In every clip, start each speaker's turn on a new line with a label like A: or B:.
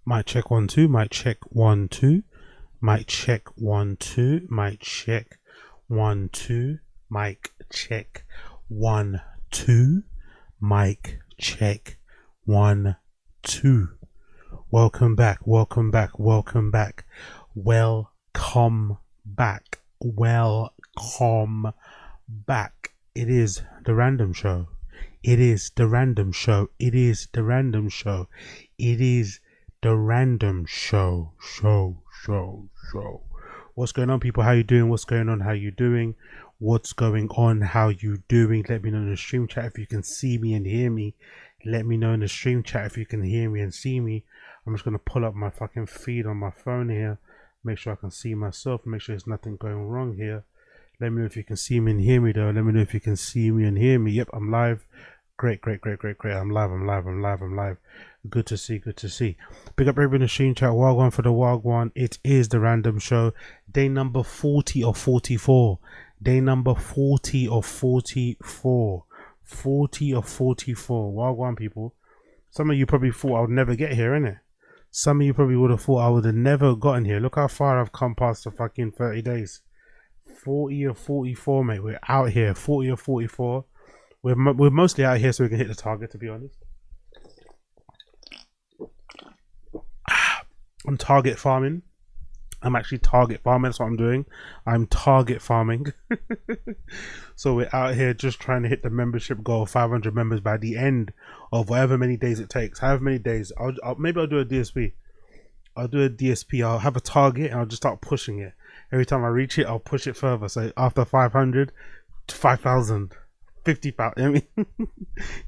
A: Mic check 1 2. Mic check 1 2. Mic check 1 2. Mic check 1 2. Mic check 1 2. Mic check 1 2. Welcome back. Welcome back. Welcome back. Welcome back. Welcome back. It is the random show. It is the random show. It is the random show. It is the random show. Show. What's going on, people? How you doing? What's going on? How you doing? What's going on? How you doing? Let me know in the stream chat if you can see me and hear me. Let me know in the stream chat if you can hear me and see me. I'm just gonna pull up my fucking feed on my phone here. Make sure I can see myself. Make sure there's nothing going wrong here. Let me know if you can see me and hear me though. Let me know if you can see me and hear me. Yep, I'm live. Great. I'm live. Good to see. Big up everybody in the stream chat. Wagwan for the Wagwan. It is the random show. Day number 40 or 44. Day number 40 or 44. 40 or 44. Wagwan, people. Some of you probably thought I would never get here, innit? Some of you probably would have thought I would have never gotten here. Look how far I've come past the fucking 30 days. 40 or 44, mate. We're out here. 40 or 44. We're mostly out here so we can hit the target, to be honest. I'm target farming. I'm actually target farming. That's what I'm doing. I'm target farming. So we're out here just trying to hit the membership goal, 500 members by the end of whatever many days it takes. However many days. Maybe I'll do a DSP. I'll do a DSP. I'll have a target and I'll just start pushing it. Every time I reach it, I'll push it further. So after 500, 5,000, 50,000. I mean,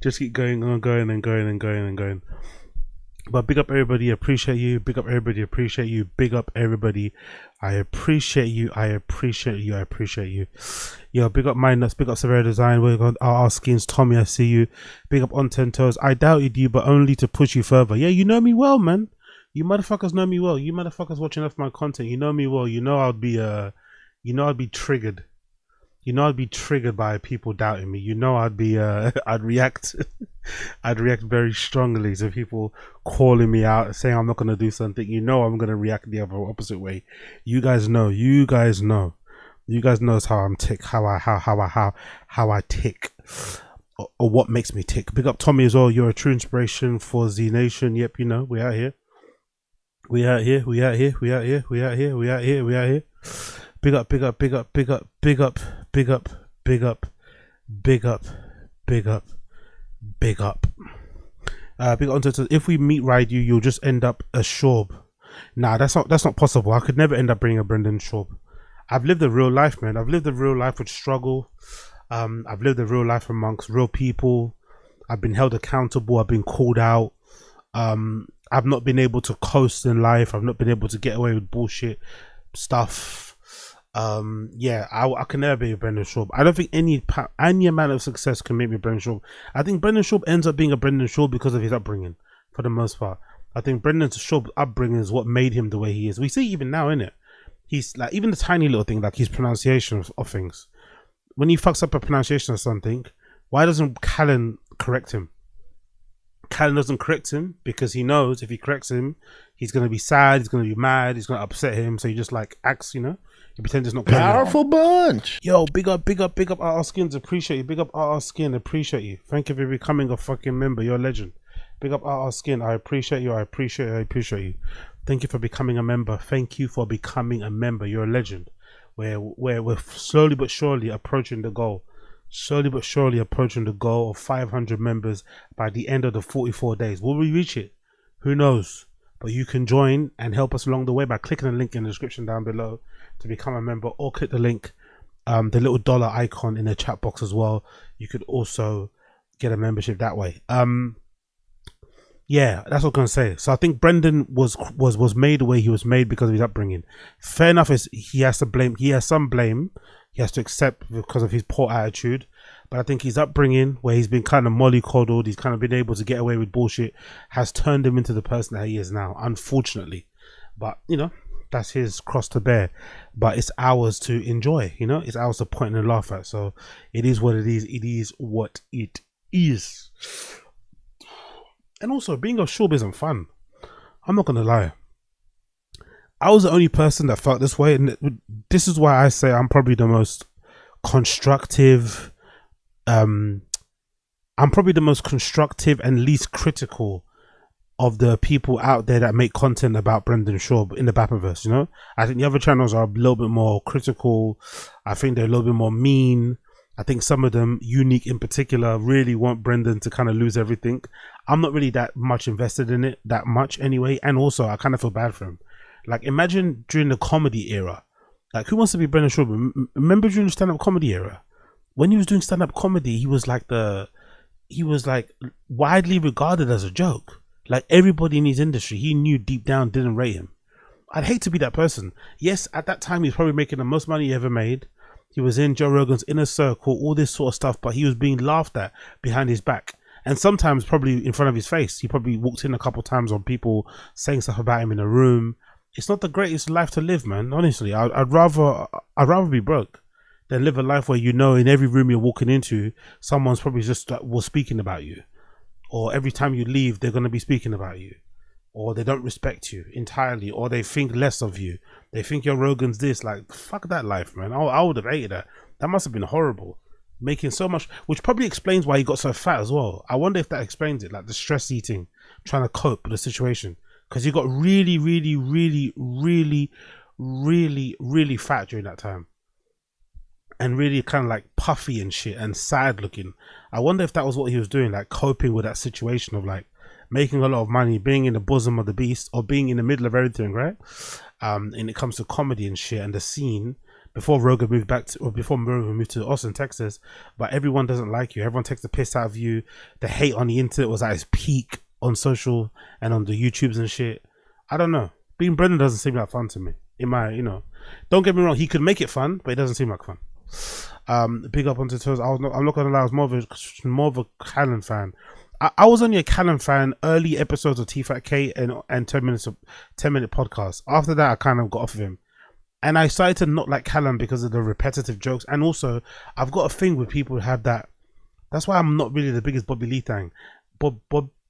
A: just keep going on, going. But big up everybody, appreciate you. Big up everybody, appreciate you. Big up everybody, I appreciate you. I appreciate you. Yo, big up My Nuts, big up Severe Design. We're going our skins. Tommy, I see you. Big up On 10 Toes. I doubted you, but only to push you further. Yeah, you know me well, man. You motherfuckers know me well. You motherfuckers watching enough of my content. You know me well. You know I'd be triggered. You know I'd be triggered by people doubting me. You know I'd be I'd react very strongly to people calling me out, saying I'm not gonna do something. You know I'm gonna react the other opposite way. You guys know how I'm tick, how I tick, or what makes me tick. Big up Tommy as well. You're a true inspiration for Z Nation. Yep, you know, we out here. We out here. Big up. Big up onto if we meet ride you, you'll just end up a Schaub. Nah, that's not possible. I could never end up bringing a Brendan Schaub. I've lived a real life, man. I've lived a real life with struggle. I've lived a real life amongst real people. I've been held accountable. I've been called out. I've not been able to coast in life. I've not been able to get away with bullshit stuff. Yeah, I can never be a Brendan Schaub. I don't think any amount of success can make me Brendan Schaub. I think Brendan Schaub ends up being a Brendan Schaub because of his upbringing, for the most part. I think Brendan Schaub's upbringing is what made him the way he is. We see even now, innit? He's like, even the tiny little thing, like his pronunciation of things. When he fucks up a pronunciation of something, why doesn't Callan correct him? Callan doesn't correct him because he knows if he corrects him, he's gonna be sad, he's gonna be mad, he's gonna upset him. So he just like acts, you know. You pretend it's not
B: powerful bunch.
A: Yo, big up our skins, appreciate you. Big up our skin, appreciate you. Thank you for becoming a fucking member. You're a legend. Big up our skin. I appreciate you. I appreciate you. Thank you for becoming a member. Thank you for becoming a member. You're a legend. We're slowly but surely approaching the goal. Slowly but surely approaching the goal of 500 members by the end of the 44 days. Will we reach it? Who knows? But you can join and help us along the way by clicking the link in the description down below to become a member, or click the link, the little dollar icon in the chat box as well. You could also get a membership that way. Yeah, that's what I'm gonna say. So I think Brendan was made the way he was made because of his upbringing. Fair enough, is he has some blame. He has to accept because of his poor attitude. But I think his upbringing, where he's been kind of mollycoddled, he's kind of been able to get away with bullshit, has turned him into the person that he is now, unfortunately. But you know, that's his cross to bear. But it's ours to enjoy, you know, it's ours to point and laugh at. So it is what it is. It is what it is. And also, being a Schaub isn't fun. I'm not gonna lie. I was the only person that felt this way, and this is why I say I'm probably the most constructive. I'm probably the most constructive and least critical of the people out there that make content about Brendan Schaub in the Bappaverse. You know, I think the other channels are a little bit more critical. I think they're a little bit more mean. I think some of them, Unique in particular, really want Brendan to kind of lose everything. I'm not really that much invested in it, that much anyway. And also, I kind of feel bad for him. Like, imagine during the comedy era. Like, who wants to be Brendan Schaub? Remember during the stand-up comedy era? When he was doing stand-up comedy, he was like widely regarded as a joke. Like, everybody in his industry, he knew deep down didn't rate him. I'd hate to be that person. Yes, at that time, he was probably making the most money he ever made. He was in Joe Rogan's inner circle, all this sort of stuff, but he was being laughed at behind his back. And sometimes probably in front of his face. He probably walked in a couple times on people saying stuff about him in a room. It's not the greatest life to live, man. Honestly, I'd rather be broke than live a life where, you know, in every room you're walking into, someone's probably just was speaking about you. Or every time you leave, they're going to be speaking about you. Or they don't respect you entirely, or they think less of you. They think your Rogan's this. Like, fuck that life, man. I would have hated that. That must have been horrible. Making so much, which probably explains why he got so fat as well. I wonder if that explains it, like the stress eating, trying to cope with the situation. Because he got really, really, really, really, really, really fat during that time. And really kind of like puffy and shit and sad looking. I wonder if that was what he was doing, like coping with that situation of like, making a lot of money, being in the bosom of the beast, or being in the middle of everything, right? And it comes to comedy and shit and the scene before Rogan moved back to, or before Rogan moved to Austin, Texas. But everyone doesn't like you. Everyone takes the piss out of you. The hate on the internet was at its peak on social and on the YouTubes and shit. I don't know. Being Brendan doesn't seem like fun to me. In my, you know, don't get me wrong, he could make it fun, but it doesn't seem like fun. Big up onto toes. I'm not gonna lie, I was more of a Callan fan. I was only a Callan fan early episodes of T-Fat-K and 10 minute podcast. After that, I kind of got off of him, and I started to not like Callan because of the repetitive jokes. And also, I've got a thing with people who have that. That's why I'm not really the biggest Bobby Lee fan.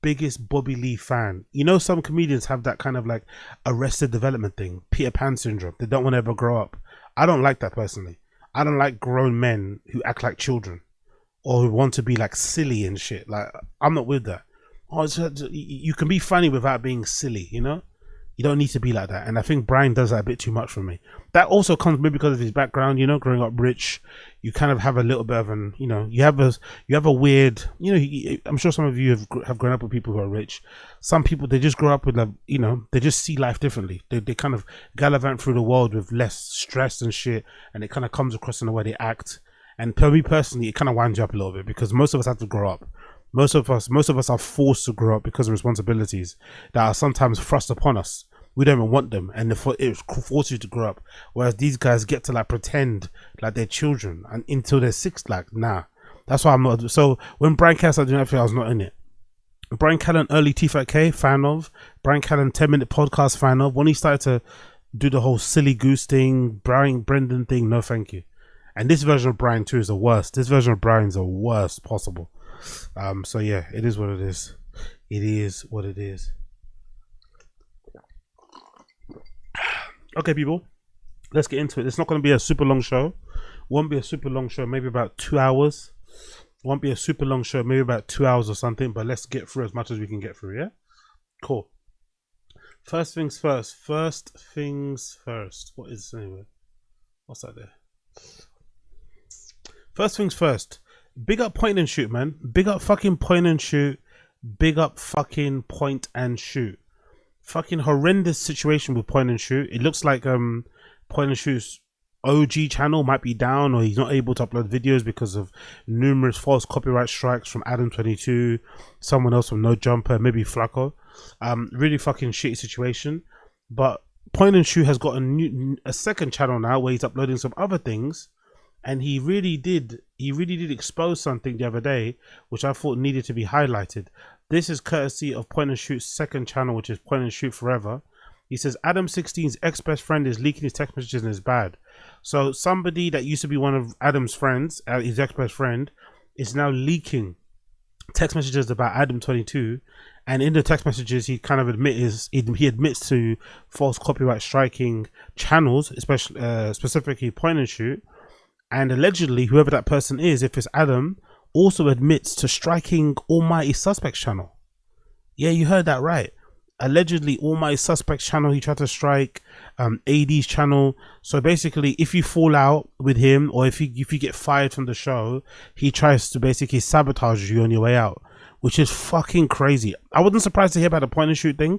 A: Biggest Bobby Lee fan. You know, some comedians have that kind of like Arrested Development thing, Peter Pan syndrome. They don't want to ever grow up. I don't like that personally. I don't like grown men who act like children, or who want to be like silly and shit. Like, I'm not with that. Oh, you can be funny without being silly, you know? You don't need to be like that. And I think Brian does that a bit too much for me. That also comes maybe because of his background, you know, growing up rich. You kind of have a little bit of an, you know, you have a weird, you know, I'm sure some of you have grown up with people who are rich. Some people, they just grow up with, you know, they just see life differently. They kind of gallivant through the world with less stress and shit. And it kind of comes across in the way they act. And for me personally, it kind of winds you up a little bit because most of us have to grow up. Most of us are forced to grow up because of responsibilities that are sometimes thrust upon us. We don't even want them, and it forces you to grow up. Whereas these guys get to like pretend like they're children and until they're six. Like, nah, that's why I'm not. So when Brian Callen started doing that, I was not in it. Brian Callen, early T-Fat-K, fan of. Brian Callen, 10 minute podcast, fan of. When he started to do the whole silly goose thing, Brendan thing, no thank you. And this version of Brian too is the worst. This version of Brian's the worst possible. So yeah, it is what it is. It is what it is. Okay, people, let's get into it. It's not going to be a super long show. Won't be a super long show. Maybe about 2 hours. Won't be a super long show. Maybe about 2 hours or something. But let's get through as much as we can get through. Yeah. Cool. First things first. First things first. What is this anyway? What's that there? First things first. Big up Point and Shoot, man. Big up fucking Point and Shoot. Big up fucking Point and Shoot. Fucking horrendous situation with Point and Shoot. It looks like Point and Shoot's OG channel might be down, or he's not able to upload videos because of numerous false copyright strikes from Adam22, someone else from No Jumper, maybe Flacco. Really fucking shitty situation. But Point and Shoot has got a second channel now where he's uploading some other things. And he really did expose something the other day, which I thought needed to be highlighted. This is courtesy of Point and Shoot's second channel, which is Point and Shoot Forever. He says Adam 16's ex-best friend is leaking his text messages and is bad. So somebody that used to be one of Adam's friends, his ex-best friend, is now leaking text messages about Adam 22 And in the text messages, he kind of he admits to false copyright striking channels, especially specifically point and shoot. And allegedly, whoever that person is, if it's Adam, also admits to striking Almighty Suspects channel. Yeah, you heard that right. Allegedly, Almighty Suspects channel, he tried to strike AD's channel. So basically, if you fall out with him, or if you get fired from the show, he tries to basically sabotage you on your way out, which is fucking crazy. I wasn't surprised to hear about the point and shoot thing.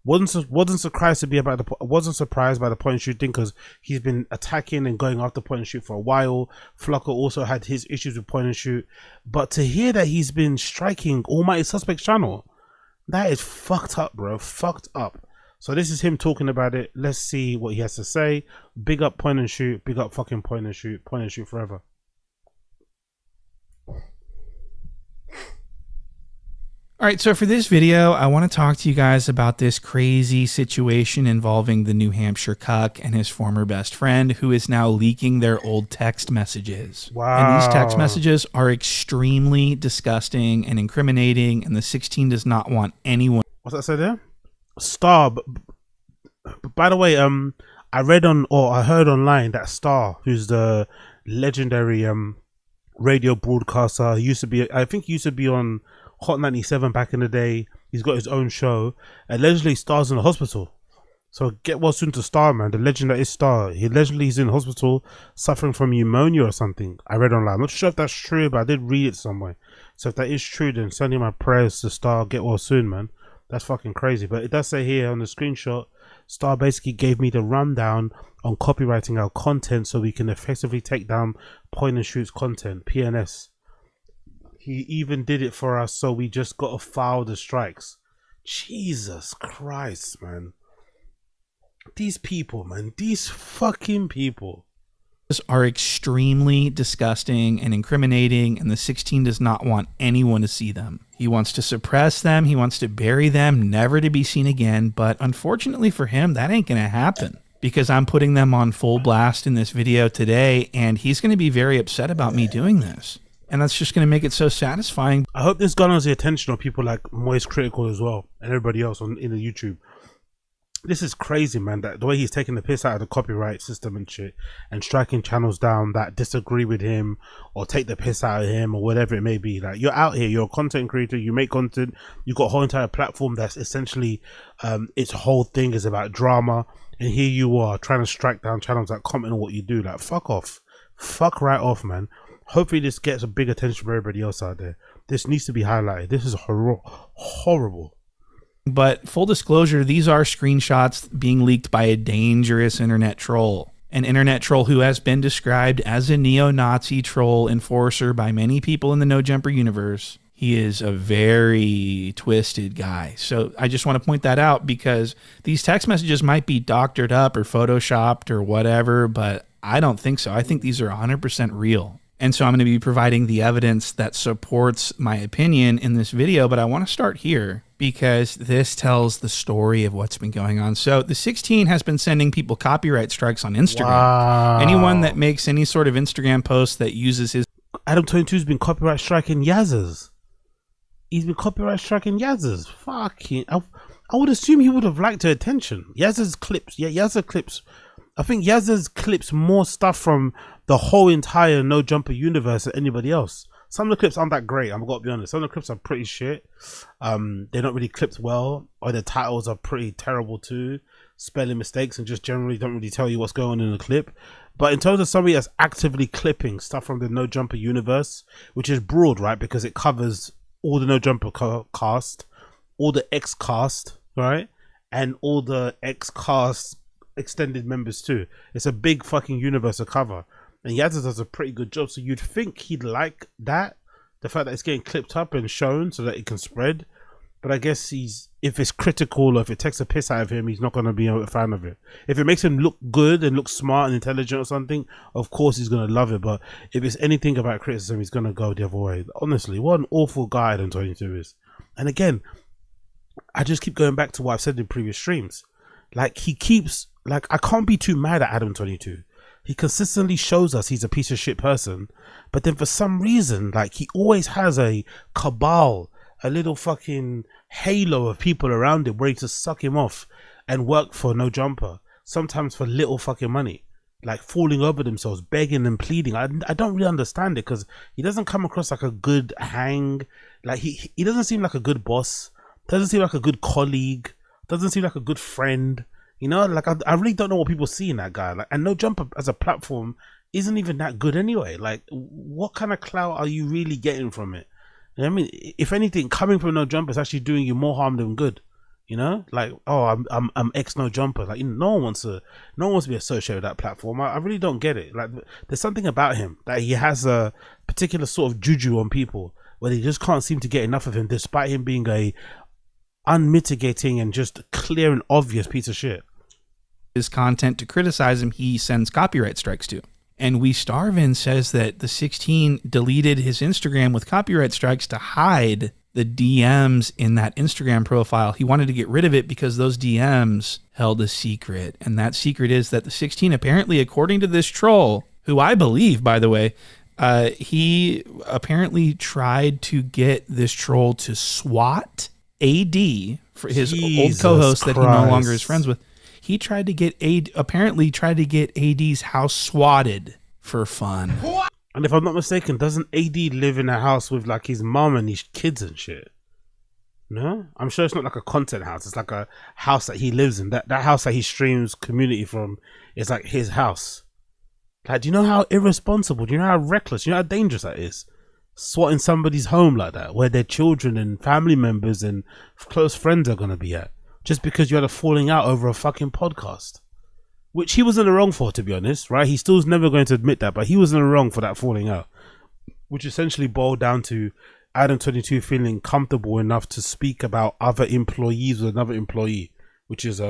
A: Wasn't surprised by the point and shoot thing, because he's been attacking and going after point and shoot for a while. Flocker also had his issues with point and shoot, but to hear that he's been striking Almighty Suspects channel, that is fucked up, bro. Fucked up. So this is him talking about it. Let's see what he has to say. Big up point and shoot. Big up fucking point and shoot. Point and shoot forever.
B: All right, so for this video, I want to talk to you guys about this crazy situation involving the New Hampshire cuck and his former best friend, who is now leaking their old text messages.
A: Wow.
B: And these text messages are extremely disgusting and incriminating, and the 16 does not want anyone.
A: What's that say there? Star. By the way, I read on, or I heard online that Star, who's the legendary radio broadcaster, he used to be, I think he used to be on Hot 97 back in the day. He's got his own show. Allegedly, Star's in the hospital. So get well soon to Star, man. The legend that is Star. He's in hospital suffering from pneumonia or something. I read online. I'm not sure if that's true, but I did read it somewhere. So if that is true, then sending my prayers to Star. Get well soon, man. That's fucking crazy. But it does say here on the screenshot, Star basically gave me the rundown on copywriting our content so we can effectively take down point and shoot's content. PNS. He even did it for us, so we just got to file the strikes. Jesus Christ, man. These people, man. These fucking people
B: are extremely disgusting and incriminating, and the 16 does not want anyone to see them. He wants to suppress them. He wants to bury them, never to be seen again. But unfortunately for him, that ain't going to happen, because I'm putting them on full blast in this video today, and he's going to be very upset about me doing this. And that's just going to make it so satisfying.
A: I hope this garners the attention of people like Moist Critical as well, and everybody else in the YouTube. This is crazy, man, that the way he's taking the piss out of the copyright system and shit, and striking channels down that disagree with him or take the piss out of him or whatever it may be. Like, you're out here, you're a content creator, you make content, you've got a whole entire platform that's essentially its whole thing is about drama, and here you are trying to strike down channels that comment on what you do. Like, fuck off. Fuck right off, man. Hopefully this gets a big attention for everybody else out there. This needs to be highlighted. This is horrible.
B: But full disclosure, these are screenshots being leaked by a dangerous internet troll. An internet troll who has been described as a neo-Nazi troll enforcer by many people in the No Jumper universe. He is a very twisted guy. So I just want to point that out, because these text messages might be doctored up or photoshopped or whatever, but I don't think so. I think these are 100% real. And so I'm going to be providing the evidence that supports my opinion in this video, but I want to start here because this tells the story of what's been going on. So the 16 has been sending people copyright strikes on Instagram.
A: Wow.
B: Anyone that makes any sort of Instagram post that uses his...
A: Adam22's been copyright striking Yazzers. He's been copyright striking Yazzers. Fucking... I would assume he would have liked her attention. Yazzers clips. Yeah, Yazzer clips... I think Yazzers clips more stuff from the whole entire No Jumper universe than anybody else. Some of the clips aren't that great, I've got to be honest. Some of the clips are pretty shit. They're not really clipped well, or the titles are pretty terrible too. Spelling mistakes, and just generally don't really tell you what's going on in the clip. But in terms of somebody that's actively clipping stuff from the No Jumper universe, which is broad, right? Because it covers all the No Jumper cast, all the X cast, right? And all the X cast extended members too. It's a big fucking universe to cover, and Yazza does a pretty good job. So you'd think he'd like that, the fact that it's getting clipped up and shown so that it can spread. But I guess if it's critical or if it takes a piss out of him, he's not going to be a fan of it. If it makes him look good and look smart and intelligent or something, of course he's going to love it. But if it's anything about criticism, he's going to go the other way. Honestly, what an awful guy Adam22 is. And again, I just keep going back to what I've said in previous streams. Like, he keeps... Like, I can't be too mad at Adam22. He consistently shows us he's a piece of shit person, but then for some reason, like, he always has a cabal a little fucking halo of people around him ready to suck him off and work for No Jumper, sometimes for little fucking money, like falling over themselves, begging and pleading. I don't really understand it, because he doesn't come across like a good hang. Like he doesn't seem like a good boss, doesn't seem like a good colleague, doesn't seem like a good friend. You know, like I really don't know what people see in that guy. Like, and No Jumper as a platform isn't even that good anyway. Like, what kind of clout are you really getting from it? You know what I mean, if anything, coming from No Jumper is actually doing you more harm than good. You know, like, oh, I'm ex No Jumper. Like, you know, no one wants to be associated with that platform. I really don't get it. Like, there's something about him that he has a particular sort of juju on people where they just can't seem to get enough of him, despite him being a unmitigating and just clear and obvious piece of shit.
B: His content to criticize him, he sends copyright strikes to. And We Starvin says that the 16 deleted his Instagram with copyright strikes to hide the DMs in that Instagram profile. He wanted to get rid of it because those DMs held a secret. And that secret is that the 16, apparently, according to this troll, who I believe, by the way, he apparently tried to get this troll to SWAT AD, for his old co-host that he no longer is friends with. He tried to get apparently tried to get AD's house swatted for fun.
A: And if I'm not mistaken, doesn't AD live in a house with like his mom and his kids and shit? No? I'm sure it's not like a content house. It's like a house that he lives in. That house that he streams community from is like his house. Like, do you know how irresponsible, do you know how reckless, do you know how dangerous that is? Swatting somebody's home like that, where their children and family members and close friends are going to be at, just because you had a falling out over a fucking podcast, which he was in the wrong for, to be honest, right? He still's never going to admit that, but he was in the wrong for that falling out, which essentially boiled down to Adam22 feeling comfortable enough to speak about other employees with another employee, which is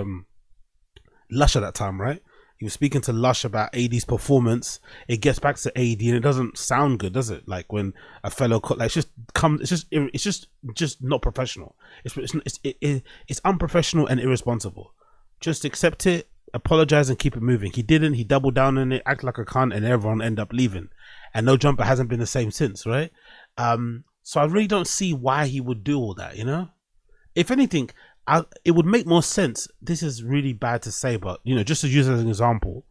A: Lush at that time, right? He was speaking to Lush about AD's performance. It gets back to AD and it doesn't sound good, does it? Like when a fellow like it's just not professional. It's unprofessional and irresponsible. Just accept it, apologize, and keep it moving. He didn't. He doubled down on it, act like a cunt, and everyone end up leaving. And No Jumper hasn't been the same since, right? So I really don't see why he would do all that. You know, if anything, it would make more sense. This is really bad to say, but you know, just to use as an example,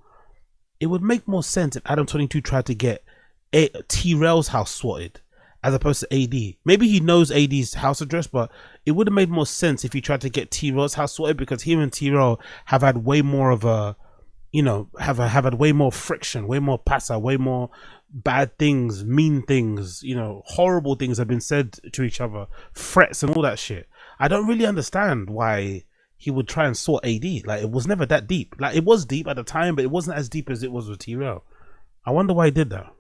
A: it would make more sense if Adam22 tried to get T-Rail's house swatted as opposed to AD. Maybe he knows AD's house address, but it would have made more sense if he tried to get T-Rail's house swatted, because him and T-Rail have had way more of a, you know, have had way more friction, way more passa, way more bad things, mean things, you know, horrible things have been said to each other, threats and all that shit. I don't really understand why he would try and sort AD. Like, it was never that deep. Like, it was deep at the time, but it wasn't as deep as it was with T-Rail. I wonder why he did that.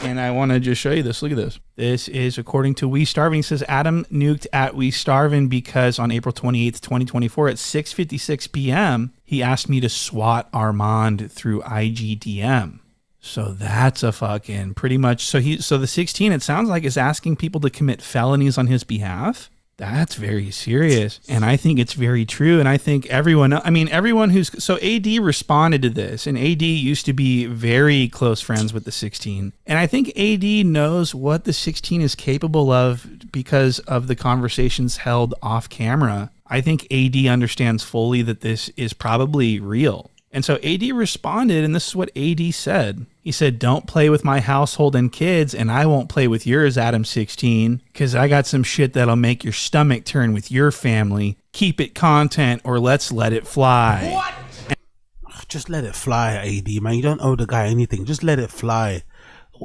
B: And I want to just show you this. Look at this. This is according to We Starvin. He says Adam nuked at We Starvin because on April 28th, 2024 at 6:56 p.m., he asked me to SWAT Armand through IGDM. So that's a fucking pretty much. So the 16, it sounds like, is asking people to commit felonies on his behalf. That's very serious. And I think it's very true. And I think everyone who's, so AD responded to this, and AD used to be very close friends with the 16. And I think AD knows what the 16 is capable of because of the conversations held off camera. I think AD understands fully that this is probably real. And so AD responded, and this is what AD said. He said, "Don't play with my household and kids, and I won't play with yours, Adam16, because I got some shit that'll make your stomach turn with your family. Keep it content, or let's let it fly." What?
A: Just let it fly, AD, man. You don't owe the guy anything. Just let it fly.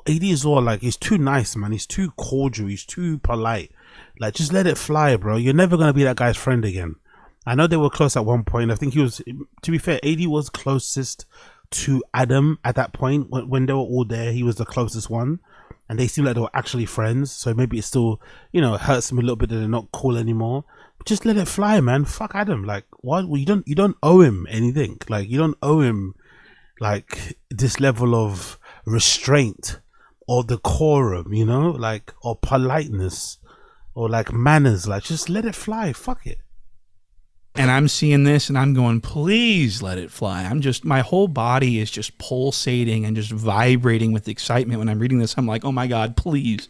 A: AD is all like, he's too nice, man. He's too cordial. He's too polite. Like, just let it fly, bro. You're never going to be that guy's friend again. I know they were close at one point. I think he was, to be fair, AD was closest to Adam at that point. When they were all there, he was the closest one. And they seemed like they were actually friends. So maybe it still, you know, hurts him a little bit that they're not cool anymore. But just let it fly, man. Fuck Adam. Like, what? Well, you don't owe him anything. Like, you don't owe him, like, this level of restraint or decorum, you know? Like, or politeness or, like, manners. Like, just let it fly. Fuck it.
B: And I'm seeing this and I'm going, please let it fly. My whole body is just pulsating and just vibrating with excitement when I'm reading this. I'm like, oh my God, please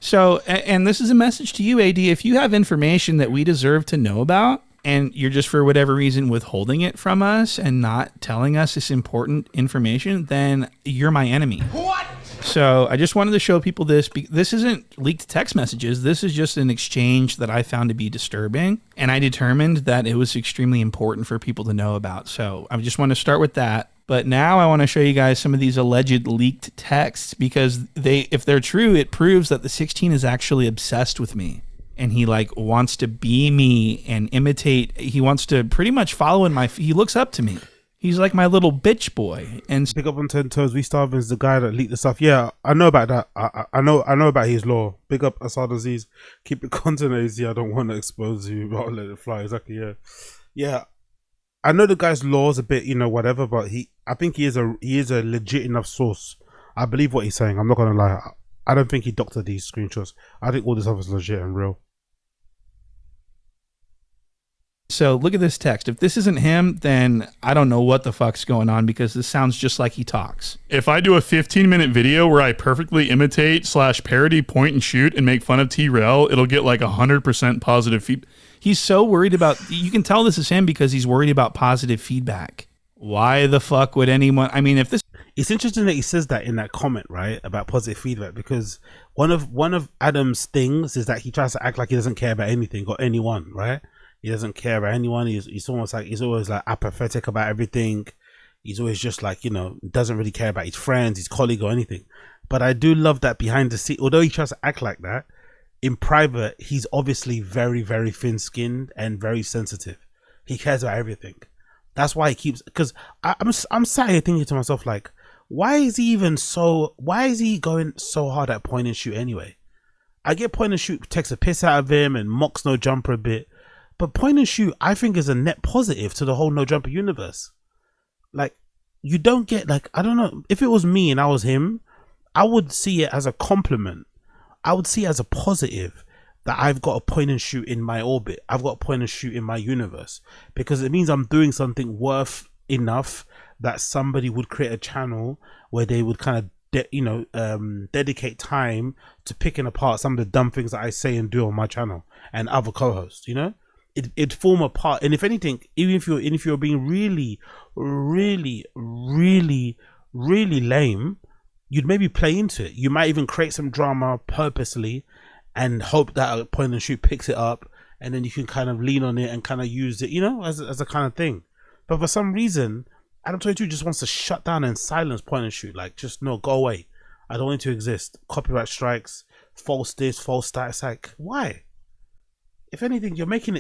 B: So, and this is a message to you, AD. If you have information that we deserve to know about, and you're just for whatever reason withholding it from us and not telling us this important information, then you're my enemy. What? So I just wanted to show people this. This isn't leaked text messages. This is just an exchange that I found to be disturbing. And I determined that it was extremely important for people to know about. So I just want to start with that. But now I want to show you guys some of these alleged leaked texts, because if they're true, it proves that the 16 is actually obsessed with me. And he like wants to be me and imitate. He wants to pretty much follow in he looks up to me. He's like my little bitch boy. And
A: Big up on 10 Toes. We Starvin's the guy that leaked the stuff. Yeah, I know about that. I know about his law. Big up ATOZY. Keep it content easy. I don't want to expose you, but I'll let it fly. Exactly. Yeah. Yeah. I know the guy's law is a bit, whatever, but I think he is a legit enough source. I believe what he's saying. I'm not gonna lie. I don't think he doctored these screenshots. I think all this stuff is legit and real.
B: So look at this text. If this isn't him, then I don't know what the fuck's going on, because this sounds just like he talks.
C: If I do a 15-minute video where I perfectly imitate / parody point and shoot and make fun of T-Rel, it'll get like 100% positive feedback.
B: He's so worried about, you can tell this is him because he's worried about positive feedback. Why the fuck would anyone, I mean, if this...
A: It's interesting that he says that in that comment, right, about positive feedback, because one of Adam's things is that he tries to act like he doesn't care about anything or anyone, right? He doesn't care about anyone. He's almost like, he's always like apathetic about everything. He's always just like, doesn't really care about his friends, his colleague or anything. But I do love that behind the scene, although he tries to act like that, in private, he's obviously very, very thin-skinned and very sensitive. He cares about everything. That's why he keeps, because I'm sat here thinking to myself, like, why is he going so hard at point and shoot anyway? I get point and shoot takes a piss out of him and mocks No Jumper a bit. But point and shoot, I think, is a net positive to the whole No Jumper universe. Like, you don't get, like, I don't know, if it was me and I was him, I would see it as a compliment. I would see it as a positive that I've got a point and shoot in my orbit. I've got a point and shoot in my universe, because it means I'm doing something worth enough that somebody would create a channel where they would kind of dedicate time to picking apart some of the dumb things that I say and do on my channel and other co-hosts, It'd form a part. And if anything, even if you're being really, really, really, really lame, you'd maybe play into it. You might even create some drama purposely and hope that a point and shoot picks it up, and then you can kind of lean on it and kind of use it, as a kind of thing. But for some reason, Adam22 just wants to shut down and silence point and shoot. Like, just no, go away. I don't want it to exist. Copyright strikes, false this, false that. It's like, why? If anything, you're making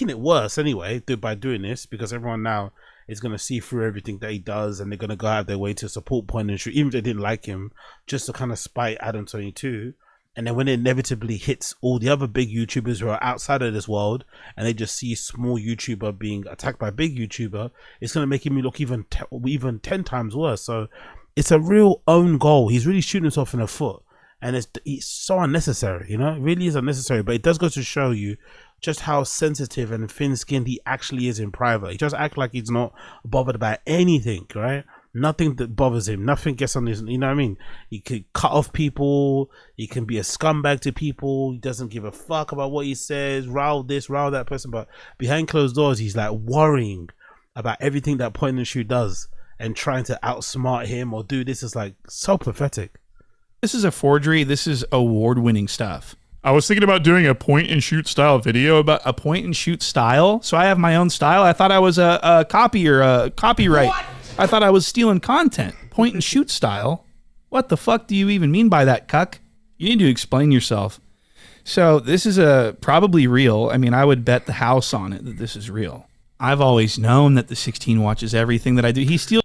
A: it worse anyway by doing this, because everyone now is going to see through everything that he does, and they're going to go out of their way to support point and shoot, even if they didn't like him, just to kind of spite Adam22. And then when it inevitably hits all the other big YouTubers who are outside of this world, and they just see a small YouTuber being attacked by a big YouTuber, it's going to make him look even 10 times worse. So it's a real own goal. He's really shooting himself in the foot. And it's so unnecessary, it really is unnecessary. But it does go to show you just how sensitive and thin-skinned he actually is in private. He just acts like he's not bothered about anything, right? Nothing that bothers him. Nothing gets on his, you know what I mean? He could cut off people. He can be a scumbag to people. He doesn't give a fuck about what he says. Rile this, rile that person. But behind closed doors, he's like worrying about everything that point and shoot does and trying to outsmart him or do this. Is like so pathetic.
B: This is a forgery. This is award-winning stuff.
C: I was thinking about doing a point and shoot style video about
B: A point and shoot style? So I have my own style? I thought I was a copy or a copyright. What? I thought I was stealing content. Point and shoot style? What the fuck do you even mean by that, cuck? You need to explain yourself. So this is probably real. I mean, I would bet the house on it that this is real. I've always known that the 16 watches everything that I do. He steals.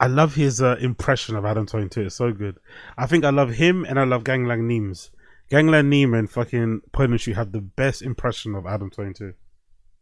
A: I love his impression of Adam22. It's so good. I think I love him, and I love Gangland Neems. Gangland Neem and fucking Point and Shoot have the best impression of Adam22.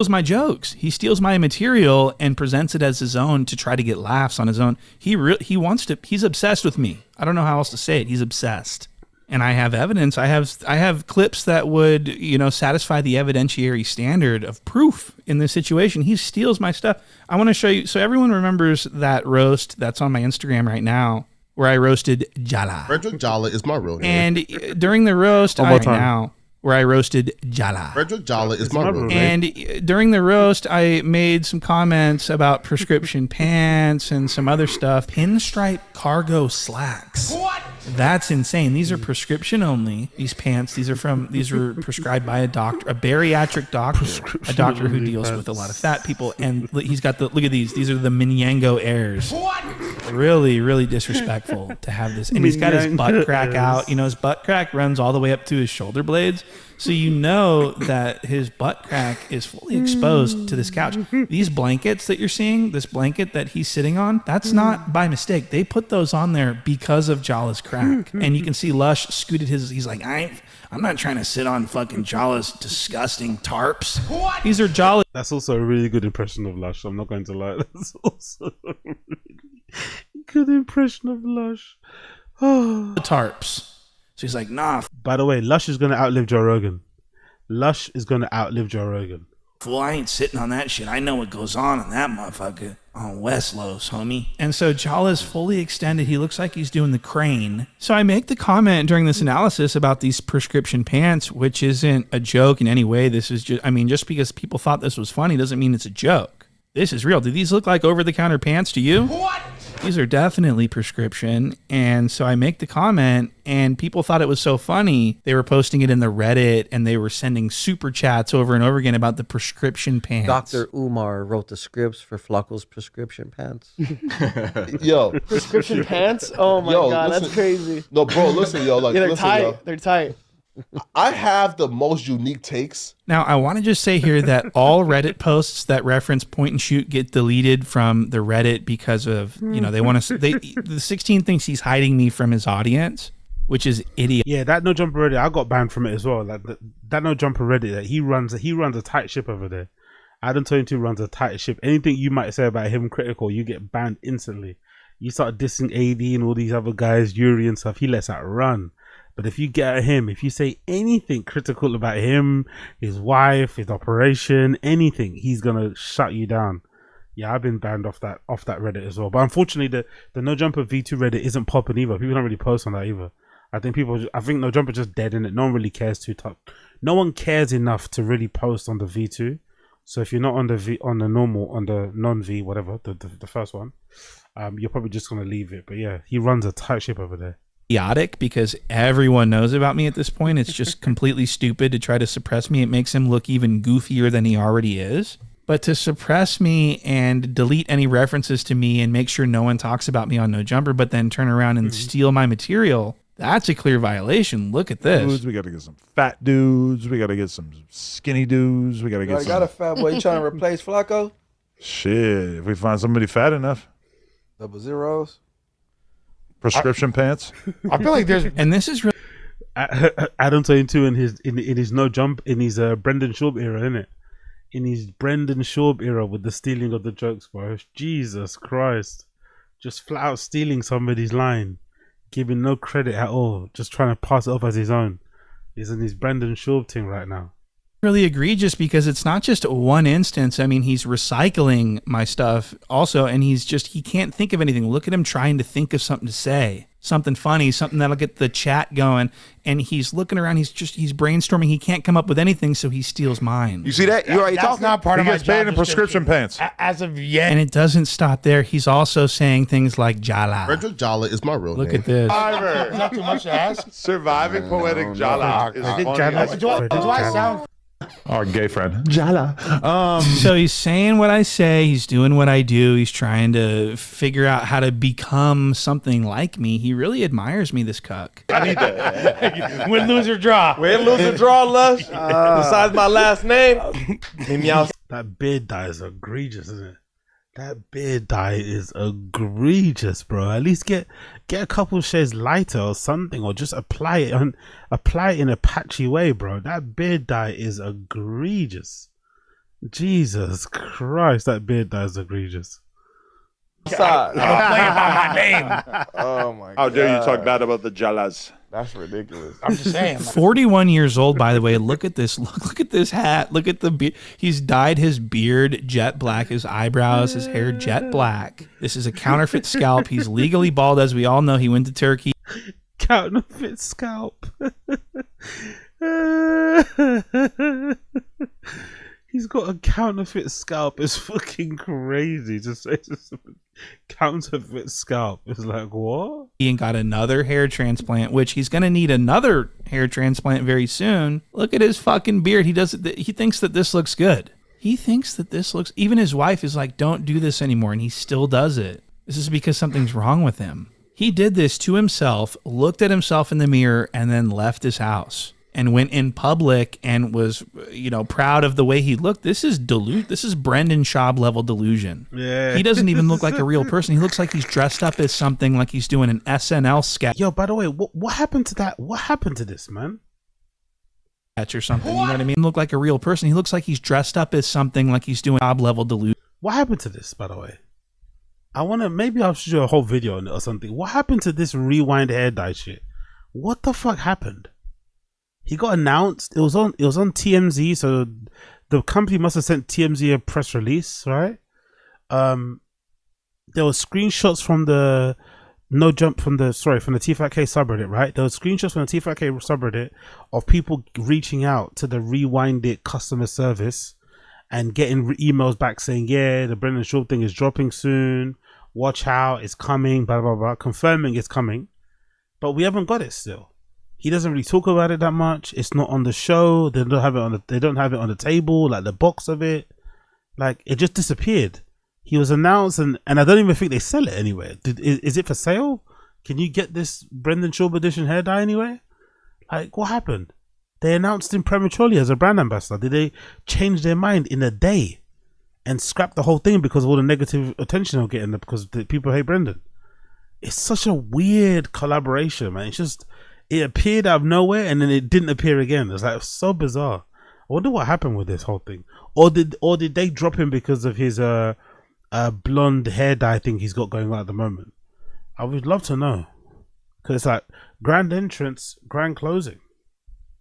B: My jokes. He steals my material and presents it as his own to try to get laughs on his own. He wants to. He's obsessed with me. I don't know how else to say it. He's obsessed. And I have evidence. I have clips that would, satisfy the evidentiary standard of proof in this situation. He steals my stuff. I want to show you. So everyone remembers that roast that's on my Instagram right now, where I roasted Jala.
D: Frederick Jala is my real name.
B: And during the roast, where I roasted Jala.
D: Frederick Jala is my real
B: And
D: name.
B: during the roast, I made some comments about prescription pants and some other stuff. Pinstripe cargo slacks. What? That's insane. These are prescription only. These pants. These were prescribed by a doctor, a bariatric doctor, a doctor who deals with a lot of fat people. And he's got look at these. These are the Minyango Airs. What? Really, really disrespectful to have this. And he's got his butt crack out. You know, his butt crack runs all the way up to his shoulder blades. So you know that his butt crack is fully exposed to this couch. These blankets that you're seeing, this blanket that he's sitting on, that's not by mistake. They put those on there because of Jala's crack. And you can see Lush scooted he's like, I'm not trying to sit on fucking Jala's disgusting tarps. What? These are Jala.
A: That's also a really good impression of Lush. I'm not going to lie. That's also a really good impression of Lush.
B: Tarps. So he's like, nah.
A: By the way, Lush is going to outlive Joe Rogan. Lush is going to outlive Joe Rogan.
B: Fool, I ain't sitting on that shit. I know what goes on in that motherfucker. On West Los, homie. And so Jala's fully extended. He looks like he's doing the crane. So I make the comment during this analysis about these prescription pants, which isn't a joke in any way. This is just, just because people thought this was funny doesn't mean it's a joke. This is real. Do these look like over-the-counter pants to you? What? These are definitely prescription. And so I make the comment, and people thought it was so funny. They were posting it in the Reddit, and they were sending super chats over and over again about the prescription pants.
E: Dr. Umar wrote the scripts for Fluckle's prescription pants.
F: Yo.
G: Prescription pants? Oh my God,
F: listen,
G: that's crazy.
F: No, bro, listen, yo. Like,
G: yeah, they're
F: listen,
G: tight.
F: yo.
G: They're tight.
F: I have the most unique takes.
B: Now, I want to just say here that all Reddit posts that reference point and shoot get deleted from the Reddit because of, they want to, the 16 thinks he's hiding me from his audience, which is idiot.
A: Yeah, that No Jumper Reddit, I got banned from it as well. Like that No Jumper Reddit, that he runs a tight ship over there. Adam 22 runs a tight ship. Anything you might say about him critical, you get banned instantly. You start dissing AD and all these other guys, Yuri and stuff, he lets that run. But if you get at him, if you say anything critical about him, his wife, his operation, anything, he's gonna shut you down. Yeah, I've been banned off that Reddit as well. But unfortunately, the No Jumper V2 Reddit isn't popping either. People don't really post on that either. I think No Jumper just dead in it. No one really cares no one cares enough to really post on the V2. So if you're not on the non-V, whatever, the first one, you're probably just gonna leave it. But yeah, he runs a tight ship over there.
B: Idiotic because everyone knows about me at this point. It's just completely stupid to try to suppress me. It makes him look even goofier than he already is. But to suppress me and delete any references to me and make sure no one talks about me on No Jumper, but then turn around and steal my material, that's a clear violation. Look at this.
H: Dudes, we got to get some fat dudes. We got to get some skinny dudes. We got to get some...
G: got a fat boy. You trying to replace Flacco?
H: Shit, if we find somebody fat enough.
G: Double zeros.
H: Prescription pants.
G: I feel like there's,
B: and this is really
A: Adam 22 in his Brendan Schaub era, innit? In his Brendan Schaub era with the stealing of the jokes, bro. Jesus Christ, just flat out stealing somebody's line, giving no credit at all, just trying to pass it off as his own. He's in his Brendan Schaub thing right now.
B: Really egregious because it's not just one instance. I mean, he's recycling my stuff also, and he can't think of anything. Look at him trying to think of something to say, something funny, something that'll get the chat going, and he's looking around, he's brainstorming, he can't come up with anything, so he steals mine.
H: You see that? You already talking.
G: Not part
H: he
G: of
H: gets
G: my
H: paid
G: job
H: in prescription pants.
G: As of yet.
B: And it doesn't stop there. He's also saying things like Jala.
D: Frederick Jala is my real name.
B: Look at this.
G: Is that too much to ask?
H: Surviving poetic Jala is funny.
G: Do I sound...
H: Our gay friend Jala.
B: So he's saying what I say, he's doing what I do, he's trying to figure out how to become something like me. He really admires me, this cuck.
F: I need that.
G: Win, lose, or draw.
F: Win, lose, or draw, Lush. Besides my last name.
A: That beard dye is egregious, isn't it? That beard dye is egregious, bro. At least get a couple shades lighter or something, or just apply it in a patchy way, bro. That beard dye is egregious. Jesus Christ, that beard dye is egregious.
F: Side.
G: Playing by my name.
F: Oh my god.
H: How dare you talk bad about the Jalas?
F: That's ridiculous.
G: I'm just saying.
B: 41 years old, by the way. Look at this. Look at this hat. Look at the beard. He's dyed his beard jet black, his eyebrows, his hair jet black. This is a counterfeit scalp. He's legally bald, as we all know. He went to Turkey.
A: Counterfeit scalp. He's got a counterfeit scalp. It's fucking crazy to say this. Counterfeit scalp. It's like, what?
B: He got another hair transplant, which he's going to need another hair transplant very soon. Look at his fucking beard. He thinks that this looks good. He thinks that this looks, even his wife is like, don't do this anymore. And he still does it. This is because something's wrong with him. He did this to himself, looked at himself in the mirror, and then left his house and went in public and was, proud of the way he looked. This is This is Brendan Schaub level delusion.
A: Yeah.
B: He doesn't even look like a real person. He looks like he's dressed up as something, like he's doing an SNL sketch.
A: Yo, by the way, what happened to that? What happened to this, man?
B: Or something, you know what I mean? Look like a real person. He looks like he's dressed up as something, like he's doing Schaub level delusion.
A: What happened to this, by the way? Maybe I'll show you a whole video on it or something. What happened to this rewind hair dye shit? What the fuck happened? He got announced. It was on TMZ, so the company must have sent TMZ a press release, right? There were screenshots from the from the T5K subreddit, right? There were screenshots from the T5K subreddit of people reaching out to the Rewind It customer service and getting emails back saying, yeah, the Brendan Schaub thing is dropping soon. Watch out, it's coming, blah, blah, blah, confirming it's coming. But we haven't got it still. He doesn't really talk about it that much. It's not on the show. They don't have it on the table, like the box of it. Like, it just disappeared. He was announced, and I don't even think they sell it anywhere. Is it for sale? Can you get this Brendan Schaub edition hair dye anywhere? Like, what happened? They announced him prematurely as a brand ambassador. Did they change their mind in a day and scrap the whole thing because of all the negative attention they're getting because the people hate Brendan? It's such a weird collaboration, man. It's just, it appeared out of nowhere and then it didn't appear again. It's like so bizarre. I wonder what happened with this whole thing. Or did they drop him because of his blonde hair dye thing he's got going on at the moment? I would love to know. Because it's like grand entrance, grand closing.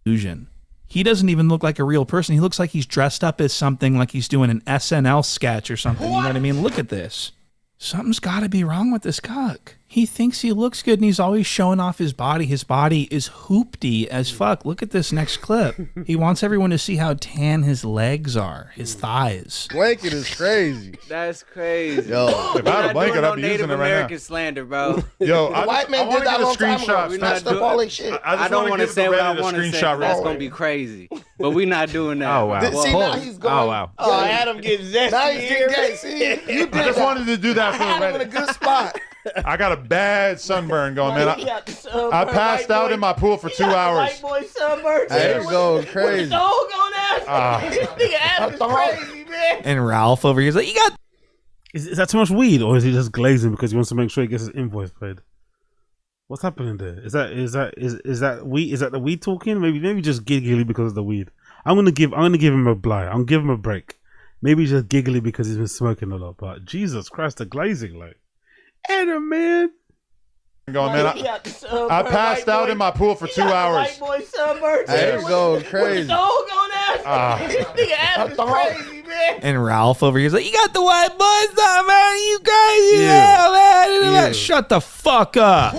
B: Illusion. He doesn't even look like a real person. He looks like he's dressed up as something, like he's doing an SNL sketch or something. You know what I mean? Look at this. Something's got to be wrong with this cuck. He thinks he looks good and he's always showing off his body. His body is hoopty as fuck. Look at this next clip. He wants everyone to see how tan his legs are, his thighs.
F: Blanket is crazy.
I: That's crazy.
F: Yo,
H: if I had a blanket, I'd be
I: Native
H: using it right
I: American
H: now.
I: slander, bro.
H: Yo,
F: the white man did that a long time ago. We
I: not
F: messed up
I: doing-
F: all that shit.
I: I don't want to say what I want to say. That's gonna be crazy. But we not doing that.
H: Oh, wow.
F: See, now he's going.
H: Oh, wow.
G: Oh, Adam getting zesty.
F: Now he's
G: here.
F: getting gay. See, you did
H: I just
F: that.
H: wanted to do that for
F: I had him in
H: the
F: a good spot.
H: I got a bad sunburn going, man. I passed out in my pool for 2 hours.
G: White boy sunburn.
F: There you go, crazy.
G: Dog on that. This nigga Adam is crazy, man.
B: And Ralph over here is like, you got...
A: Is that too much weed, or is he just glazing because he wants to make sure he gets his invoice paid? What's happening there? Is that weed? Is that the weed talking? Maybe just giggly because of the weed. I'm gonna give him a blight. I'm gonna give him a break. Maybe just giggly because he's been smoking a lot. But Jesus Christ, the glazing, like, Adam, man.
H: Going, man. I passed out in my pool for 2 hours.
G: White boy sunburn.
F: There you go, crazy.
G: Dog on that. This nigga Adam is crazy, man.
B: And Ralph over here is like, you got the white boys on, man. You crazy, man. Shut the fuck up.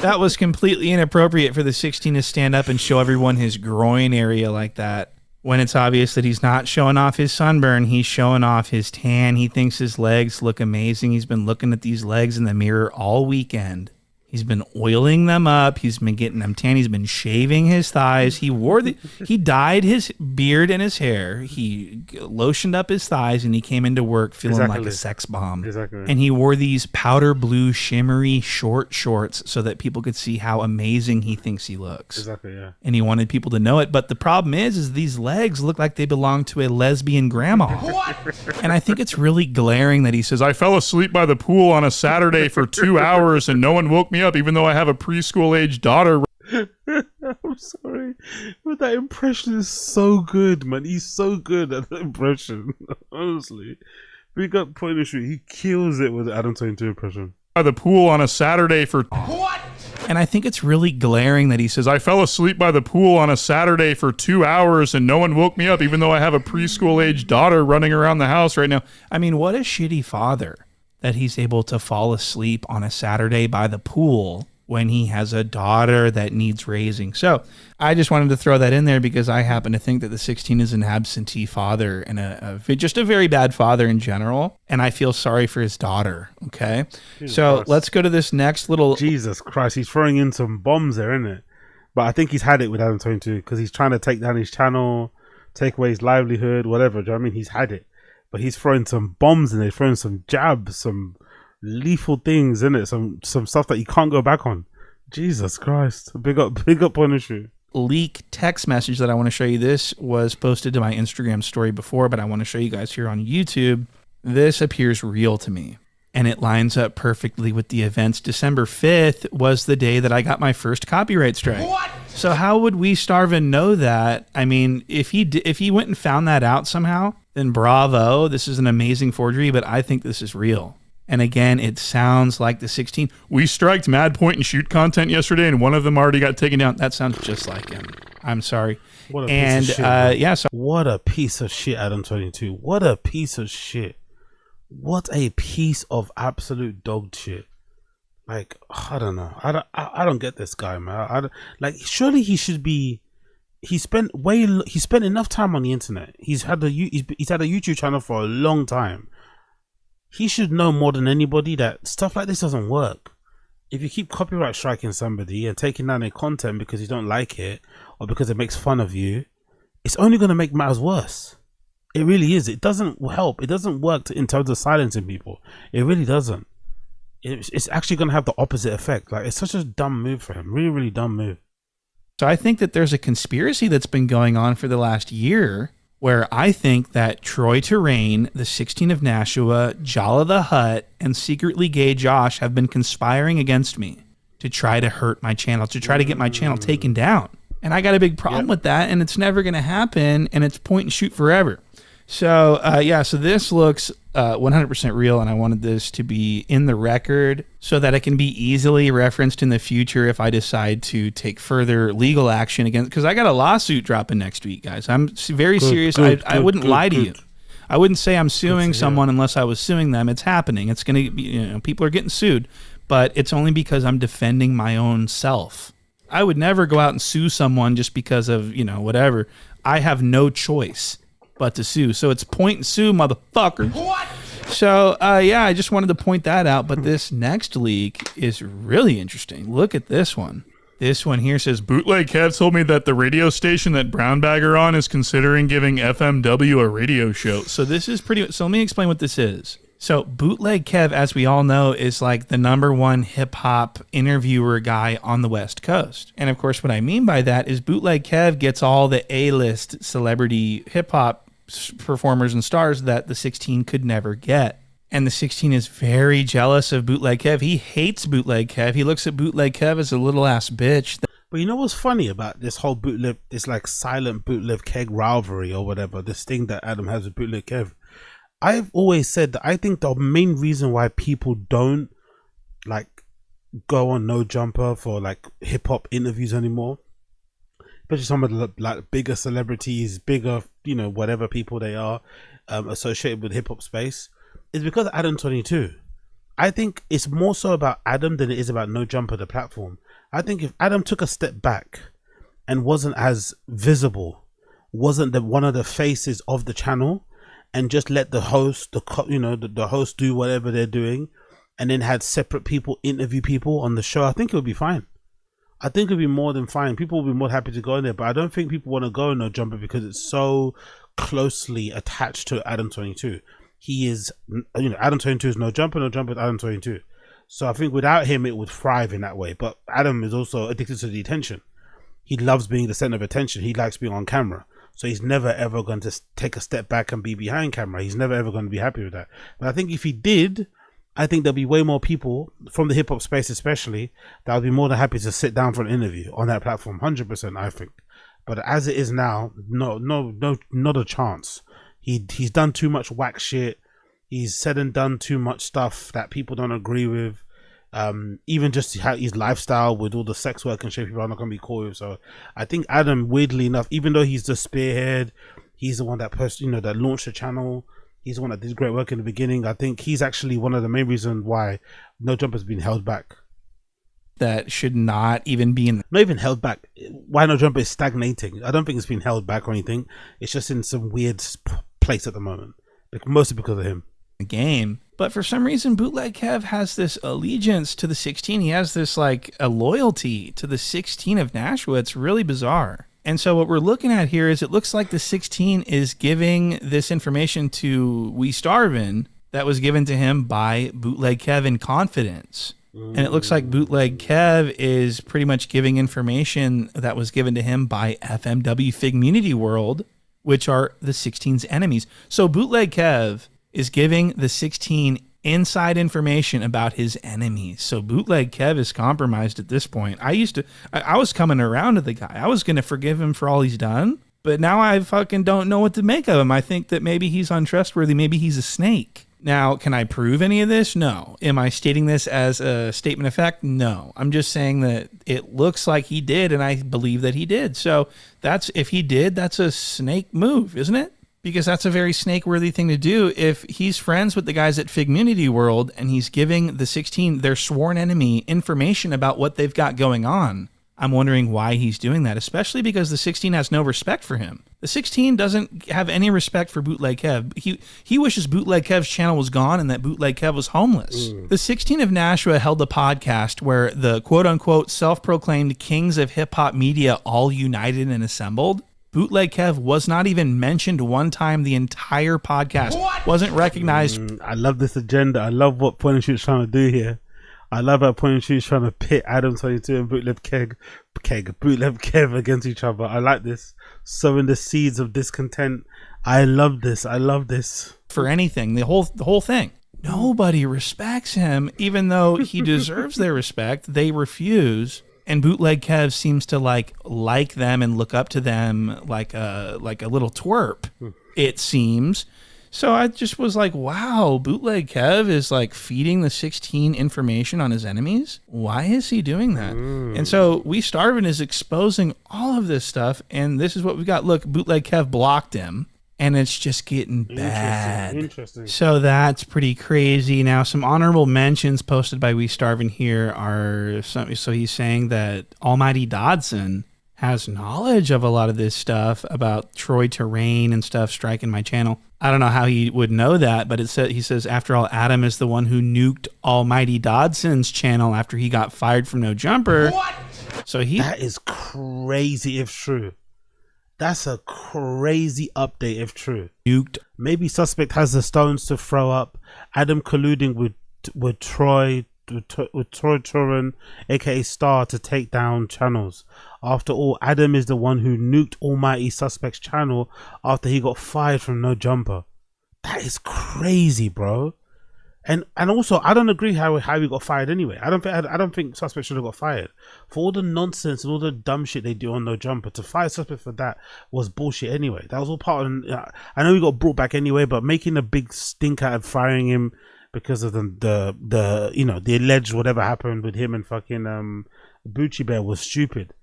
B: That was completely inappropriate for the 16 to stand up and show everyone his groin area like that. When it's obvious that he's not showing off his sunburn, he's showing off his tan. He thinks his legs look amazing. He's been looking at these legs in the mirror all weekend. He's been oiling them up. He's been getting them tan. He's been shaving his thighs. He dyed his beard and his hair. He lotioned up his thighs, and he came into work feeling like a sex bomb.
A: Exactly.
B: And he wore these powder blue shimmery short shorts so that people could see how amazing he thinks he looks.
A: Exactly, yeah.
B: And he wanted people to know it. But the problem is these legs look like they belong to a lesbian grandma. And I think it's really glaring that he says,
C: I fell asleep by the pool on a Saturday for 2 hours and no one woke me up, even though I have a preschool age daughter.
A: I'm sorry, but that impression is so good, man. He's so good at the impression. Honestly, Big up Point and Shoot. He kills it with the Adam 22 impression.
C: By the pool on a Saturday for...
B: And I think it's really glaring that he says,
C: I fell asleep by the pool on a Saturday for 2 hours and no one woke me up, even though I have a preschool-age daughter running around the house right now.
B: I mean, what a shitty father that he's able to fall asleep on a Saturday by the pool when he has a daughter that needs raising. So I just wanted to throw that in there because I happen to think that the 16 is an absentee father and just a very bad father in general. And I feel sorry for his daughter. Okay.
A: Jesus
B: so
A: Christ.
B: Let's go to this next little.
A: Jesus Christ. He's throwing in some bombs there, isn't it? But I think he's had it with Adam 22 because he's trying to take down his channel, take away his livelihood, whatever. Do you know what I mean? He's had it. But he's throwing some bombs in there, throwing some jabs, some lethal things in it, some stuff that you can't go back on. Jesus Christ. Big up Point and Shoot.
B: Leak text message that I want to show you. This was posted to my Instagram story before, but I want to show you guys here on YouTube. This appears real to me, and it lines up perfectly with the events. December 5th was the day that I got my first copyright strike. What? So how would we starve and know that? I mean, if he went and found that out somehow, then bravo. This is an amazing forgery, but I think this is real. And again, it sounds like the 16.
C: We striked mad point and shoot content yesterday, and one of them already got taken down.
B: That sounds just like him. I'm sorry.
A: What a piece of shit,
B: yeah. So
A: what a piece of shit, Adam 22. What a piece of shit. What a piece of absolute dog shit. Like, I don't know. I don't get this guy, man. Like, surely he should be. He spent enough time on the internet. He's had a YouTube channel for a long time. He should know more than anybody that stuff like this doesn't work. If you keep copyright striking somebody and taking down their content because you don't like it or because it makes fun of you, it's only going to make matters worse. It really is. It doesn't help. It doesn't work in terms of silencing people. It really doesn't. It's actually going to have the opposite effect. Like, it's such a dumb move for him. Really, really dumb move.
B: So I think that there's a conspiracy that's been going on for the last year where I think that Troy Terrain, the 16 of Nashua, Jala the Hutt, and Secretly Gay Josh have been conspiring against me to try to hurt my channel, to try to get my channel taken down. And I got a big problem with that, and it's never going to happen, and it's point and shoot forever. So, so this looks 100% real, and I wanted this to be in the record so that it can be easily referenced in the future if I decide to take further legal action against, because I got a lawsuit dropping next week, guys. I'm very serious. I wouldn't lie to you. I wouldn't say I'm suing someone unless I was suing them. It's happening. It's going to be, people are getting sued, but it's only because I'm defending my own self. I would never go out and sue someone just because of, whatever. I have no choice but to sue. So it's point and sue, motherfucker. What? So, I just wanted to point that out. But this next leak is really interesting. Look at this one. This one here says,
C: Bootleg Kev told me that the radio station that Brown Bagger on is considering giving FMW a radio show.
B: So this is pretty... So let me explain what this is. So Bootleg Kev, as we all know, is like the #1 hip-hop interviewer guy on the West Coast. And of course, what I mean by that is Bootleg Kev gets all the A-list celebrity hip-hop performers and stars that the 16 could never get. And the 16 is very jealous of Bootleg Kev. He hates Bootleg Kev. He looks at Bootleg Kev as a little ass bitch.
A: But you know what's funny about this whole bootleg, this like silent Bootleg Kev rivalry or whatever, this thing that Adam has with Bootleg Kev? I've always said that I think the main reason why people don't like go on No Jumper for like hip hop interviews anymore, especially some of the like bigger celebrities, bigger, whatever people they are associated with hip hop space, is because of Adam 22. I think it's more so about Adam than it is about No Jumper, the platform. I think if Adam took a step back and wasn't as visible, wasn't one of the faces of the channel, and just let the host, the host do whatever they're doing, and then had separate people interview people on the show, I think it would be fine. I think it would be more than fine. People will be more happy to go in there, but I don't think people want to go in No Jumper because it's so closely attached to Adam 22. He is, Adam 22 is No Jumper, No Jumper is Adam 22. So I think without him, it would thrive in that way. But Adam is also addicted to the attention. He loves being the center of attention. He likes being on camera. So he's never ever going to take a step back and be behind camera. He's never ever going to be happy with that. But I think if he did, I think there'll be way more people from the hip hop space, especially, that would be more than happy to sit down for an interview on that platform. 100%, I think. But as it is now, no, not a chance. He's done too much whack shit. He's said and done too much stuff that people don't agree with. Even just how his lifestyle with all the sex work and shit, people are not going to be cool with. So I think Adam, weirdly enough, even though he's the spearhead, he's the one that that launched the channel. He's the one that did great work in the beginning. I think he's actually one of the main reasons why No Jumper has been held back.
B: That should not even be
A: not even held back. Why No Jumper is stagnating. I don't think it's been held back or anything. It's just in some weird place at the moment, mostly because of him.
B: Game, but for some reason Bootleg Kev has this allegiance to the 16. He has this like a loyalty to the 16 of Nashua. It's really bizarre. And so what we're looking at here is it looks like the 16 is giving this information to We Starvin that was given to him by Bootleg Kev in confidence. And it looks like Bootleg Kev is pretty much giving information that was given to him by FMW Figmunity World, which are the 16's enemies. So Bootleg Kev is giving the 16 inside information about his enemies. So Bootleg Kev is compromised at this point. I was coming around to the guy. I was going to forgive him for all he's done, but now I fucking don't know what to make of him. I think that maybe he's untrustworthy. Maybe he's a snake. Now, can I prove any of this? No. Am I stating this as a statement of fact? No. I'm just saying that it looks like he did, and I believe that he did. So if he did, that's a snake move, isn't it? Because that's a very snake-worthy thing to do. If he's friends with the guys at Figmunity World and he's giving the 16, their sworn enemy, information about what they've got going on, I'm wondering why he's doing that, especially because the 16 has no respect for him. The 16 doesn't have any respect for Bootleg Kev. He wishes Bootleg Kev's channel was gone and that Bootleg Kev was homeless. The 16 of Nashua held a podcast where the quote-unquote self-proclaimed kings of hip-hop media all united and assembled. Bootleg Kev was not even mentioned one time the entire podcast. Wasn't recognized.
A: I love this agenda. I love what Point and Shoot's trying to do here. I love how Point and Shoot's trying to pit Adam 22 and Bootleg Kev against each other. I like this. Sowing the seeds of discontent. I love this. I love this.
B: For anything, the whole thing. Nobody respects him, even though he deserves their respect. They refuse. And Bootleg Kev seems to like them and look up to them like a little twerp, it seems. So I just was like, wow, Bootleg Kev is like feeding the 16 information on his enemies. Why is he doing that? And so We Starvin is exposing all of this stuff, and this is what we got. Look, Bootleg Kev blocked him. And it's just getting bad.
A: Interesting.
B: So that's pretty crazy. Now, some honorable mentions posted by We Starvin here are so he's saying that Almighty Dodson has knowledge of a lot of this stuff about Troy Terrain and stuff striking my channel. I don't know how he would know that, but he says, after all, Adam is the one who nuked Almighty Dodson's channel after he got fired from No Jumper. What? So that
A: is crazy if true. That's a crazy update if true.
B: Nuked.
A: Maybe Suspect has the stones to throw up. Adam colluding with Troy Turin, aka Star, to take down channels. After all, Adam is the one who nuked Almighty Suspect's channel after he got fired from No Jumper. That is crazy, bro. And also, I don't agree how he got fired anyway. I don't think Suspect should have got fired for all the nonsense and all the dumb shit they do on No Jumper. To fire Suspect for that was bullshit anyway. That was all part of. I know he got brought back anyway, but making a big stink out of firing him because of the alleged whatever happened with him and fucking Bucci Bear was stupid.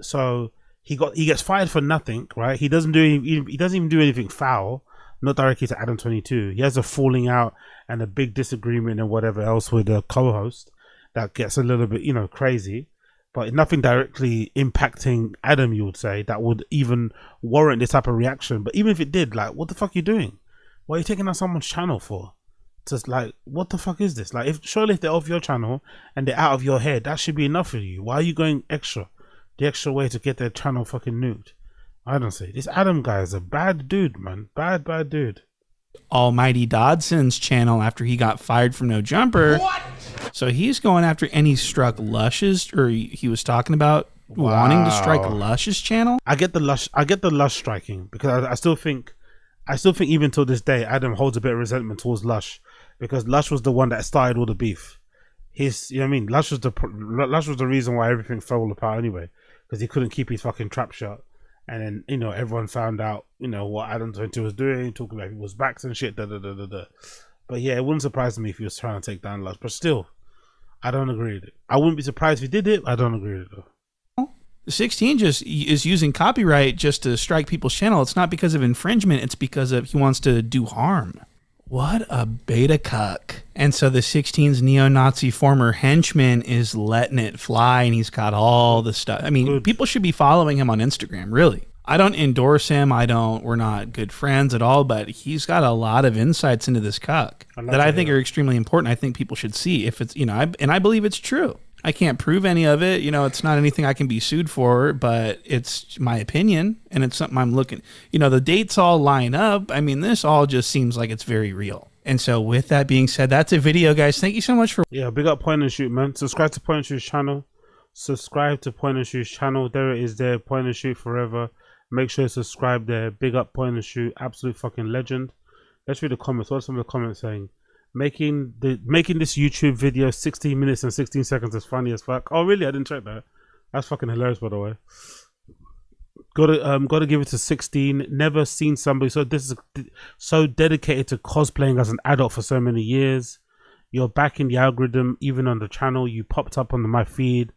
A: So he gets fired for nothing, right? He doesn't even do anything foul. Not directly to Adam 22. He has a falling out and a big disagreement and whatever else with a co-host that gets a little bit, crazy. But nothing directly impacting Adam, you would say, that would even warrant this type of reaction. But even if it did, like, what the fuck are you doing? What are you taking on someone's channel for? Just like, what the fuck is this? Like, surely if they're off your channel and they're out of your head, that should be enough for you. Why are you going the extra way to get their channel fucking nuked? I don't see. This Adam guy is a bad dude, man. Bad dude.
B: Almighty Dodson's channel after he got fired from No Jumper. What? So he's going after, and he struck Lush's, or he was talking about wanting to strike Lush's channel.
A: I get the Lush striking, because I still think even till this day, Adam holds a bit of resentment towards Lush, because Lush was the one that started all the beef. Lush was the reason why everything fell apart anyway, because he couldn't keep his fucking trap shut. And then, you know, everyone found out, you know, what Adam 22 was doing, talking about people's backs and shit, But yeah, it wouldn't surprise me if he was trying to take down Lush. But still, I don't agree with it. I wouldn't be surprised if he did it. I don't agree with it, though.
B: The 16 just is using copyright just to strike people's channel. It's not because of infringement. It's because of he wants to do harm. What a beta cuck. And so the 16's neo-Nazi former henchman is letting it fly, and he's got all the stuff. I mean, people should be following him on Instagram, really. I don't endorse him. We're not good friends at all, but he's got a lot of insights into this cuck that I think are extremely important. I think people should see if it's, you know, and I believe it's true. I can't prove any of it. You know, it's not anything I can be sued for, but it's my opinion, and it's something I'm looking. You know, the dates all line up. I mean, this all just seems like it's very real. And so with that being said, that's a video, guys. Thank you so much for...
A: Yeah, big up Point and Shoot, man. Subscribe to Point and Shoot's channel. Subscribe to Point and Shoot's channel. There it is there. Point and Shoot forever. Make sure to subscribe there. Big up Point and Shoot. Absolute fucking legend. Let's read the comments. What's some of the comments saying? Making this YouTube video 16 minutes and 16 seconds is funny as fuck. Oh really? I didn't check that. That's fucking hilarious, by the way. Gotta give it to 16. Never seen somebody so dedicated to cosplaying as an adult for so many years. You're back in the algorithm, even on the channel. You popped up on my feed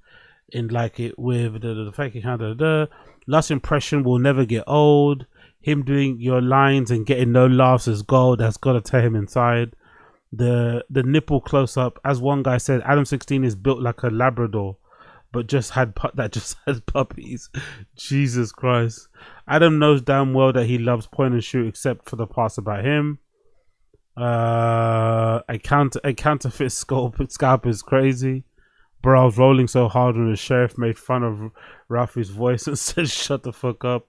A: in like it with the fake account. Last impression will never get old. Him doing your lines and getting no laughs is gold. That's gotta tear him inside. The nipple close up, as one guy said, Adam 16 is built like a Labrador, but just had puppies. Jesus Christ. Adam knows damn well that he loves Point and Shoot, except for the parts about him. A counterfeit scalp is crazy. Bro, I was rolling so hard when the sheriff made fun of Ralphie's voice and said, "Shut the fuck up."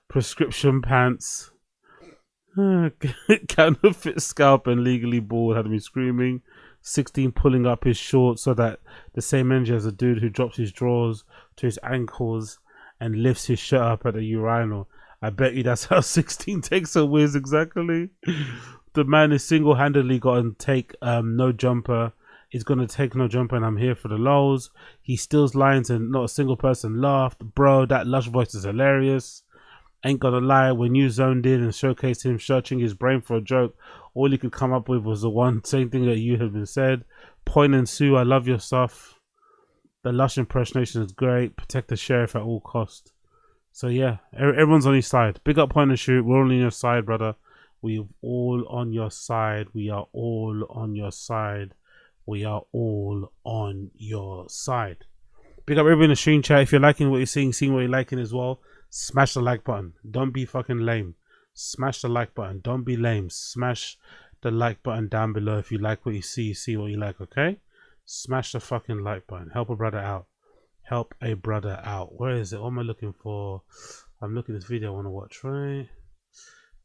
A: Prescription pants. Counterfeit scalp and legally bald had me screaming. 16 pulling up his shorts so that the same energy as a dude who drops his drawers to his ankles and lifts his shirt up at the urinal. I bet you that's how 16 takes a whiz exactly. The man is single-handedly got to take no jumper. He's gonna take no jumper, and I'm here for the lols. He steals lines and not a single person laughed. Bro, that Lush voice is hilarious. Ain't gonna lie, when you zoned in and showcased him searching his brain for a joke, all he could come up with was the same thing that you had been said. Point and Sue, I love your stuff. The Lush impersonation is great. Protect the sheriff at all cost. So yeah, everyone's on his side. Big up Point and Shoot. We're all on your side, brother. We're all on your side. We are all on your side. We are all on your side. Big up everybody in the stream chat. If you're liking what you're seeing what you're liking as well, smash the like button. Don't be fucking lame. Smash the like button. Don't be lame. Smash the like button down below if you like what you see what you like, okay? Smash the fucking like button. Help a brother out. Help a brother out. Where is it? What am I looking for? I'm looking at this video I want to watch, right?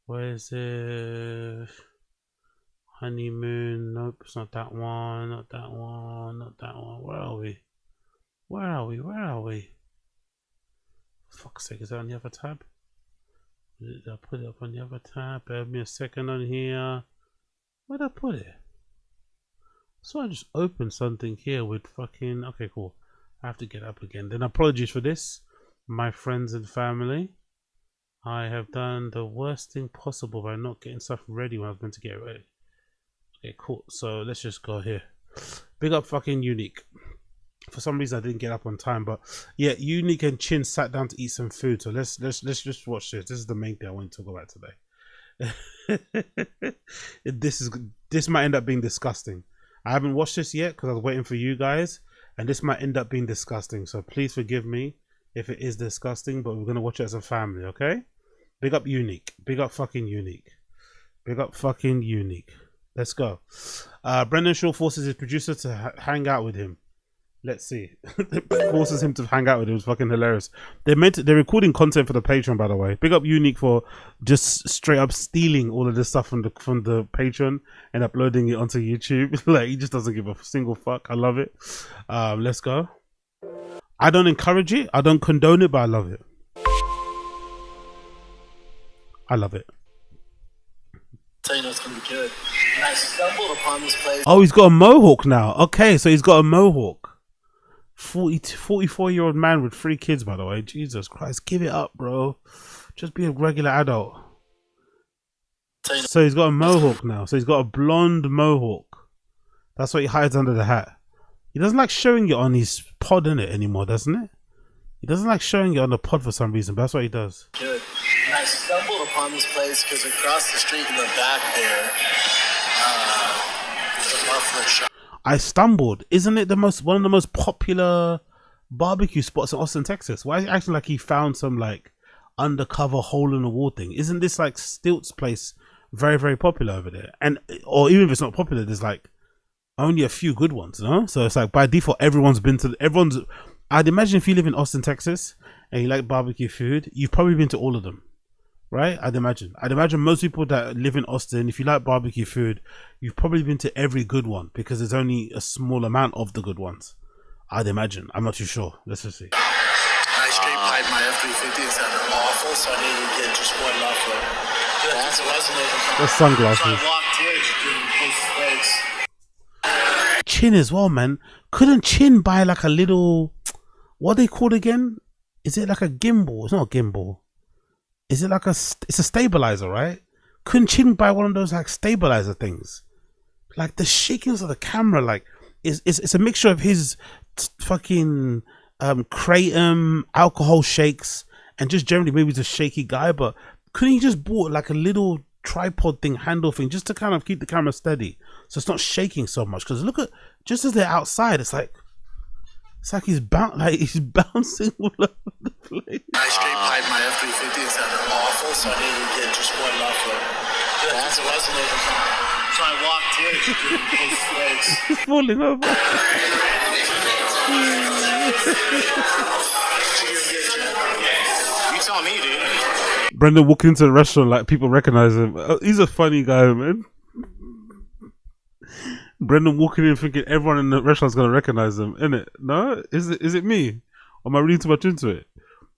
A: Where is it? Honeymoon. Nope, it's not that one. Not that one. Not that one. Where are we? Where are we? Where are we? Fuck's sake, is that on the other tab? Did I put it up on the other tab? Bear me a second on here. Where'd I put it? So I just opened something here with fucking... Okay, cool. I have to get up again. Then apologies for this, my friends and family. I have done the worst thing possible by not getting stuff ready when I was meant to get it ready. Okay, cool. So let's just go here. Big up fucking Unique. For some reason I didn't get up on time, but yeah, Unique and Chin sat down to eat some food. So let's just watch this. This is the main thing I want to talk about today. This might end up being disgusting. I haven't watched this yet because I was waiting for you guys, and this might end up being disgusting. So please forgive me if it is disgusting, but we're gonna watch it as a family, okay? Big up Unique. Big up fucking Unique. Big up fucking Unique. Let's go. Brendan Shaw forces his producer to hang out with him. Let's see. Forces him to hang out with him. It's fucking hilarious. They're recording content for the Patreon, by the way. Big up Unique for just straight up stealing all of this stuff from the Patreon and uploading it onto YouTube. Like, he just doesn't give a single fuck. I love it. Let's go. I don't encourage it. I don't condone it, but I love it. I love it.
J: So you know it's gonna be good. And I stumbled upon this place.
A: Oh, he's got a mohawk now. Okay, so he's got a mohawk. 44-year-old man with 3 kids, by the way. Jesus Christ, give it up, bro. Just be a regular adult. So he's got a mohawk now. So he's got a blonde mohawk. That's what he hides under the hat. He doesn't like showing it on his pod in it anymore, doesn't it? He doesn't like showing it on the pod for some reason, but that's what he does.
J: Good. And I stumbled upon this place because across the street in the back there, there's a muffler shop.
A: I stumbled. Isn't it one of the most popular barbecue spots in Austin, Texas? Why is it acting like he found some like undercover hole in the wall thing? Isn't this like Stilt's place very, very popular over there? And or even if it's not popular, there's like only a few good ones, no? So it's like by default, I'd imagine if you live in Austin, Texas, and you like barbecue food, you've probably been to all of them, right? I'd imagine most people that live in Austin, if you like barbecue food, you've probably been to every good one because there's only a small amount of the good ones. I'd imagine. I'm not too sure. Let's just see.
J: I straight piped my F-350 and sounded awful, so I needed to get just one muffler. That's resonating.
A: The sunglasses.
J: So I walked in, didn't post space.
A: Chin as well, man. Couldn't Chin buy like a little, what are they called again? Is it like a gimbal? It's not a gimbal. Is it like it's a stabilizer, right? Couldn't Chin buy one of those like stabilizer things? Like the shakings of the camera, like it's a mixture of his fucking kratom, alcohol shakes, and just generally maybe he's a shaky guy, but couldn't he just bought like a little tripod thing, handle thing, just to kind of keep the camera steady so it's not shaking so much? Because look at, just as they're outside, it's like he's bouncing all over the place.
J: I straight piped my F-350 and sounded awful, so I needed to get just one muffler. That's resonating. So I walked in, didn't post space.
A: He's falling over.
J: You tell me, dude.
A: Brendan walking into the restaurant like people recognize him. He's a funny guy, man. Brendan walking in thinking everyone in the restaurant's gonna recognize him, innit? No? Is it me? Or am I reading too much into it?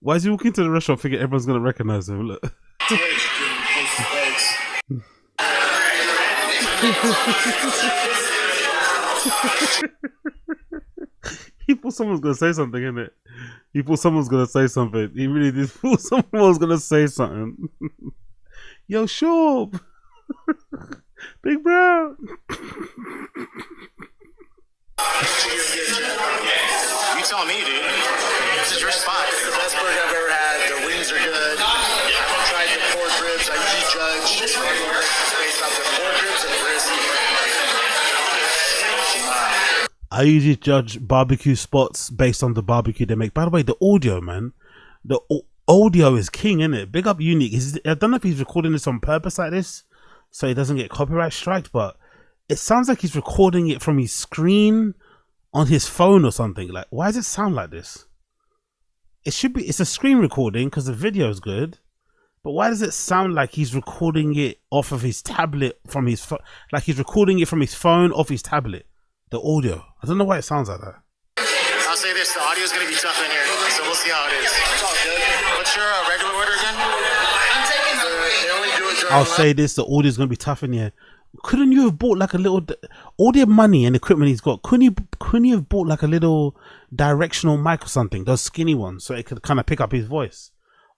A: Why is he walking into the restaurant thinking everyone's gonna recognize him? Look. He thought someone's gonna say something, innit? He thought someone's gonna say something. He really did thought someone was gonna say something. Yo, Schaub! Big Brown!
J: You tell me, dude. This is your spot. It's the best burger I've ever had. The wings are good. I tried the pork ribs. I usually judge based off the pork ribs and brisket.
A: I usually judge barbecue spots based on the barbecue they make. By the way, the audio, man. The audio is king, innit? Big up Unique. I don't know if he's recording this on purpose like this so he doesn't get copyright striked, but it sounds like he's recording it from his screen on his phone or something. Like, why does it sound like this? It's a screen recording because the video is good, but why does it sound like he's recording it off of his tablet from his phone? Like he's recording it from his phone off his tablet. The audio. I don't know why it sounds like that.
J: I'll say this, the audio is going to be tough in here, so we'll see how it is. It's all good. What's your regular order again? I'm taking they only do it during
A: I'll say this, the audio is going to be tough in here. Couldn't you have bought like a little, all the money and equipment he's got, couldn't you have bought like a little directional mic or something, those skinny ones, so it could kind of pick up his voice?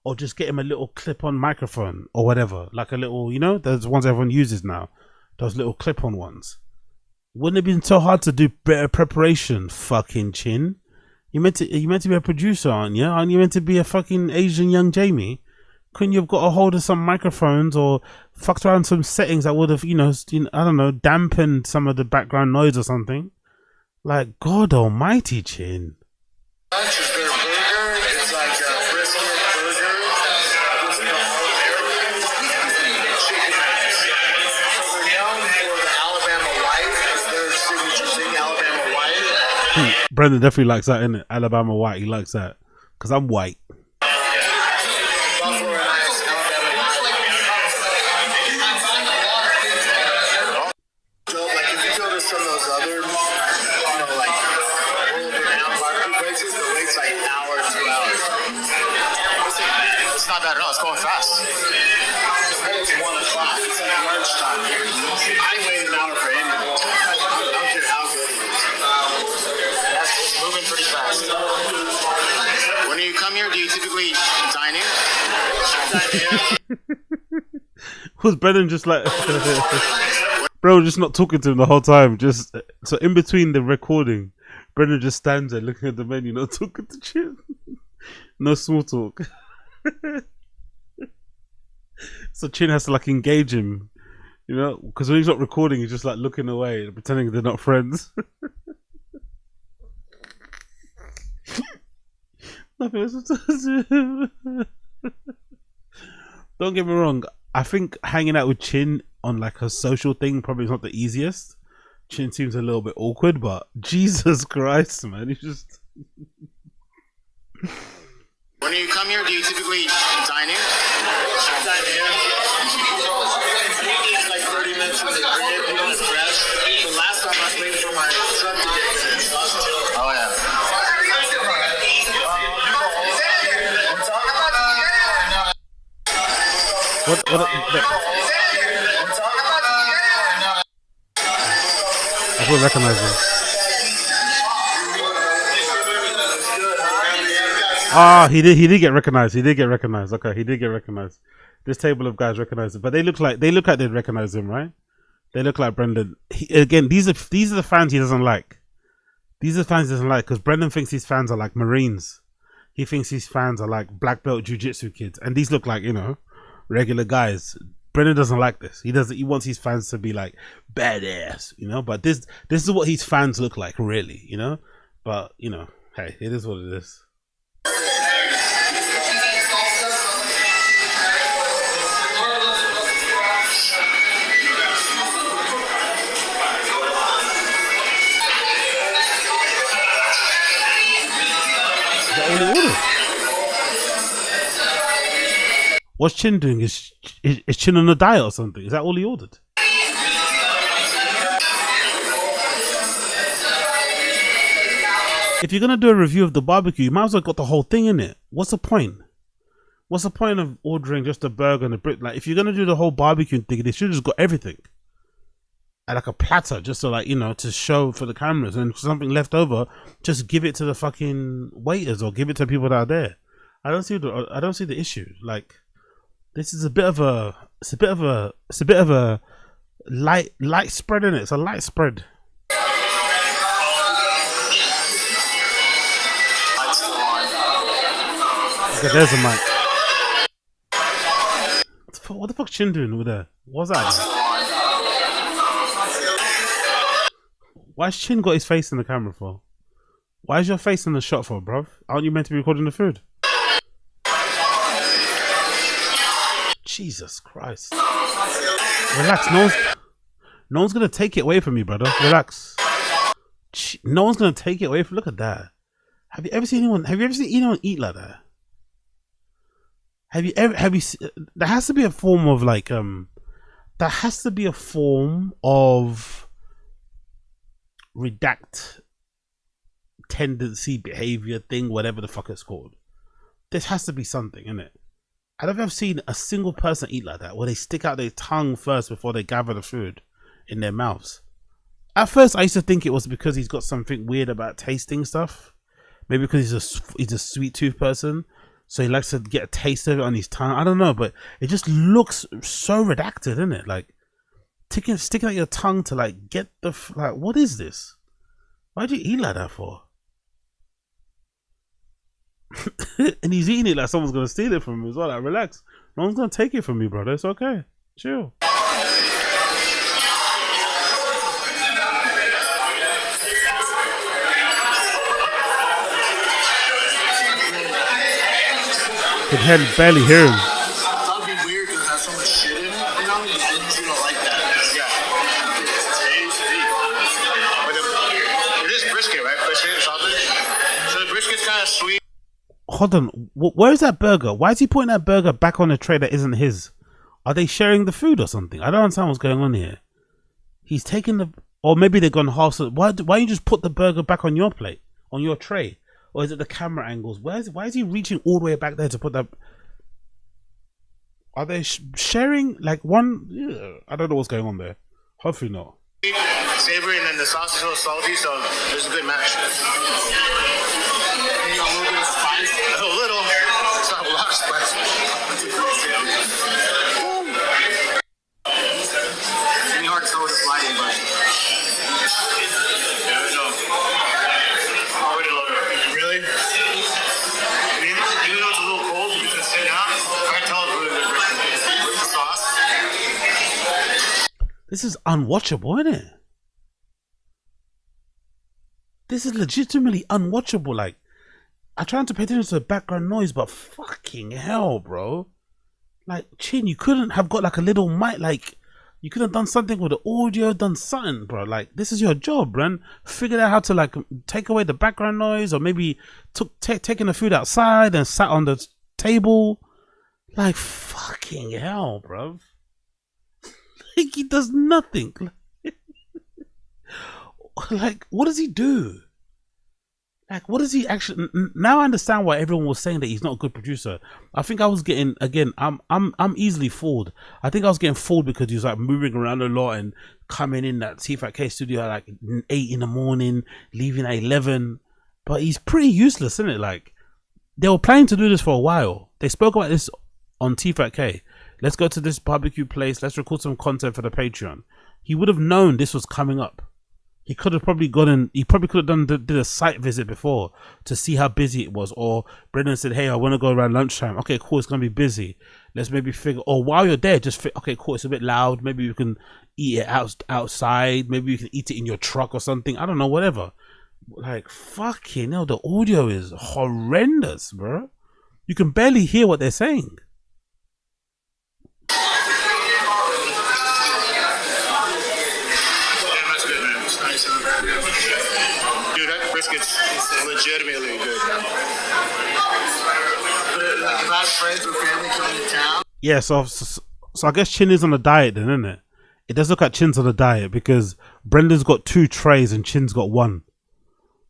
A: Or just get him a little clip-on microphone or whatever, like a little, you know, those ones everyone uses now, those little clip-on ones. Wouldn't it have been so hard to do better preparation, fucking Chin? You meant to be a producer, aren't you? Aren't you meant to be a fucking Asian young Jamie? Couldn't you have got a hold of some microphones or fucked around some settings that would have, you know, I don't know, dampened some of the background noise or something? Like, God almighty, Chin.
J: Lunch is their burger. It's like a brisket burger. Chicken nuggets. So they're known for the Alabama White. It's their signature thing, Alabama White.
A: Brendan definitely likes that, innit? Alabama White, he likes that. Because I'm white.
J: Buffalo and Ice, Alabama White. So, like, if you go to some of those other, you know, like, world-renowned barbecue places, the wait's like an hour, 2 hours. It's not bad at all. It's going fast. It's 1 o'clock. It's like lunchtime. I wait an hour for anything. I don't care how good it is. It's moving pretty fast.
A: Was Brendan just like, bro, just not talking to him the whole time? Just so in between the recording, Brendan just stands there looking at the menu, not talking to Chin. No small talk. So Chin has to like engage him, you know, because when he's not recording, he's just like looking away, pretending they're not friends. Don't get me wrong. I think hanging out with Chin on like a social thing probably is not the easiest. Chin seems a little bit awkward, but Jesus Christ, man, he's just.
J: When you come here, do you typically dine in? Dine in. It's like 30 minutes from the crib, you know, it's fresh. The last time I was waiting for my truck to get here. Oh, yeah.
A: I don't recognize him. Ah, he did get recognized. He did get recognized. Okay, he did get recognized. This table of guys recognized him, but they look like they'd recognize him, right? They look like Brendan. Again, these are the fans he doesn't like. These are the fans he doesn't like because Brendan thinks his fans are like Marines. He thinks his fans are like black belt jiu-jitsu kids, and these look like, you know, regular guys. Brendan doesn't like this. He wants his fans to be like badass, you know. But this is what his fans look like, really, you know. But you know, hey, it is what it is. What's Chin doing? Is Chin on a diet or something? Is that all he ordered? If you're gonna do a review of the barbecue, you might as well got the whole thing in it. What's the point? What's the point of ordering just a burger and a brick? Like, if you're gonna do the whole barbecue thing, they should have just got everything at like a platter, just so, like, you know, to show for the cameras. And something left over, just give it to the fucking waiters or give it to people that are there. I don't see the issue. Like, this is a bit of a light spread in it. It's a light spread. Okay, there's a mic. What the fuck's Chin doing over there? What's that? Why's Chin got his face in the camera for? Why is your face in the shot for, bruv? Aren't you meant to be recording the food? Jesus Christ. Relax, no one's gonna take it away from you, brother. Relax. No one's gonna take it away from. Look at that. Have you ever seen anyone eat like that? Have you there has to be a form of like there has to be a form of redact tendency, behavior thing, whatever the fuck it's called. There has to be something in it. I don't think I've seen a single person eat like that, where they stick out their tongue first before they gather the food in their mouths. At first, I used to think it was because he's got something weird about tasting stuff. Maybe because he's a sweet tooth person, so he likes to get a taste of it on his tongue. I don't know, but it just looks so redacted, isn't it? Like sticking out your tongue to like get the like. What is this? Why'd you eat like that for? And he's eating it like someone's gonna steal it from him as well. Like, relax, no one's gonna take it from you, brother. It's okay. Chill. Could barely hear him.
J: That would be weird because it has so much shit in it, you know? And you don't like that. Yeah. It's tasty. But it is brisket, right? Brisket and sausage. So the brisket's kind of sweet.
A: Hold on, where is that burger? Why is he putting that burger back on a tray that isn't his? Are they sharing the food or something? I don't understand what's going on here. He's taking the, or maybe they've gone half. So why you just put the burger back on your plate, on your tray, or is it the camera angles? Why is he reaching all the way back there to put that? Are they sharing like one? I don't know what's going on there. Hopefully not.
J: Savory, and then the sausage is a little salty, so it's a good match. A little. also have a lot of spice. It's really hard to tell with this lighting, but yeah, no. Already love it. Really? I mean, even though it's a little cold, you can sit down. I can tell it's really good. With the sauce.
A: This is unwatchable, isn't it? This is legitimately unwatchable. Like, I trying to pay attention to the background noise, but fucking hell, bro. Like, Chin, you couldn't have got like a little mic, like, you could have done something with the audio, done something, bro. Like, this is your job, man. Figured out how to like take away the background noise, or maybe taking the food outside and sat on the table. Like, fucking hell, bro. Like, he does nothing. Like, what does he do? Like, what does he actually? Now I understand why everyone was saying that he's not a good producer. I think I was getting, again, I'm easily fooled. I think I was getting fooled because he was like moving around a lot and coming in that T5K studio at like 8 in the morning, leaving at 11. But he's pretty useless, isn't it? Like, they were planning to do this for a while. They spoke about this on T5K. Let's go to this barbecue place. Let's record some content for the Patreon. He would have known this was coming up. He could have probably he probably could have did a site visit before to see how busy it was. Or Brendan said, hey, I want to go around lunchtime. Okay, cool, it's going to be busy. Let's maybe figure, or while you're there, okay, cool, it's a bit loud. Maybe you can eat it outside. Maybe you can eat it in your truck or something. I don't know, whatever. Like, fucking hell, the audio is horrendous, bro. You can barely hear what they're saying.
J: Dude, that brisket's legitimately good. Like, if I have friends or family coming to town.
A: Yeah, so I guess Chin is on a diet then, isn't it? It does look like Chin's on a diet because Brendan's got 2 trays and Chin's got 1.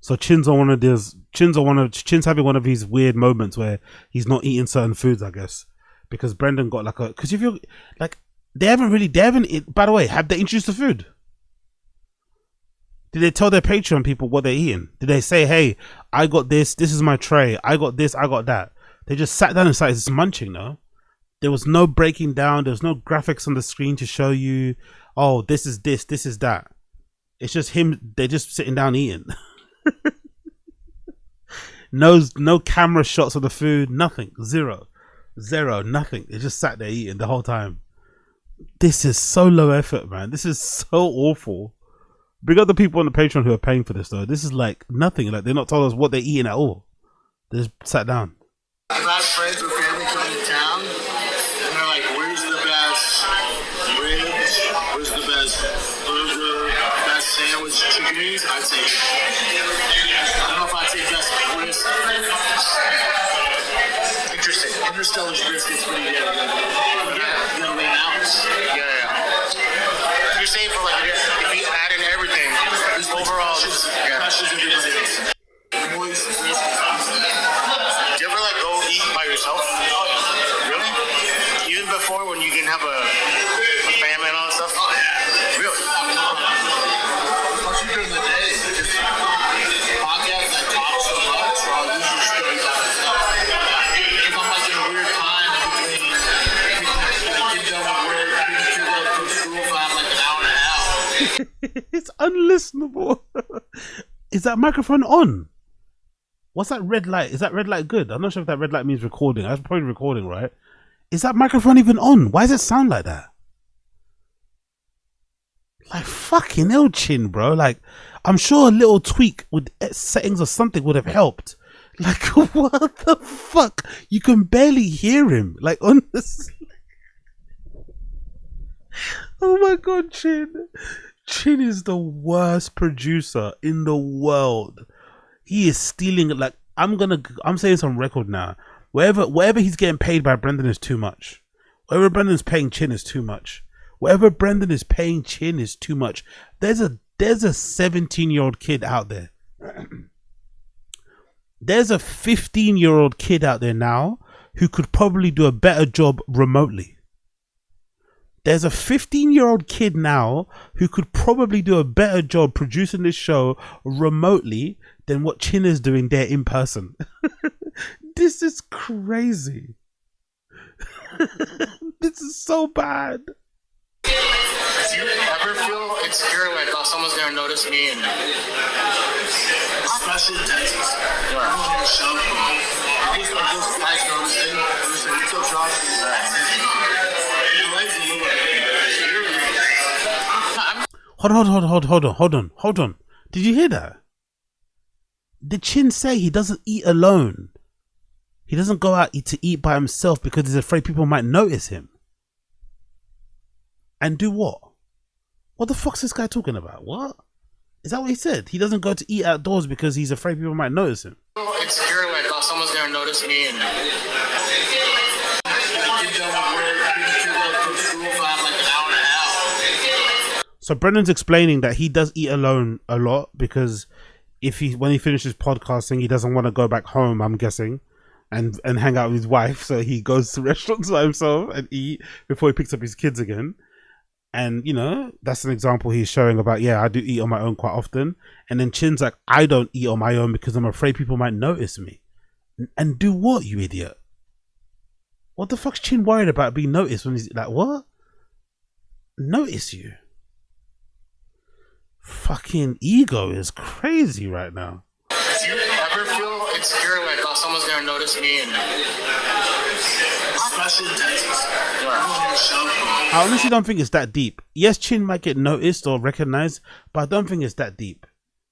A: So Chin's on one of these. Chin's having one of these weird moments where he's not eating certain foods, I guess, because Brendan got like a. Because if you're like, they haven't. By the way, have they introduced the food? Did they tell their Patreon people what they're eating? Did they say, hey, I got this, this is my tray, I got this, I got that? They just sat down and started munching, no? There was no breaking down, there was no graphics on the screen to show you, oh, this is this is that. It's just him, they're just sitting down eating. No camera shots of the food, nothing, zero, nothing. They just sat there eating the whole time. This is so low effort, man. This is so awful. Big up the people on the Patreon who are paying for this, though. This is like nothing. Like, they're not told us what they're eating at all. They just sat down.
J: If I have friends or family coming to town, and they're like, where's the best ribs? Where's the best burger? Best sandwich chicken wings? I'd say. I don't know if I'd say best brisket. Interesting. Interstellar's brisket's pretty good. Yeah. You gotta lay it out. Yeah. You're saying for like, if you add in everything, overall, crushes everybody else. Moist brisket. Do you ever like go eat by yourself? Really? Even before when you can have a family and all that stuff? Really? Especially during the day. Just podcasts that talk so much, so I'll usually stay out of stuff. If I'm like in a weird time between get done with work, getting kids out from school, if I have like an hour and a half.
A: It's unlistenable. Is that microphone on? What's that red light? Is that red light good? I'm not sure if that red light means recording. That's probably recording, right? Is that microphone even on? Why does it sound like that? Like, fucking hell, Chin, bro. Like, I'm sure a little tweak with settings or something would have helped. Like, what the fuck? You can barely hear him. Like, honestly. Oh my god, Chin. Chin is the worst producer in the world. He is stealing it. Like, I'm saying this on record now. Whatever he's getting paid by Brendan is too much. Whatever Brendan's paying Chin is too much. Whatever Brendan is paying Chin is too much. There's a 17-year-old kid out there. There's a 15-year-old kid out there now who could probably do a better job remotely. There's a 15-year-old kid now who could probably do a better job producing this show remotely than what Chin is doing there in person. This is crazy. This is so bad.
J: Do you ever feel insecure, like, oh, someone's gonna notice me? And especially in Texas. Yeah. I'm on Schaub. Those guys noticing. There's a retail job.
A: Hold on. Did you hear that? Did Chin say he doesn't eat alone? He doesn't go out to eat by himself because he's afraid people might notice him. And do what? What the fuck's this guy talking about? What? Is that what he said? He doesn't go to eat outdoors because he's afraid people might notice him.
J: Insecure, like, oh, someone's gonna notice me. And
A: so Brendan's explaining that he does eat alone a lot because when he finishes podcasting, he doesn't want to go back home, I'm guessing, and hang out with his wife. So he goes to restaurants by himself and eat before he picks up his kids again. And, you know, that's an example he's showing about, yeah, I do eat on my own quite often. And then Chin's like, I don't eat on my own because I'm afraid people might notice me. And do what, you idiot? What the fuck's Chin worried about being noticed when he's like, what? Notice you? Fucking ego is crazy right now.
J: Do you ever feel insecure, like, oh, someone's gonna notice me? And especially in Texas.
A: I honestly don't think it's that deep. Yes, Chin might get noticed or recognized, but I don't think it's that deep.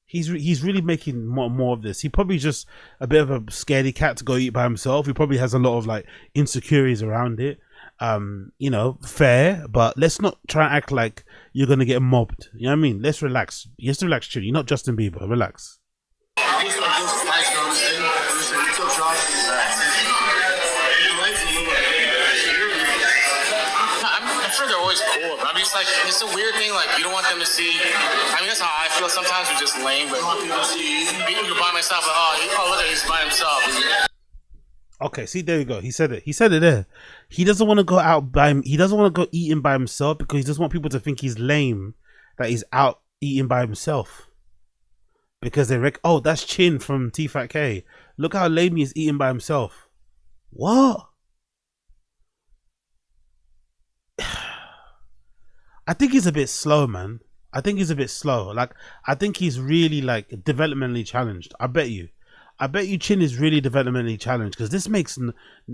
A: He's really making more of this. He probably just a bit of a scaredy cat to go eat by himself. He probably has a lot of like insecurities around it. You know, fair, but let's not try and act like you're gonna get mobbed. You know what I mean? Let's relax. You have to relax, Chin. You're not Justin Bieber. Relax.
J: I'm sure they're always cool, but I'm just like, it's a weird thing, like, you don't want them to see. I mean, that's how I feel sometimes. We're just lame, but you're by myself, like, oh, look at he's by himself.
A: Okay, see, there you go. He said it. He said it there. He doesn't want to go out by him. He doesn't want to go eating by himself because he doesn't want people to think he's lame, that he's out eating by himself. Because they oh, that's Chin from T-Fat-K. Look how lame he is eating by himself. What? I think he's a bit slow, man. I think he's a bit slow. Like, I think he's really like developmentally challenged. I bet you Chin is really developmentally challenged because this makes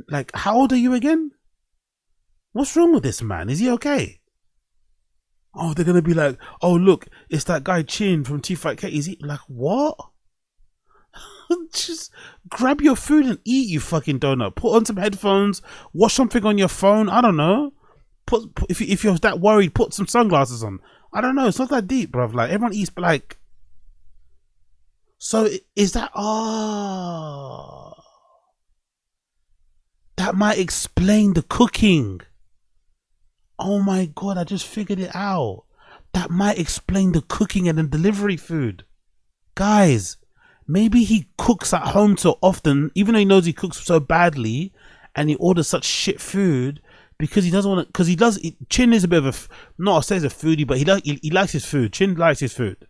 A: like, how old are you again? What's wrong with this man? Is he okay? Oh, they're gonna be like, oh look, it's that guy Chin from T-Fat-K. Is he like, what? Just grab your food and eat, you fucking donut. Put on some headphones, watch something on your phone. I don't know. If you're that worried, put some sunglasses on. I don't know. It's not that deep, bruv. Like, everyone eats like. So is that? Oh, that might explain the cooking. Oh my god! I just figured it out. That might explain the cooking and the delivery food, guys. Maybe he cooks at home so often, even though he knows he cooks so badly, and he orders such shit food. Because he doesn't want to, because he does. Chin is a bit of a, not says a foodie, but he likes his food. Chin likes his food,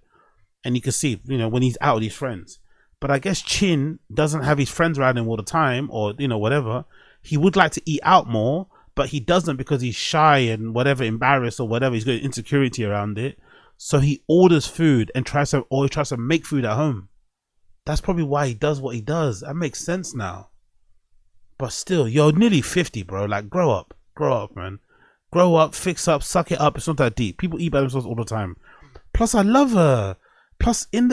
A: and you can see, you know, when he's out with his friends. But I guess Chin doesn't have his friends around him all the time, or you know, whatever. He would like to eat out more, but he doesn't because he's shy and whatever, embarrassed or whatever. He's got insecurity around it, so he orders food and tries to make food at home. That's probably why he does what he does. That makes sense now. But still, you're nearly 50, bro. Like, grow up. Grow up, man. Grow up, fix up, suck it up. It's not that deep. People eat by themselves all the time. Plus, I love her. Plus, in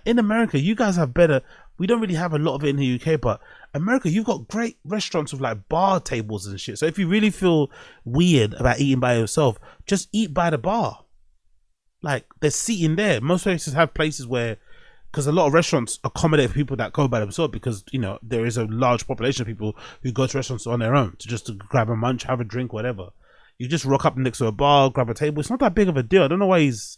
A: America, you guys have better. We don't really have a lot of it in the UK, but America, you've got great restaurants with like bar tables and shit. So if you really feel weird about eating by yourself, just eat by the bar. Like, there's seating there. Most places have places where, because a lot of restaurants accommodate people that go by themselves because, you know, there is a large population of people who go to restaurants on their own to grab a munch, have a drink, whatever. You just rock up next to a bar, grab a table. It's not that big of a deal. I don't know why he's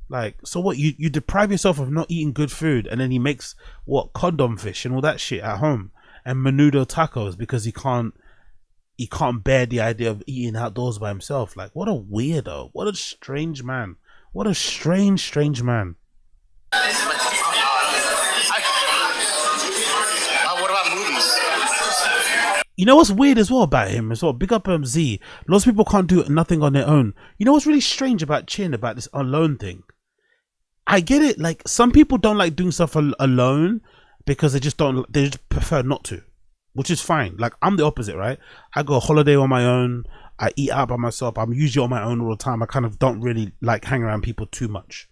A: like, so what, you deprive yourself of not eating good food, and then he makes what, condom fish and all that shit at home and menudo tacos because he can't bear the idea of eating outdoors by himself. Like, what a weirdo. What a strange man. What a strange man.
J: What about movies?
A: You know what's weird as well about him as well? Big up Z. Lots of people can't do nothing on their own. You know what's really strange about Chin, about this alone thing? I get it. Like, some people don't like doing stuff alone because they just prefer not to, which is fine. Like, I'm the opposite, right? I go holiday on my own. I eat out by myself. I'm usually on my own all the time. I kind of don't really like hanging around people too much.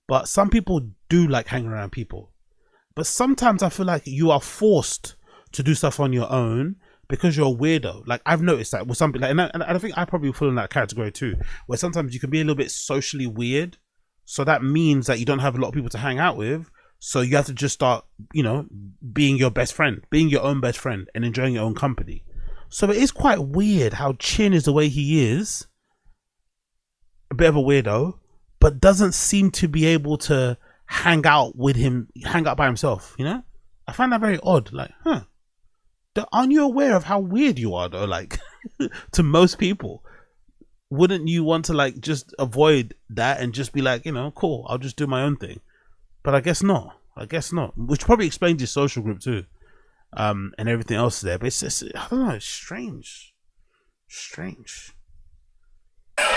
A: But some people do like hanging around people. But sometimes I feel like you are forced to do stuff on your own because you're a weirdo. Like, I've noticed that with something like, and I think I probably fall in that category too, where sometimes you can be a little bit socially weird. So that means that you don't have a lot of people to hang out with. So you have to just start, you know, being your best friend, being your own best friend and enjoying your own company. So it is quite weird how Chin is the way he is. A bit of a weirdo, but doesn't seem to be able to hang out by himself, you know? I find that very odd. Like, aren't you aware of how weird you are though? Like, to most people, wouldn't you want to like just avoid that and just be like, you know, cool, I'll just do my own thing? But I guess not. Which probably explains his social group too, and everything else there. But it's just, I don't know, it's strange.
J: I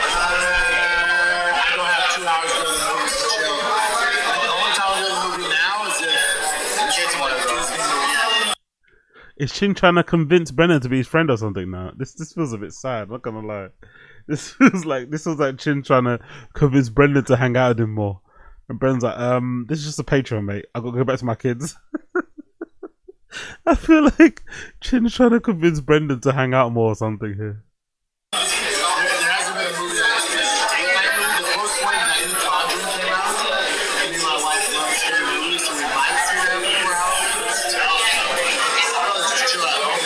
J: don't have 2 hours to go to the movies to chill. The only time I go to the movie now is if the kids want to go.
A: Is Chin trying to convince Brennan to be his friend or something now? This feels a bit sad, I'm not gonna lie. This feels like Chin trying to convince Brendan to hang out with him more. And Brendan's like, this is just a Patreon, mate. I've got to go back to my kids. I feel like Chin's trying to convince Brendan to hang out more or something here.
J: There hasn't been a movie that's the first one that came out, and me and my wife love scary movies, so we might see that before just chill at home.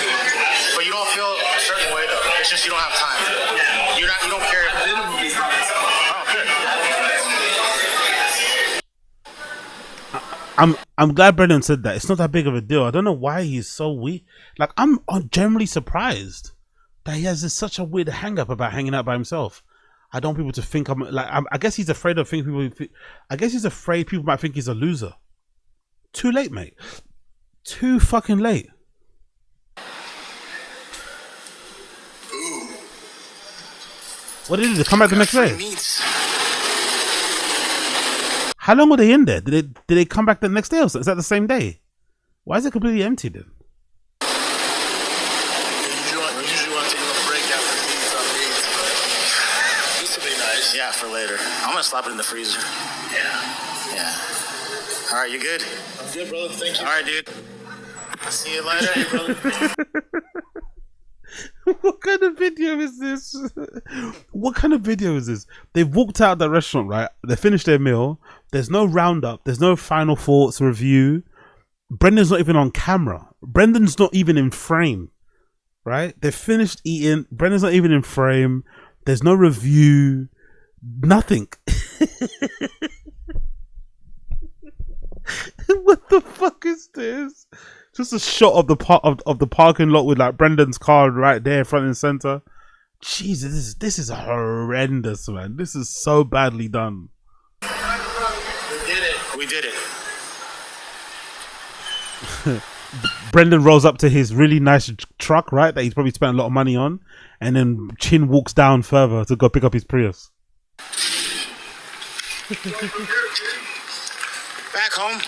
J: But you don't feel a certain way though. It's just you don't have time. You don't care. I've been to movies by myself. Oh, good.
A: I'm glad Brendan said that. It's not that big of a deal. I don't know why he's so weak. Like, I'm generally surprised that he has such a weird hang up about hanging out by himself. I don't want people to think I guess he's afraid of thinking people. I guess he's afraid people might think he's a loser. Too late, mate. Too fucking late.
J: Ooh.
A: What did they come back the next day? How long were they in there? Did they come back the next day or so? Is that the same day? Why is it completely empty then?
J: Usually want to take a little break after meats on meats, but this would be nice. Yeah, for later. I'm gonna slap it in the freezer. Yeah. All right, you good? I'm good, brother. Thank you. All right, dude. See you later, brother.
A: What kind of video is this? What kind of video is this? They've walked out of the restaurant, right? They finished their meal. There's no roundup. There's no final thoughts review. Brendan's not even on camera. Brendan's not even in frame, right? They've finished eating. Brendan's not even in frame. There's no review. Nothing. What the fuck is this? Just a shot of the parking lot with like Brendan's car right there, front and center. Jesus, this is horrendous, man. This is so badly done.
J: We did it.
A: Brendan rolls up to his really nice truck, right? That he's probably spent a lot of money on, and then Chin walks down further to go pick up his Prius.
J: Back home.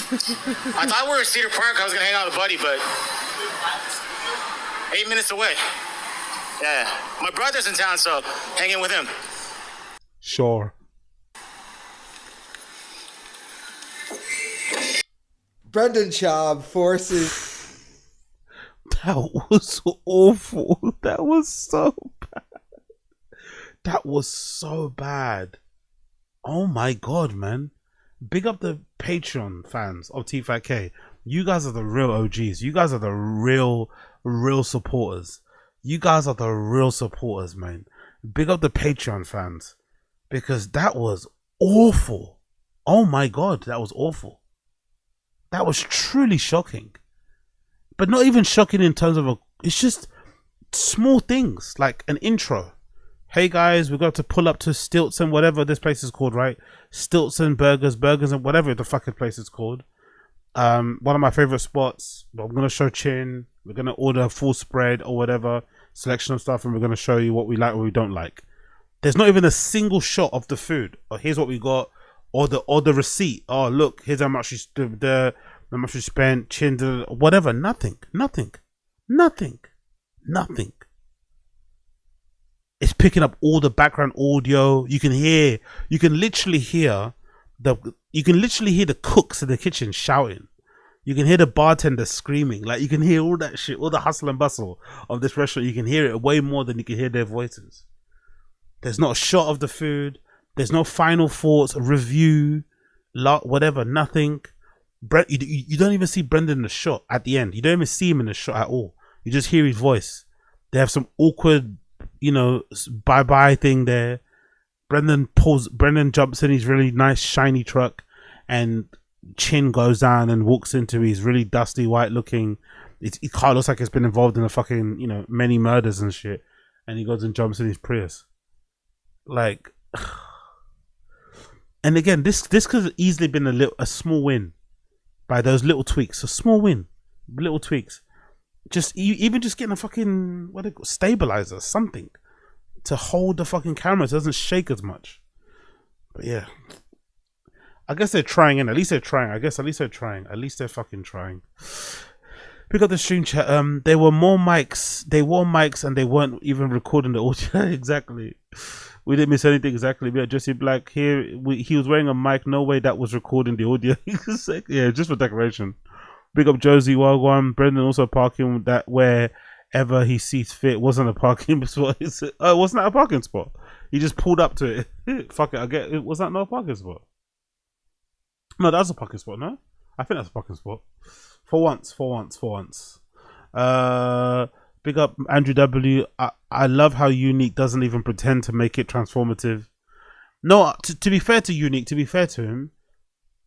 J: I thought we were at Cedar Park. I was gonna hang out with a buddy, but 8 minutes away. Yeah, my brother's in town, so hang in with him.
A: Sure.
F: Brendan Schaub forces.
A: That was awful. That was so bad. That was so bad. Oh my god, man. Big up the Patreon fans of T5K. You guys are the real OGs. You guys are the real supporters. You guys are the real supporters, man. Big up the Patreon fans. Because that was awful. Oh my god, that was awful. That was truly shocking. But not even shocking in terms of it's just small things like an intro. Hey guys, we've got to pull up to Stilton, whatever this place is called, right? Stilton Burgers and whatever the fucking place is called. One of my favorite spots. I'm gonna show Chin. We're gonna order a full spread or whatever selection of stuff, and we're gonna show you what we like, what we don't like. There's not even a single shot of the food. Or here's what we got, or the receipt. Oh look, here's how much how much you spent, whatever. Nothing. It's picking up all the background audio. You can literally hear the cooks in the kitchen shouting. You can hear the bartender screaming. Like, you can hear all that shit, all the hustle and bustle of this restaurant. You can hear it way more than you can hear their voices. There's not a shot of the food. There's no final thoughts, review, whatever, nothing. You don't even see Brendan in the shot at the end. You don't even see him in the shot at all. You just hear his voice. They have some awkward, bye-bye thing there. Brendan jumps in his really nice shiny truck, and Chin goes down and walks into his really dusty white looking, it kind of looks like it's been involved in a fucking many murders and shit, and he goes and jumps in his Prius. Like, and again, this could have easily been a small win by those little tweaks. A small win, little tweaks. Even just getting a fucking stabilizer, something to hold the fucking camera so it doesn't shake as much. But yeah, I guess they're trying, and at least they're trying. At least they're fucking trying. Pick up the stream chat. There were more mics. They wore mics and they weren't even recording the audio. Exactly. We didn't miss anything. Exactly. Yeah, Jesse Black here. He was wearing a mic. No way that was recording the audio. Yeah, just for decoration. Big up Josie Wagwan. Brendan also parking that wherever he sees fit. Wasn't a parking spot. Oh, it wasn't that a parking spot? He just pulled up to it. Fuck it. I get it. Was that not a parking spot? No, that was a parking spot. No, I think that's a parking spot. For once. Big up Andrew W. I love how Unique doesn't even pretend to make it transformative. No, to be fair to Unique, to be fair to him,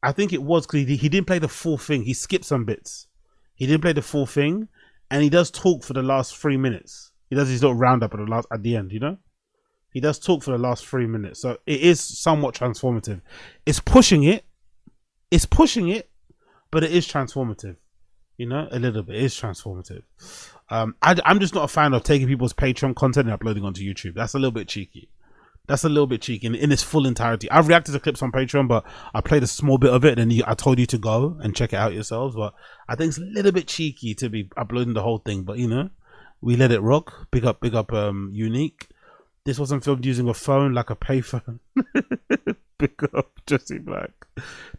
A: I think it was because he didn't play the full thing. He skipped some bits. He didn't play the full thing, and he does talk for the last 3 minutes. He does his little roundup at the end. He does talk for the last 3 minutes, so it is somewhat transformative. It's pushing it, but it is transformative. A little bit. It is transformative. I'm just not a fan of taking people's Patreon content and uploading onto YouTube. That's a little bit cheeky. In its full entirety. I've reacted to clips on Patreon, but I played a small bit of it, and I told you to go and check it out yourselves. But I think it's a little bit cheeky to be uploading the whole thing. But we let it rock. Big up, Unique. This wasn't filmed using a phone, like a payphone. Big up, Jesse Black.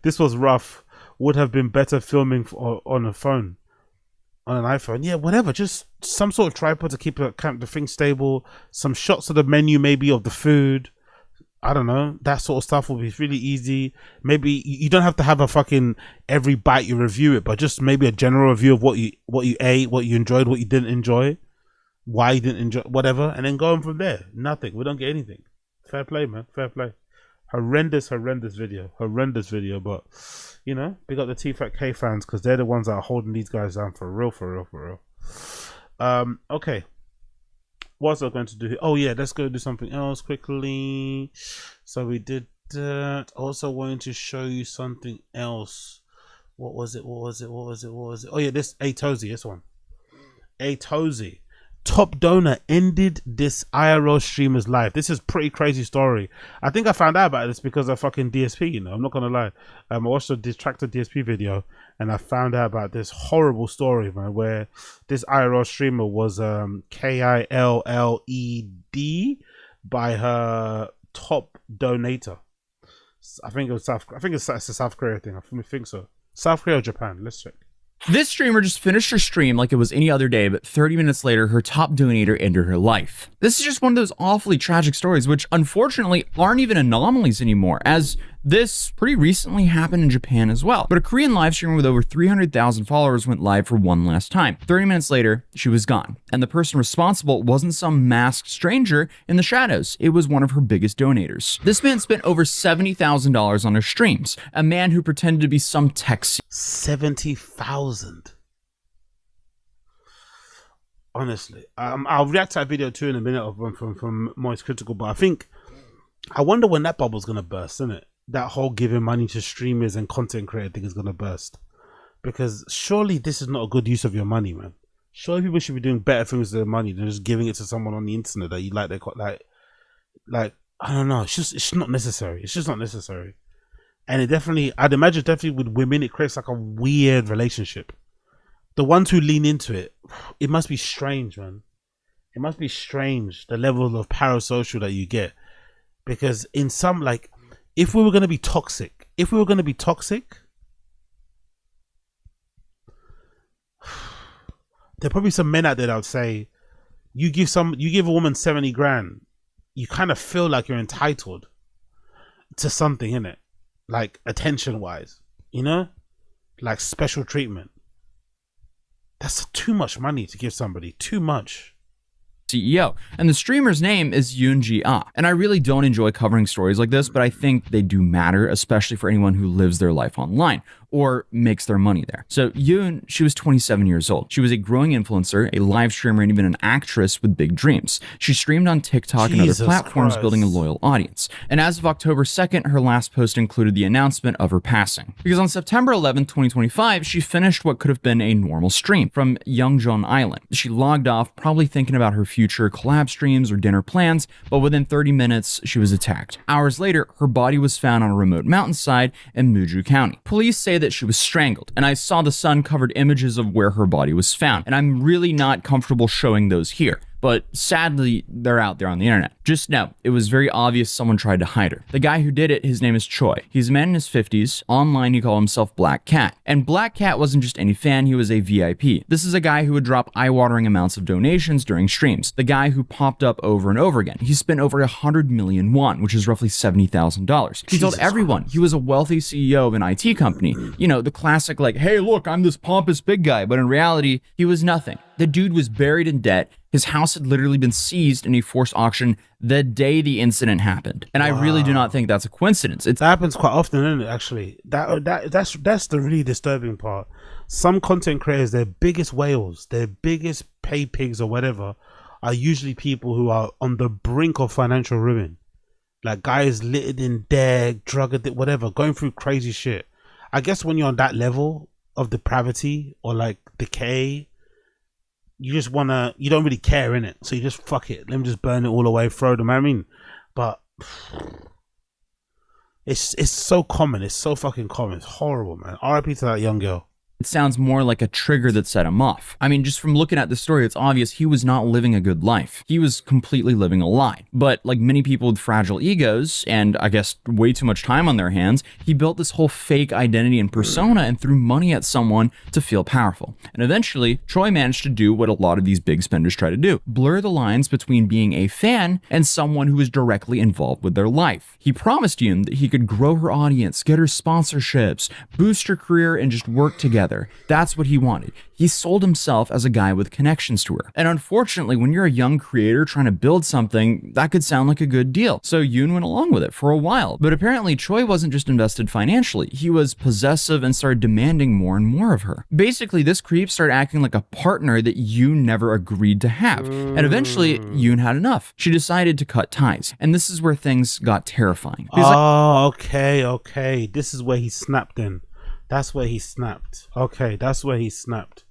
A: This was rough. Would have been better filming on a phone, on an iPhone. Yeah, whatever. Just some sort of tripod to keep the thing stable. Some shots of the menu, maybe of the food. I don't know. That sort of stuff will be really easy. Maybe you don't have to have a fucking every bite you review it, but just maybe a general review of what you ate, what you enjoyed, what you didn't enjoy, why you didn't enjoy, whatever, and then go on from there. Nothing. We don't get anything. Fair play, man. Fair play. Horrendous video. But big up the T-Fat K fans, because they're the ones that are holding these guys down for real. Okay. What was I going to do here? Oh yeah, let's go do something else quickly. So we did that. Also wanting to show you something else. What was it? Oh yeah, this ATOZY, this one. ATOZY. Top donor ended this IRL streamer's life. This is a pretty crazy story. I think I found out about this because of fucking DSP, I'm not gonna lie. I watched a Distractor DSP video and I found out about this horrible story, man, where this IRL streamer was KILLED by her top donator. I think it's a South Korea thing. I think so. South Korea or Japan. Let's check.
K: This streamer just finished her stream like it was any other day, but 30 minutes later, her top donator ended her life. This is just one of those awfully tragic stories, which unfortunately aren't even anomalies anymore, as this pretty recently happened in Japan as well. But a Korean live streamer with over 300,000 followers went live for one last time. 30 minutes later, she was gone. And the person responsible wasn't some masked stranger in the shadows. It was one of her biggest donators. This man spent over $70,000 on her streams. A man who pretended to be some tech
A: 70,000. Honestly, I'll react to that video too in a minute from Moist Critical, but I wonder when that bubble's gonna burst, isn't it? That whole giving money to streamers and content creator thing is gonna burst, because surely this is not a good use of your money, man. Surely people should be doing better things with their money than just giving it to someone on the internet that you like. They got like I don't know. It's not necessary. It's just not necessary. And it definitely, I'd imagine, definitely with women, it creates like a weird relationship. The ones who lean into it, it must be strange, man. It must be strange, the level of parasocial that you get. Because in some, like, if we were going to be toxic, there are probably some men out there that would say, you give a woman 70 grand, you kind of feel like you're entitled to something, innit? Like attention wise, you know, like special treatment. That's too much money to give somebody. Too much.
K: CEO, and the streamer's name is Yoon Ah. And I really don't enjoy covering stories like this, but I think they do matter, especially for anyone who lives their life online or makes their money there. So Yoon, she was 27 years old. She was a growing influencer, a live streamer, and even an actress with big dreams. She streamed on TikTok and other platforms, building a loyal audience. And as of October 2nd, her last post included the announcement of her passing. Because on September 11th, 2025, she finished what could have been a normal stream from Yeongjeon Island. She logged off, probably thinking about her future collab streams or dinner plans, but within 30 minutes, she was attacked. Hours later, her body was found on a remote mountainside in Muju County. Police say that she was strangled, and I saw the Sun-covered images of where her body was found, and I'm really not comfortable showing those here. But sadly, they're out there on the internet. Just know, it was very obvious someone tried to hide her. The guy who did it, his name is Choi. He's a man in his 50s. Online, he called himself Black Cat. And Black Cat wasn't just any fan, he was a VIP. This is a guy who would drop eye-watering amounts of donations during streams. The guy who popped up over and over again. He spent over 100 million won, which is roughly $70,000. He told everyone he was a wealthy CEO of an IT company. You know, the classic like, hey, look, I'm this pompous big guy. But in reality, he was nothing. The dude was buried in debt. His house had literally been seized in a forced auction the day the incident happened. And I really do not think that's a coincidence.
A: That happens quite often, isn't it, actually? That's the really disturbing part. Some content creators, their biggest whales, their biggest pay pigs or whatever, are usually people who are on the brink of financial ruin. Like guys littered in debt, drug addict, whatever, going through crazy shit. I guess when you're on that level of depravity or like decay, you just wanna, you don't really care, innit? So you just fuck it. Let me just burn it all away, throw them. I mean, but it's so common. It's so fucking common. It's horrible, man. RIP to that young girl.
K: It sounds more like a trigger that set him off. I mean, just from looking at the story, it's obvious he was not living a good life. He was completely living a lie. But like many people with fragile egos, and I guess way too much time on their hands, he built this whole fake identity and persona and threw money at someone to feel powerful. And eventually, Choi managed to do what a lot of these big spenders try to do: blur the lines between being a fan and someone who is directly involved with their life. He promised Yoon that he could grow her audience, get her sponsorships, boost her career, and just work together. That's what he wanted. He sold himself as a guy with connections to her. And unfortunately, when you're a young creator trying to build something, that could sound like a good deal. So Yoon went along with it for a while. But apparently, Choi wasn't just invested financially. He was possessive and started demanding more and more of her. Basically, this creep started acting like a partner that Yoon never agreed to have. And eventually, Yoon had enough. She decided to cut ties. And this is where things got terrifying.
A: Okay. This is where he snapped in. That's where he snapped. Okay, that's where he snapped.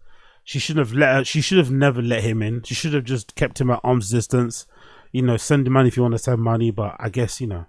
A: She should have never let him in. She should have just kept him at arm's distance. You know, send him money if you want to send money, but I guess, you know,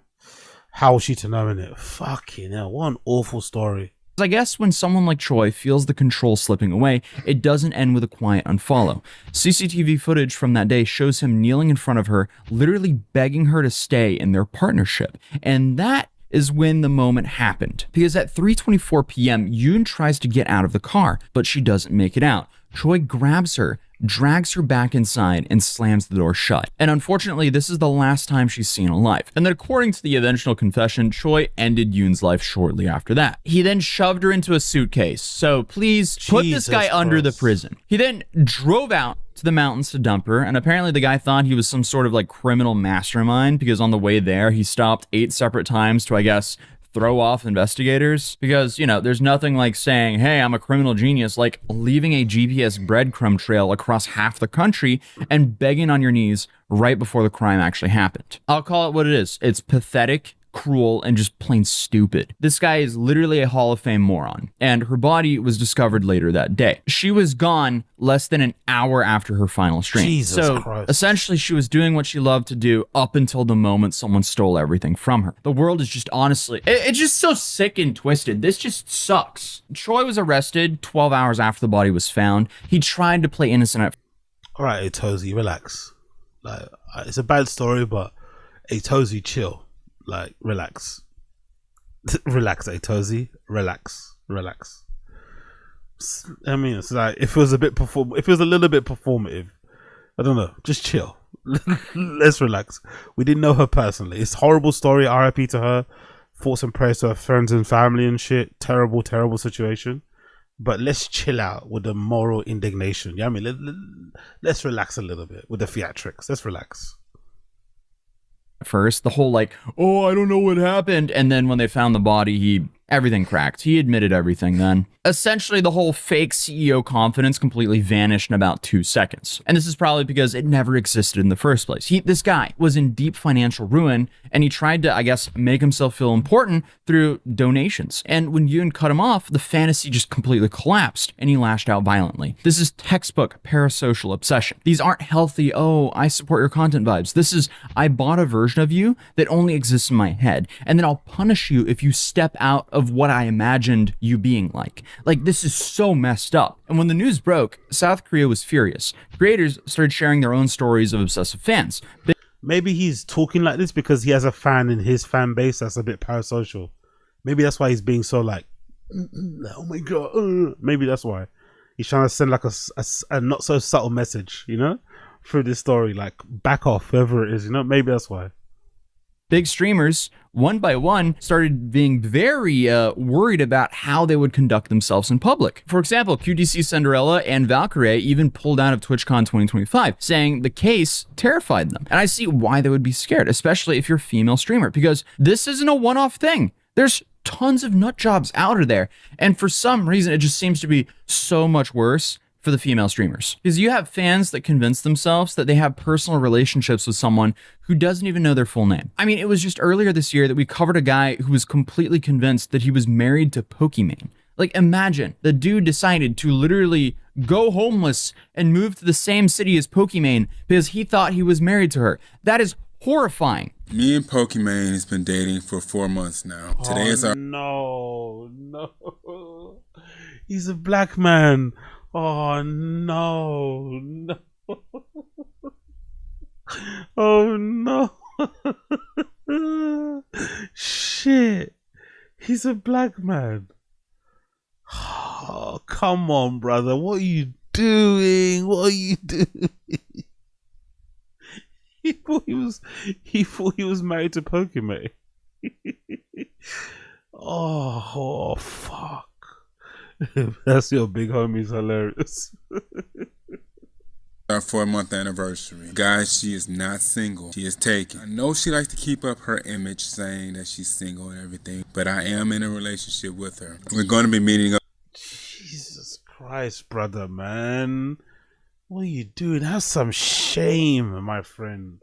A: how was she to know in it? Fucking hell, what an awful story.
K: I guess when someone like Choi feels the control slipping away, it doesn't end with a quiet unfollow. CCTV footage from that day shows him kneeling in front of her, literally begging her to stay in their partnership. And that is when the moment happened. Because at 3:24 p.m., Yoon tries to get out of the car, but she doesn't make it out. Choi grabs her, drags her back inside, and slams the door shut. And unfortunately, this is the last time she's seen alive. And then according to the eventual confession, Choi ended Yoon's life shortly after that. He then shoved her into a suitcase. So please put this guy under the prison. He then drove out to the mountains to dump her, and apparently the guy thought he was some sort of like criminal mastermind, because on the way there he stopped 8 separate times to, I guess, throw off investigators. Because, you know, there's nothing like saying, hey, I'm a criminal genius, like leaving a GPS breadcrumb trail across half the country and begging on your knees right before the crime actually happened. I'll call it what it is. It's pathetic, cruel, and just plain stupid. This guy is literally a Hall of Fame moron, and her body was discovered later that day. She was gone less than an hour after her final stream.
A: Jesus
K: so
A: Christ.
K: essentially, she was doing what she loved to do up until the moment someone stole everything from her. The world is just honestly, it's just so sick and twisted. This just sucks. Troy was arrested 12 hours after the body was found. He tried to play innocent at
A: All right, ATOZY, relax. Like, it's a bad story, but ATOZY, chill. Like, relax. Relax, ATOZY. Relax. I mean, it's like, if it was a little bit performative, I don't know, just chill. Let's relax. We didn't know her personally. It's a horrible story. RIP to her. Thoughts and prayers to her friends and family and shit. Terrible situation. But let's chill out with the moral indignation. Yeah, I mean, let's relax a little bit with the theatrics. Let's relax.
K: first. The whole like, oh, I don't know what happened. And then when they found the body, everything cracked. He admitted everything then. Essentially, the whole fake CEO confidence completely vanished in about 2 seconds. And this is probably because it never existed in the first place. This guy was in deep financial ruin, and he tried to, I guess, make himself feel important through donations. And when Yoon cut him off, the fantasy just completely collapsed, and he lashed out violently. This is textbook parasocial obsession. These aren't healthy, oh, I support your content vibes. This is, I bought a version of you that only exists in my head, and then I'll punish you if you step out of what I imagined you being like. Like, this is so messed up. And when the news broke, South Korea was furious. Creators started sharing their own stories of obsessive fans.
A: Maybe he's talking like this because he has a fan in his fan base that's a bit parasocial. Maybe that's why he's being so like, oh my god. Maybe that's why. He's trying to send like a not so subtle message, you know, through this story, like back off, whoever it is, you know. Maybe that's why.
K: Big streamers, one by one, started being very worried about how they would conduct themselves in public. For example, QDC Cinderella and Valkyrie even pulled out of TwitchCon 2025, saying the case terrified them. And I see why they would be scared, especially if you're a female streamer, because this isn't a one-off thing. There's tons of nut jobs out of there. And for some reason, it just seems to be so much worse for the female streamers. Because you have fans that convince themselves that they have personal relationships with someone who doesn't even know their full name. I mean, it was just earlier this year that we covered a guy who was completely convinced that he was married to Pokimane. Like, imagine the dude decided to literally go homeless and move to the same city as Pokimane because he thought he was married to her. That is horrifying.
L: Me and Pokimane has been dating for 4 months now. Today is our
A: no. He's a black man. Oh no. Oh no. Shit. He's a black man. Oh, come on, brother. What are you doing? He thought he was married to Pokimane. Oh, fuck. That's your big homie's hilarious.
L: Our 4-month anniversary. Guys, she is not single. She is taken. I know she likes to keep up her image saying that she's single and everything, but I am in a relationship with her. We're going to be meeting up.
A: Jesus Christ, brother, man. What are you doing? Have some shame, my friend.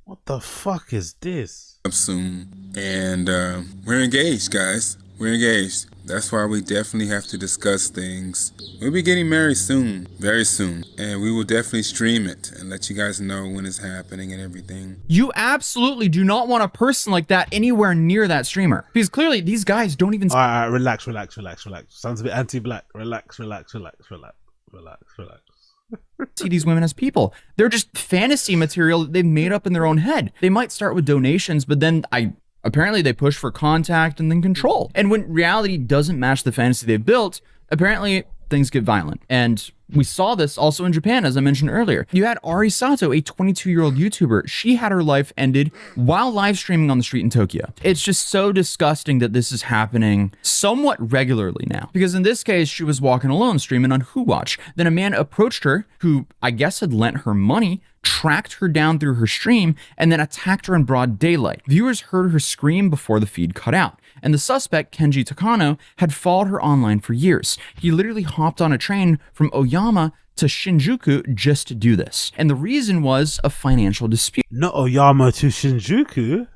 A: What the fuck is this?
L: Up soon. And we're engaged, guys. We're engaged. That's why we definitely have to discuss things. We'll be getting married soon, very soon. And we will definitely stream it and let you guys know when it's happening and everything.
K: You absolutely do not want a person like that anywhere near that streamer. Because clearly these guys don't even...
A: All right, relax. Sounds a bit anti-black. Relax.
K: See these women as people. They're just fantasy material that they've made up in their own head. They might start with donations, but then apparently they push for contact and then control. And when reality doesn't match the fantasy they've built, apparently things get violent. And we saw this also in Japan, as I mentioned earlier. You had Ari Sato, a 22-year-old YouTuber. She had her life ended while live streaming on the street in Tokyo. It's just so disgusting that this is happening somewhat regularly now. Because in this case, she was walking alone, streaming on Who Watch. Then a man approached her, who I guess had lent her money, tracked her down through her stream, and then attacked her in broad daylight. Viewers heard her scream before the feed cut out. And the suspect, Kenji Takano, had followed her online for years. He literally hopped on a train from Oyama to Shinjuku just to do this. And the reason was a financial dispute.
A: Not Oyama to Shinjuku.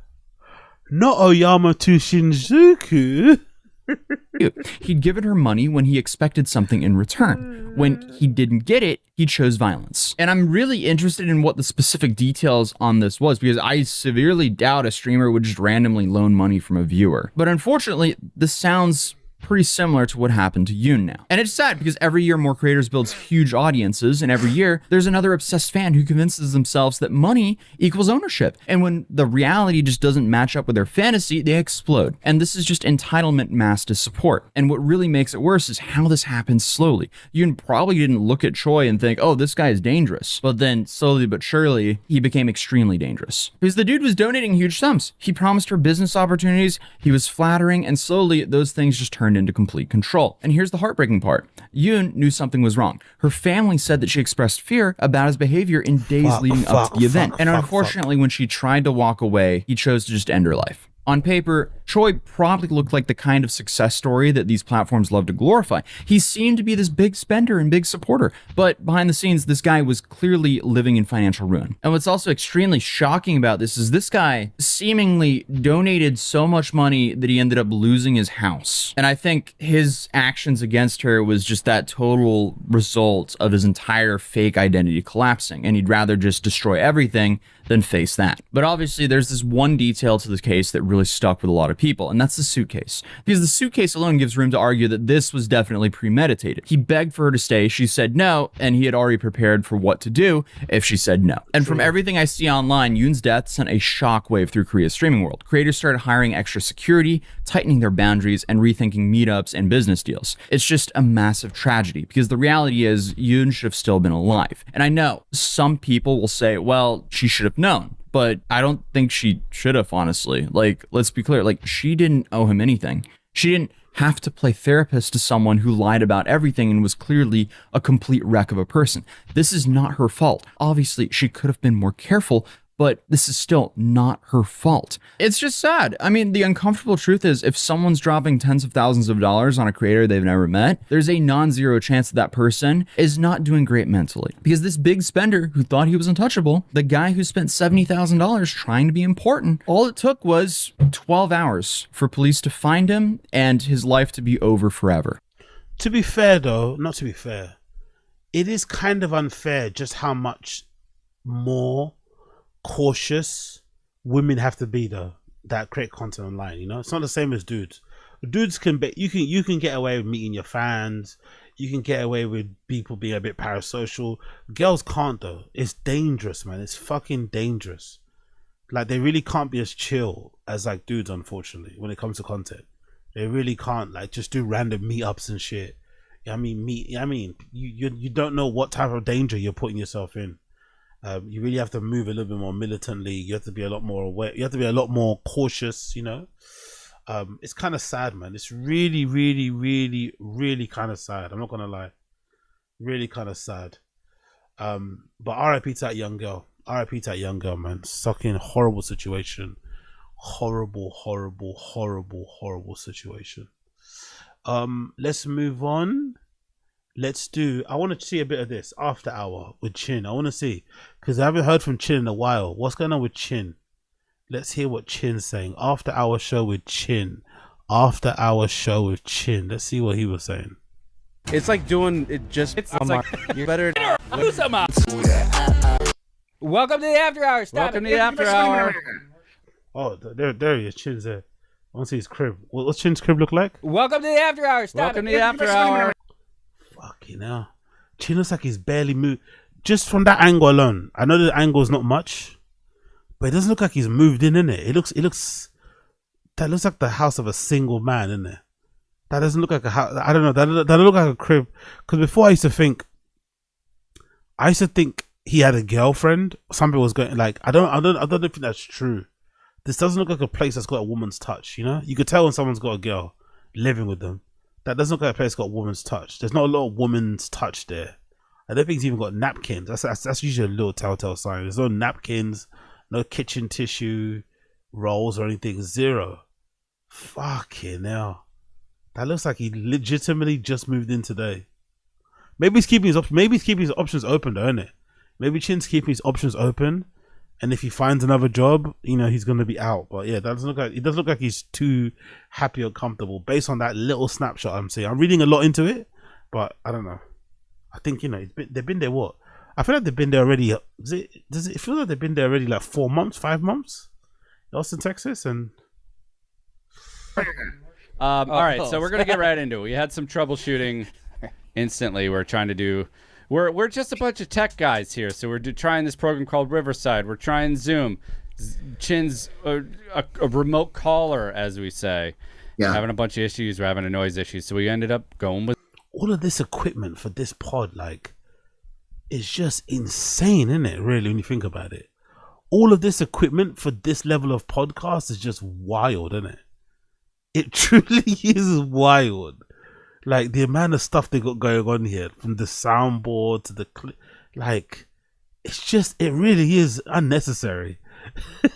A: Not Oyama to Shinjuku.
K: He'd given her money when he expected something in return. When he didn't get it, he chose violence. And I'm really interested in what the specific details on this was, because I severely doubt a streamer would just randomly loan money from a viewer. But unfortunately, this sounds pretty similar to what happened to Yoon now. And it's sad because every year more creators builds huge audiences, and every year there's another obsessed fan who convinces themselves that money equals ownership. And when the reality just doesn't match up with their fantasy, they explode. And this is just entitlement masked as support. And what really makes it worse is how this happens slowly. Yoon probably didn't look at Choi and think, oh, this guy is dangerous. But then slowly but surely, he became extremely dangerous. Because the dude was donating huge sums. He promised her business opportunities, he was flattering, and slowly those things just turned into complete control. And here's the heartbreaking part. Yoon knew something was wrong. Her family said that she expressed fear about his behavior in days leading up to the event. And unfortunately, when she tried to walk away, he chose to just end her life. On paper, Choi probably looked like the kind of success story that these platforms love to glorify. He seemed to be this big spender and big supporter, but behind the scenes, this guy was clearly living in financial ruin. And what's also extremely shocking about this is this guy seemingly donated so much money that he ended up losing his house. And I think his actions against her was just that total result of his entire fake identity collapsing, and he'd rather just destroy everything than face that. But obviously there's this one detail to the case that really stuck with a lot of people, and that's the suitcase. Because the suitcase alone gives room to argue that this was definitely premeditated. He begged for her to stay, she said no, and he had already prepared for what to do if she said no. And from everything I see online, Yoon's death sent a shockwave through Korea's streaming world. Creators started hiring extra security, tightening their boundaries, and rethinking meetups and business deals. It's just a massive tragedy, because the reality is Yoon should have still been alive. And I know some people will say, well, she should have known, but I don't think she should have, honestly. Like, let's be clear, like, she didn't owe him anything. She didn't have to play therapist to someone who lied about everything and was clearly a complete wreck of a person. This is not her fault. Obviously, she could have been more careful, but this is still not her fault. It's just sad. I mean, the uncomfortable truth is if someone's dropping tens of thousands of dollars on a creator they've never met, there's a non-zero chance that person is not doing great mentally. Because this big spender who thought he was untouchable, the guy who spent $70,000 trying to be important, all it took was 12 hours for police to find him and his life to be over forever.
A: To be fair though, not to be fair, it is kind of unfair just how much more cautious women have to be though that create content online. You know, it's not the same as dudes. Dudes can be, you can get away with meeting your fans, you can get away with people being a bit parasocial. Girls can't though. It's dangerous, man. It's fucking dangerous. Like, they really can't be as chill as like dudes, unfortunately, when it comes to content. They really can't like just do random meetups and shit. I mean, you don't know what type of danger you're putting yourself in. You really have to move a little bit more militantly. You have to be a lot more aware. You have to be a lot more cautious, you know. It's kind of sad, man. It's really, really, really, really kind of sad. I'm not going to lie. Really kind of sad. But RIP to that young girl. RIP to that young girl, man. Fucking horrible situation. Horrible, horrible, horrible, horrible situation. Let's move on. I want to see a bit of this After Hour with Chin. I want to see, because I haven't heard from Chin in a while. What's going on with Chin? Let's hear what Chin's saying. After Hour show with Chin. After Hour show with Chin. Let's see what he was saying.
I: It's like doing it just. It's like you better
G: do some up. Welcome to the After Hour. Stop
I: Welcome to the After Hour.
A: Oh, there he is. Chin's there. I want to see his crib. What's Chin's crib look like?
G: Welcome to the After Hour. Stop
I: Welcome to the After Hour.
A: Fucking hell. Chin looks like he's barely moved. Just from that angle alone. I know the angle is not much, but it doesn't look like he's moved in, innit? It looks that looks like the house of a single man, innit? That doesn't look like a house. I don't know. That doesn't look like a crib. Because before I used to think he had a girlfriend. Something was going like I don't think that's true. This doesn't look like a place that's got a woman's touch, you know? You could tell when someone's got a girl living with them. That doesn't look like a place that's got a woman's touch. There's not a lot of woman's touch there. I don't think it's even got napkins. That's usually a little telltale sign. There's no napkins, no kitchen tissue rolls or anything. Zero. Fucking hell. That looks like he legitimately just moved in today. Maybe he's keeping his options open though, isn't it? Maybe Chin's keeping his options open and if he finds another job, he's gonna be out. But yeah, it doesn't look like he's too happy or comfortable based on that little snapshot I'm seeing. I'm reading a lot into it, but I don't know. I think they've been there. What? I feel like they've been there already. Does it feel like they've been there already? Like 4 months, 5 months, Austin, Texas, and.
M: All right, so we're gonna get right into it. We had some troubleshooting instantly. We're trying to do. We're just a bunch of tech guys here, so we're trying this program called Riverside. We're trying Zoom. Chin's a remote caller, as we say.
J: Yeah.
M: We're having a bunch of issues. We're having a noise issue, so we ended up going with
A: all of this equipment for this pod. Like, it's just insane, isn't it? Really, when you think about it, all of this equipment for this level of podcast is just wild, isn't it? It truly is wild. Like, the amount of stuff they got going on here, from the soundboard to the it really is unnecessary.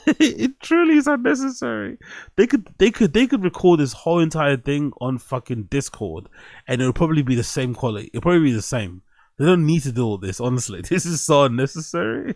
A: It truly is unnecessary. They could record this whole entire thing on fucking Discord, and it would probably be the same quality. It'll probably be the same. They don't need to do all this. Honestly, this is so unnecessary.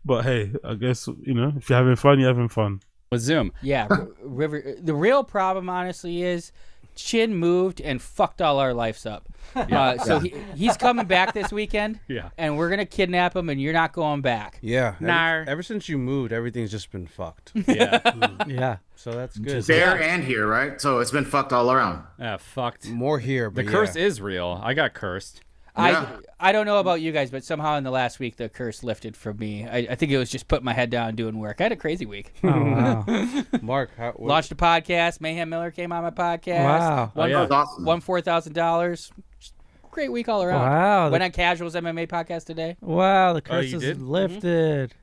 A: But hey, I guess if you're having fun, you're having fun.
M: With Zoom.
G: Yeah, the real problem, honestly, is Chin moved and fucked all our lives up. So he's coming back this weekend.
M: Yeah.
G: And we're gonna kidnap him, and you're not going back.
E: Yeah.
G: Nah.
E: Ever since you moved, everything's just been fucked.
M: Yeah.
E: Yeah. So that's good.
J: There and here, right? So it's been fucked all around.
M: Yeah, fucked.
E: More here,
M: The
E: but
M: curse is real. I got cursed.
G: I don't know about you guys, but somehow in the last week the curse lifted from me. I think it was just putting my head down and doing work. I had a crazy week.
E: Oh, wow. Mark,
G: launched a podcast. Mayhem Miller came on my podcast.
E: Wow.
G: Won $4,000. Great week all around.
E: Wow.
G: Went on Casual's MMA podcast today.
E: Wow, the curse is lifted.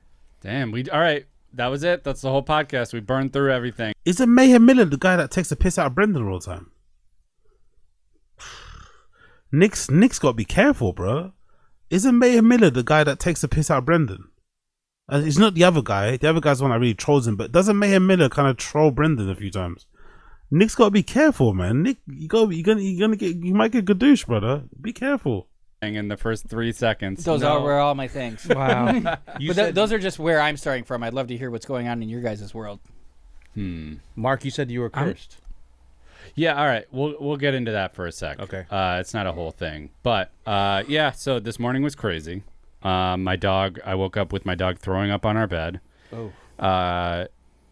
M: Damn. All right. That was it. That's the whole podcast. We burned through everything.
A: Isn't Mayhem Miller the guy that takes the piss out of Brendan all the time? Nick's got to be careful, bro. Isn't Mayhem Miller the guy that takes the piss out of Brendan? It's not the other guy. The other guy's the one that really trolls him. But doesn't Mayhem Miller kind of troll Brendan a few times? Nick's got to be careful, man. Nick, you might get gadoosh, brother. Be careful.
M: In the first 3 seconds.
G: Those were all my things.
E: Wow.
G: But those are just where I'm starting from. I'd love to hear what's going on in your guys' world.
E: Mark, you said you were cursed.
M: Yeah, all right. We'll get into that for a sec.
E: Okay.
M: It's not a whole thing. But yeah, so this morning was crazy. I woke up with my dog throwing up on our bed.
E: Oh.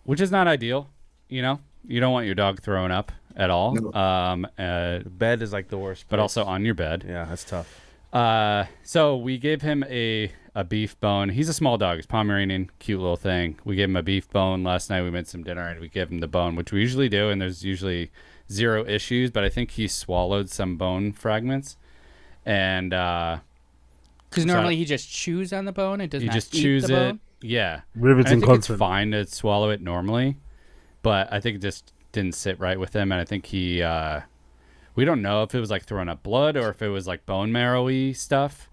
M: Which is not ideal, You don't want your dog throwing up at all.
E: Bed is like the worst.
M: But also on your bed.
E: Yeah, that's tough.
M: So we gave him a beef bone. He's a small dog. He's Pomeranian, cute little thing. We gave him a beef bone last night. We made some dinner and we gave him the bone, which we usually do, and there's usually 0 issues, but I think he swallowed some bone fragments. And
G: because normally he just chews on the bone and does not
M: just
G: eat
M: chews
G: the bone?
M: Yeah.
A: Rivets
M: I
A: and
M: think it's
A: content.
M: fine to swallow it normally, but I think it just didn't sit right with him, and I think he we don't know if it was like throwing up blood or if it was like bone marrow-y stuff.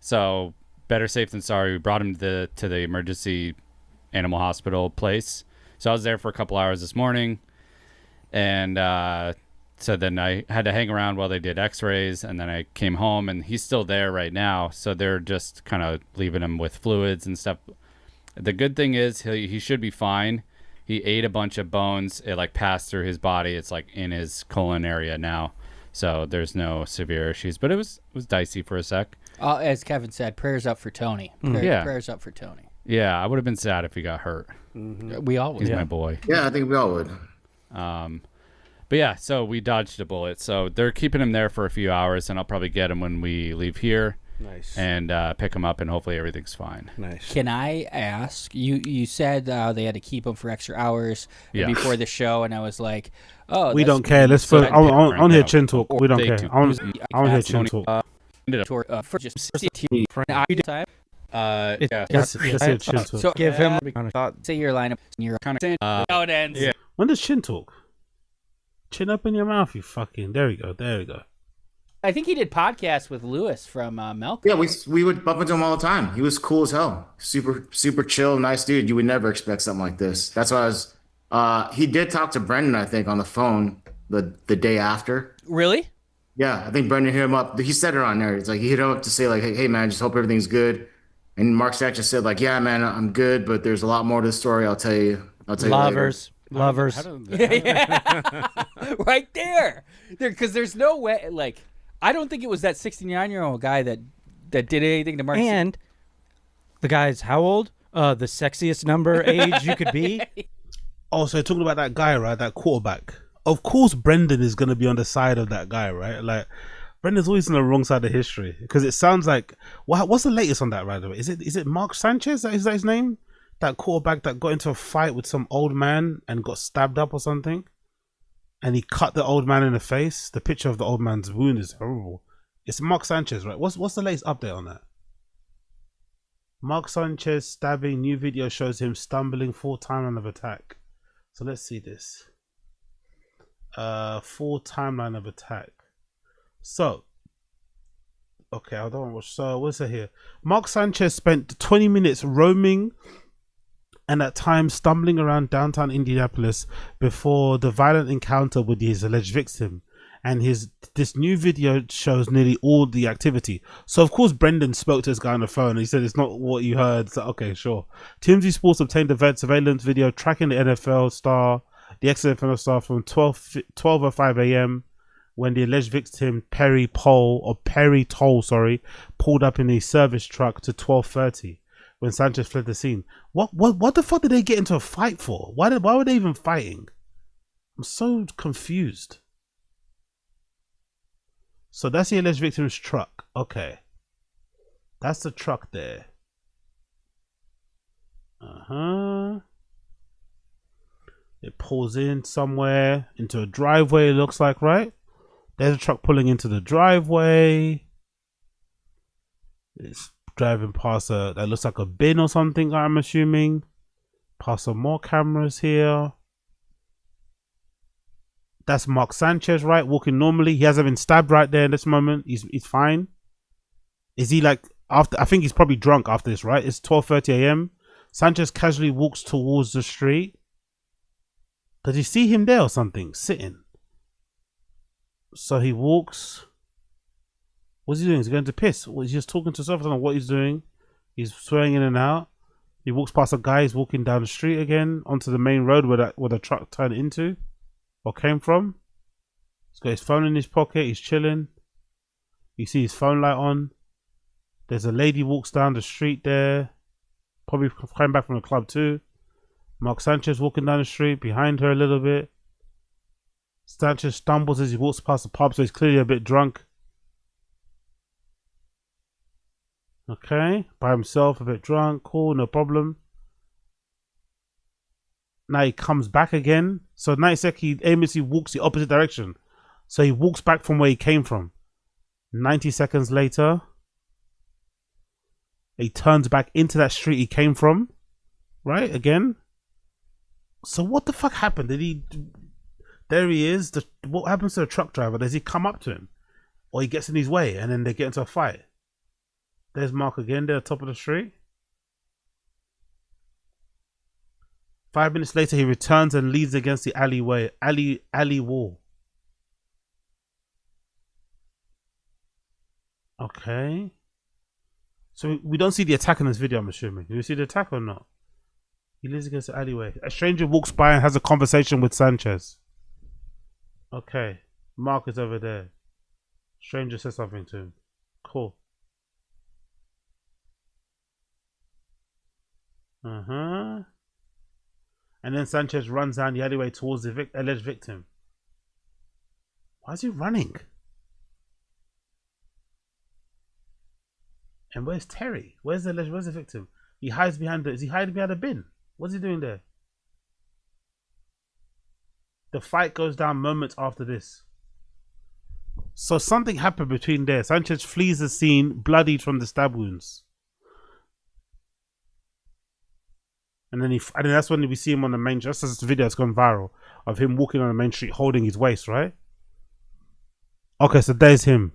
M: So better safe than sorry. We brought him to the emergency animal hospital place. So I was there for a couple hours this morning, and so then I had to hang around while they did x-rays, and then I came home, and he's still there right now. So they're just kind of leaving him with fluids and stuff. The good thing is he should be fine. He ate a bunch of bones. It like passed through his body. It's like in his colon area now. So there's no severe issues, but it was dicey for a sec.
G: As Kevin said, prayers up for Tony. Prayers up for Tony.
M: Yeah, I would have been sad if he got hurt.
G: We all would.
M: He's my boy.
J: Yeah, I think we all would.
M: But yeah, so we dodged a bullet. So they're keeping him there for a few hours, and I'll probably get him when we leave here.
E: Nice.
M: And pick him up, and hopefully everything's fine.
E: Nice.
G: Can I ask, you said they had to keep him for extra hours before the show, and I was like, oh,
A: we don't care. Let's I want to hear Chin talk. We don't care. I want to hear Chin talk.
G: For just
A: Let's hear Chin talk.
G: So give him say your lineup and you're kind of how it ends.
M: Yeah.
A: When does Chin talk? Chin up in your mouth, you fucking. There we go.
G: I think he did podcasts with Lewis from Melk.
J: Yeah, we would bump into him all the time. He was cool as hell. Super chill, nice dude. You would never expect something like this. That's why I was. He did talk to Brendan, I think, on the phone the day after.
G: Really?
J: Yeah, I think Brendan hit him up. He said it on there. It's like he hit him up to say like, hey man, just hope everything's good. And Mark Sanchez said, like, yeah, man, I'm good, but there's a lot more to the story. I'll tell you
E: Lovers.
J: later.
E: Lovers.
G: Yeah. Right there. Because there's no way, like, I don't think it was that 69-year-old guy that did anything to Mark.
E: And the guy's how old? The sexiest number age you could be.
A: Oh, so talking about that guy, right? That quarterback. Of course, Brendan is going to be on the side of that guy, right? Like, Brendan's always on the wrong side of history because it sounds like. What's the latest on that, right? Is it Mark Sanchez? Is that his name? That quarterback that got into a fight with some old man and got stabbed up or something, and he cut the old man in the face. The picture of the old man's wound is horrible. It's Mark Sanchez, right? What's the latest update on that? Mark Sanchez stabbing. New video shows him stumbling full timeline of attack. So let's see this. Full timeline of attack. So, okay, I don't watch. So what's it here? Mark Sanchez spent 20 minutes roaming and at times stumbling around downtown Indianapolis before the violent encounter with his alleged victim. And this new video shows nearly all the activity. So of course Brendan spoke to this guy on the phone and he said it's not what you heard. So okay, sure. TMZ Sports obtained the surveillance video tracking the ex-NFL star from 12:05 a.m. when the alleged victim Perry Toll pulled up in a service truck to 12:30 when Sanchez fled the scene. What the fuck did they get into a fight for? Why were they even fighting? I'm so confused. So that's the alleged victim's truck. Okay. That's the truck there. It pulls in somewhere into a driveway, it looks like, right? There's a truck pulling into the driveway. It's driving past that looks like a bin or something, I'm assuming. Past some more cameras here. That's Mark Sanchez, right? Walking normally. He hasn't been stabbed right there in this moment. He's fine. Is he like after? I think he's probably drunk after this, right? It's 12:30 a.m. Sanchez casually walks towards the street. Does he see him there or something? Sitting. So he walks. What's he doing? He's going to piss. Well, he's just talking to himself. I don't know what he's doing. He's swearing in and out. He walks past a guy. He's walking down the street again onto the main road where the truck turned into. Or came from. He's got his phone in his pocket. He's chilling. You see his phone light on. There's a lady walks down the street there. Probably coming back from the club too. Mark Sanchez walking down the street behind her a little bit. Sanchez stumbles as he walks past the pub, so he's clearly a bit drunk. Okay, by himself, a bit drunk. Cool, no problem. Now he comes back again. So 90 seconds, he aimlessly walks the opposite direction. So he walks back from where he came from. 90 seconds later, he turns back into that street he came from. Right? Again. So what the fuck happened? There he is. What happens to the truck driver? Does he come up to him? Or he gets in his way and then they get into a fight? There's Mark again there at the top of the street. 5 minutes later, he returns and leads against the alley wall. Okay. So we don't see the attack in this video, I'm assuming. Do you see the attack or not? He leads against the alleyway. A stranger walks by and has a conversation with Sanchez. Okay. Mark is over there. Stranger says something to him. Cool. And then Sanchez runs down the alleyway towards the alleged victim. Why is he running? And where's Terry? Where's the victim? He hides behind is he hiding behind a bin? What's he doing there? The fight goes down moments after this. So something happened between there. Sanchez flees the scene, bloodied from the stab wounds. And then that's when we see him on the main, just as this video has gone viral, of him walking on the main street holding his waist, right? Okay, so there's him.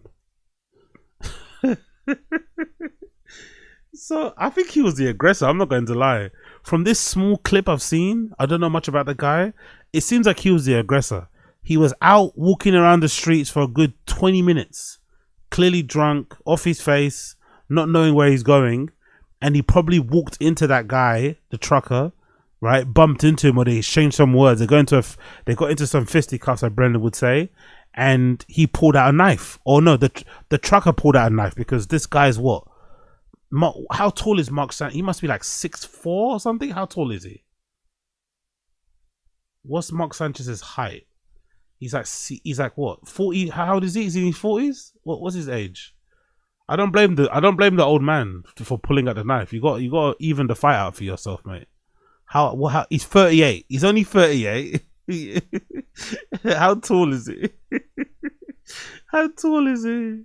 A: So I think he was the aggressor, I'm not going to lie. From this small clip I've seen, I don't know much about the guy, it seems like he was the aggressor. He was out walking around the streets for a good 20 minutes. Clearly drunk, off his face, not knowing where he's going. and he probably walked into that guy, the trucker, right? Bumped into him, or they exchanged some words. They got into some fisticuffs, as Brendan would say, and he pulled out a knife. Or no, the trucker pulled out a knife, because this guy's what? How tall is Mark Sanchez? He must be like 6'4" or something. How tall is he? What's Mark Sanchez's height? He's like what? 40? How old is he? Is he in his 40s? What's his age? I don't blame the old man for pulling out the knife. You got to even the fight out for yourself, mate. How he's 38. He's only 38. How tall is he? How tall is he?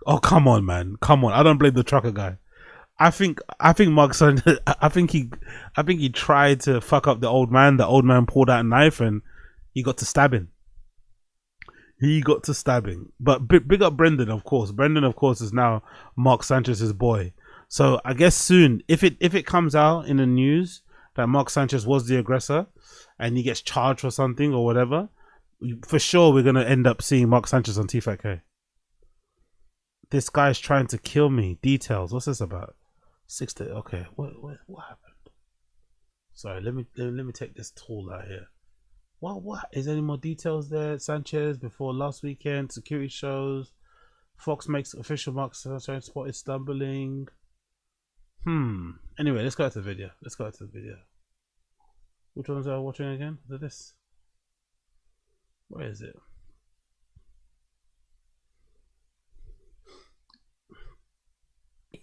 A: Oh, come on, man. Come on. I don't blame the trucker guy. I think Mark Sanchez, I think he tried to fuck up the old man. The old man pulled out a knife and he got to stabbing. But big up Brendan, of course. Brendan, of course, is now Mark Sanchez's boy. So I guess soon, if it comes out in the news that Mark Sanchez was the aggressor and he gets charged for something or whatever, for sure we're gonna end up seeing Mark Sanchez on T-Fat-K. This guy's trying to kill me. Details. What's this about? 60. Okay. What happened? Sorry. Let me take this tool out here. What is there any more details there? Sanchez before last weekend. Security shows. Fox makes official Mark Sanchez spotted stumbling. Anyway, let's go to the video. Which ones are we watching again? Is it this? Where is it?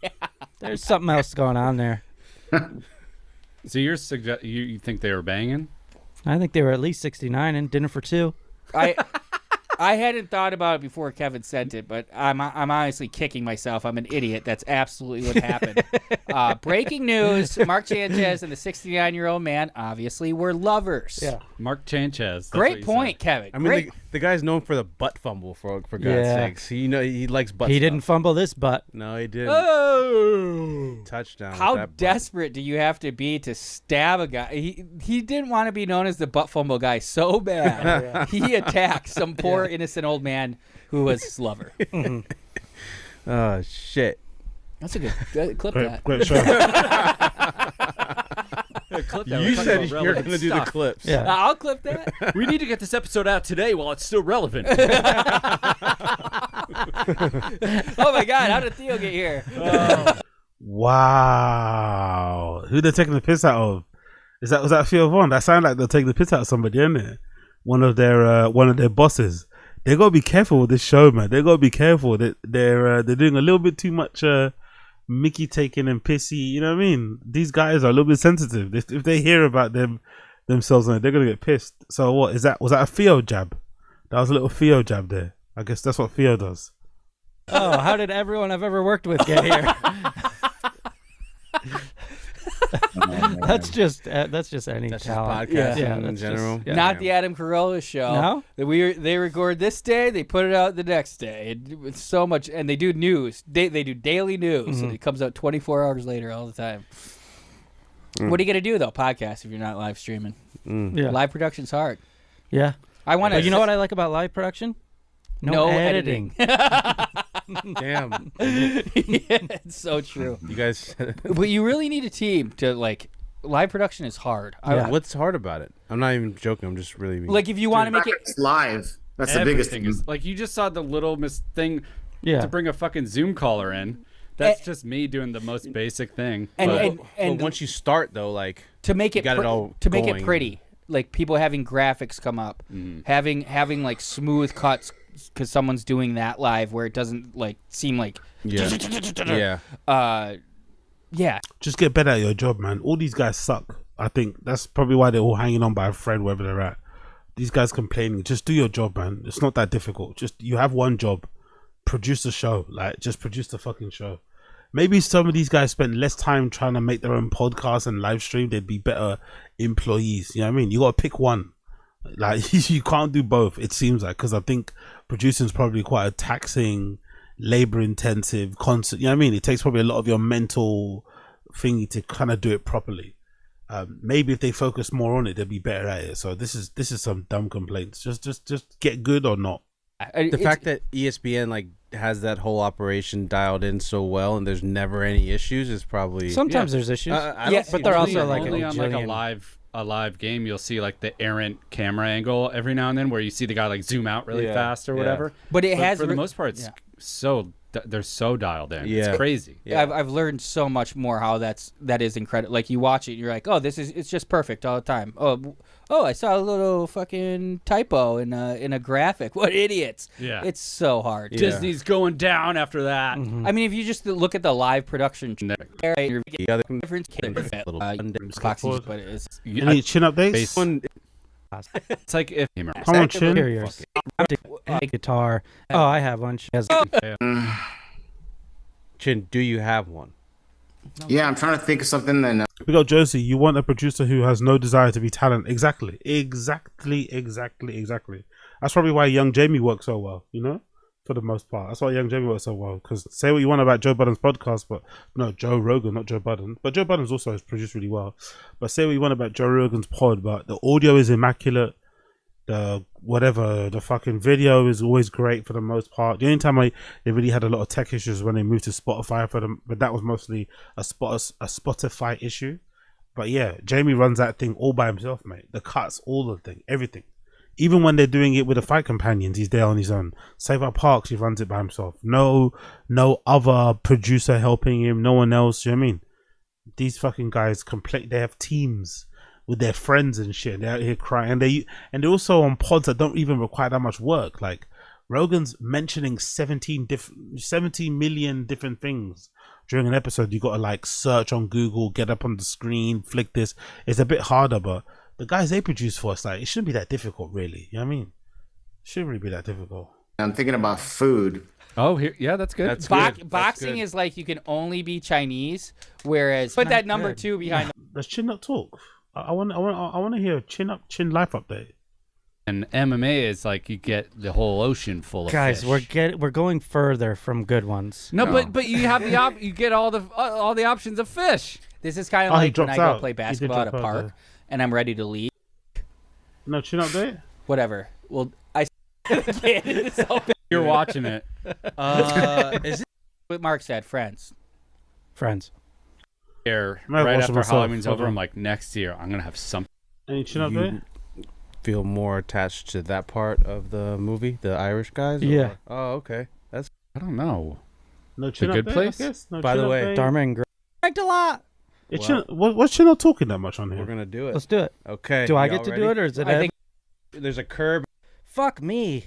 E: Yeah, there's something else going on there.
M: So you think they were banging?
E: I think they were at least 69 and dinner for two.
G: I hadn't thought about it before Kevin sent it, but I'm honestly kicking myself. I'm an idiot. That's absolutely what happened. Breaking news: Mark Sanchez and the 69-year-old man obviously were lovers.
N: Yeah,
M: Mark Sanchez.
G: Great point, Kevin.
N: I mean, the guy's known for the butt fumble. For God's sakes, he likes butt.
E: He didn't fumble this butt.
N: No, he didn't.
G: Oh,
N: touchdown!
G: How desperate do you have to be to stab a guy? He didn't want to be known as the butt fumble guy so bad. He attacked some poor innocent old man who was his lover.
N: Oh shit!
G: That's a good clip.
A: Great show.
G: Clip
N: that. You said you're going to do the clips.
G: Yeah. I'll clip that.
O: We need to get this episode out today while it's still relevant.
G: Oh my God! How did Theo get here?
A: Wow, who they're taking the piss out of? Was that Theo Vaughn? That sounded like they're taking the piss out of somebody, isn't it? One of their bosses. They gotta be careful with this show, man. They gotta be careful. They're doing a little bit too much Mickey taking and pissy. You know what I mean? These guys are a little bit sensitive. If they hear about themselves on it, they're gonna get pissed. So what is that? Was that a Theo jab? That was a little Theo jab there. I guess that's what Theo does.
E: Oh, how did everyone I've ever worked with get here? That's just any talent.
N: Podcast in general.
G: Not the Adam Carolla show.
E: No,
G: they record this day, they put it out the next day. It's so much, and they do news. They do daily news, and it comes out 24 hours later all the time. What are you gonna do though? Podcast if you're not live streaming.
E: Yeah.
G: Live production's hard.
E: Yeah,
G: I want to.
E: But you know what I like about live production? No editing.
N: Damn.
G: It's so true.
N: You guys.
G: But you really need a team to like. Live production is hard.
N: What's hard about it? I'm not even joking. I'm just really
G: like if you want to make it
J: live. That's the biggest thing.
M: Like you just saw the little thing
E: to
M: bring a fucking Zoom caller in. That's just me doing the most basic thing.
N: And once you start though, like
G: to make it make it pretty, like people having graphics come up, having like smooth cuts because someone's doing that live where it doesn't like seem like
A: yeah. Just get better at your job, man. All these guys suck. I think that's probably why they're all hanging on by a thread wherever they're at. These guys complaining. Just do your job, man. It's not that difficult. Just you have one job. Produce the show. Like just produce the fucking show. Maybe some of these guys spend less time trying to make their own podcast and live stream. They'd be better employees. You know what I mean? You got to pick one. Like you can't do both. It seems like, because I think producing is probably quite a taxing, labor intensive constant. You know what I mean? It takes probably a lot of your mental thingy to kind of do it properly. Maybe if they focus more on it, they'll be better at it. So this is some dumb complaints. Just get good or not.
N: The fact that ESPN like has that whole operation dialed in so well, and there's never any issues, is probably
E: sometimes there's issues. But they're also like
M: only on like a live game. You'll see like the errant camera angle every now and then, where you see the guy like zoom out really fast or whatever.
G: But it has
M: for the most part, it's they're so dialed in.
N: Yeah.
M: It's crazy.
G: Yeah, I've learned so much more how that is incredible. Like you watch it, and you're like, oh, it's just perfect all the time. Oh, I saw a little fucking typo in a graphic. What idiots!
M: Yeah,
G: it's so hard.
M: Disney's going down after that.
G: I mean, if you just look at the live production,
N: the other
G: difference. But it's
A: any chin updates.
M: It's like if
A: come on, Chin.
E: Guitar. Oh, I have one.
N: Chin, do you have one?
J: Yeah, I'm trying to think of something that.
A: We got Josie. You want a producer who has no desire to be talent. Exactly. That's probably why young Jamie works so well, you know, for the most part. That's why young Jamie works so well. Because say what you want about Joe Budden's podcast, but no, Joe Rogan, not Joe Budden. But Joe Budden's also produced really well. But say what you want about Joe Rogan's pod, but the audio is immaculate. The fucking video is always great for the most part. The only time they really had a lot of tech issues when they moved to Spotify for them, but that was mostly a Spotify issue. But yeah, Jamie runs that thing all by himself, mate. The cuts, all the thing, everything. Even when they're doing it with the fight companions, he's there on his own. Save Our Parks, he runs it by himself. No other producer helping him. No one else. You know what I mean? These fucking guys they have teams with their friends and shit. They're out here crying, and they're also on pods that don't even require that much work. Like Rogan's mentioning 17 million different things during an episode. You got to like search on Google, get up on the screen, flick this. It's a bit harder, but the guys they produce for us, like it shouldn't be that difficult, really. You know what I mean? It shouldn't really be that difficult.
J: I'm thinking about food.
M: Oh, yeah, that's good.
N: That's good.
G: Boxing is like you can only be Chinese, whereas put that number 2 behind.
A: Let's Chin Up talk. I want to hear a Chin life update.
M: And MMA is like you get the whole ocean full of
E: guys.
M: fish.
E: We're going further from good ones.
M: No, but you have you get all the options of fish.
G: This is kind of like when I go play basketball at a park and I'm ready to leave.
A: No Chin update.
G: Whatever. Well,
M: you're watching it.
G: Is it what Mark said? Friends.
M: Right after Halloween's over, I'm like, next year I'm gonna have something.
A: Any Chin update?
N: Feel more attached to that part of the movie, the Irish guys?
E: Yeah.
N: Oh, okay. I
M: don't know.
A: No Chin
M: The Good
A: update,
M: Place?
A: I guess? No
N: By
A: Chin
N: the way,
A: update?
E: Dharma and Greg. Correct a lot.
A: What's Chin not talking that much on here?
N: We're gonna do it.
E: Let's do it.
N: Okay.
E: Do I get to do it, or is it?
G: I think
N: there's a curb.
E: Fuck me.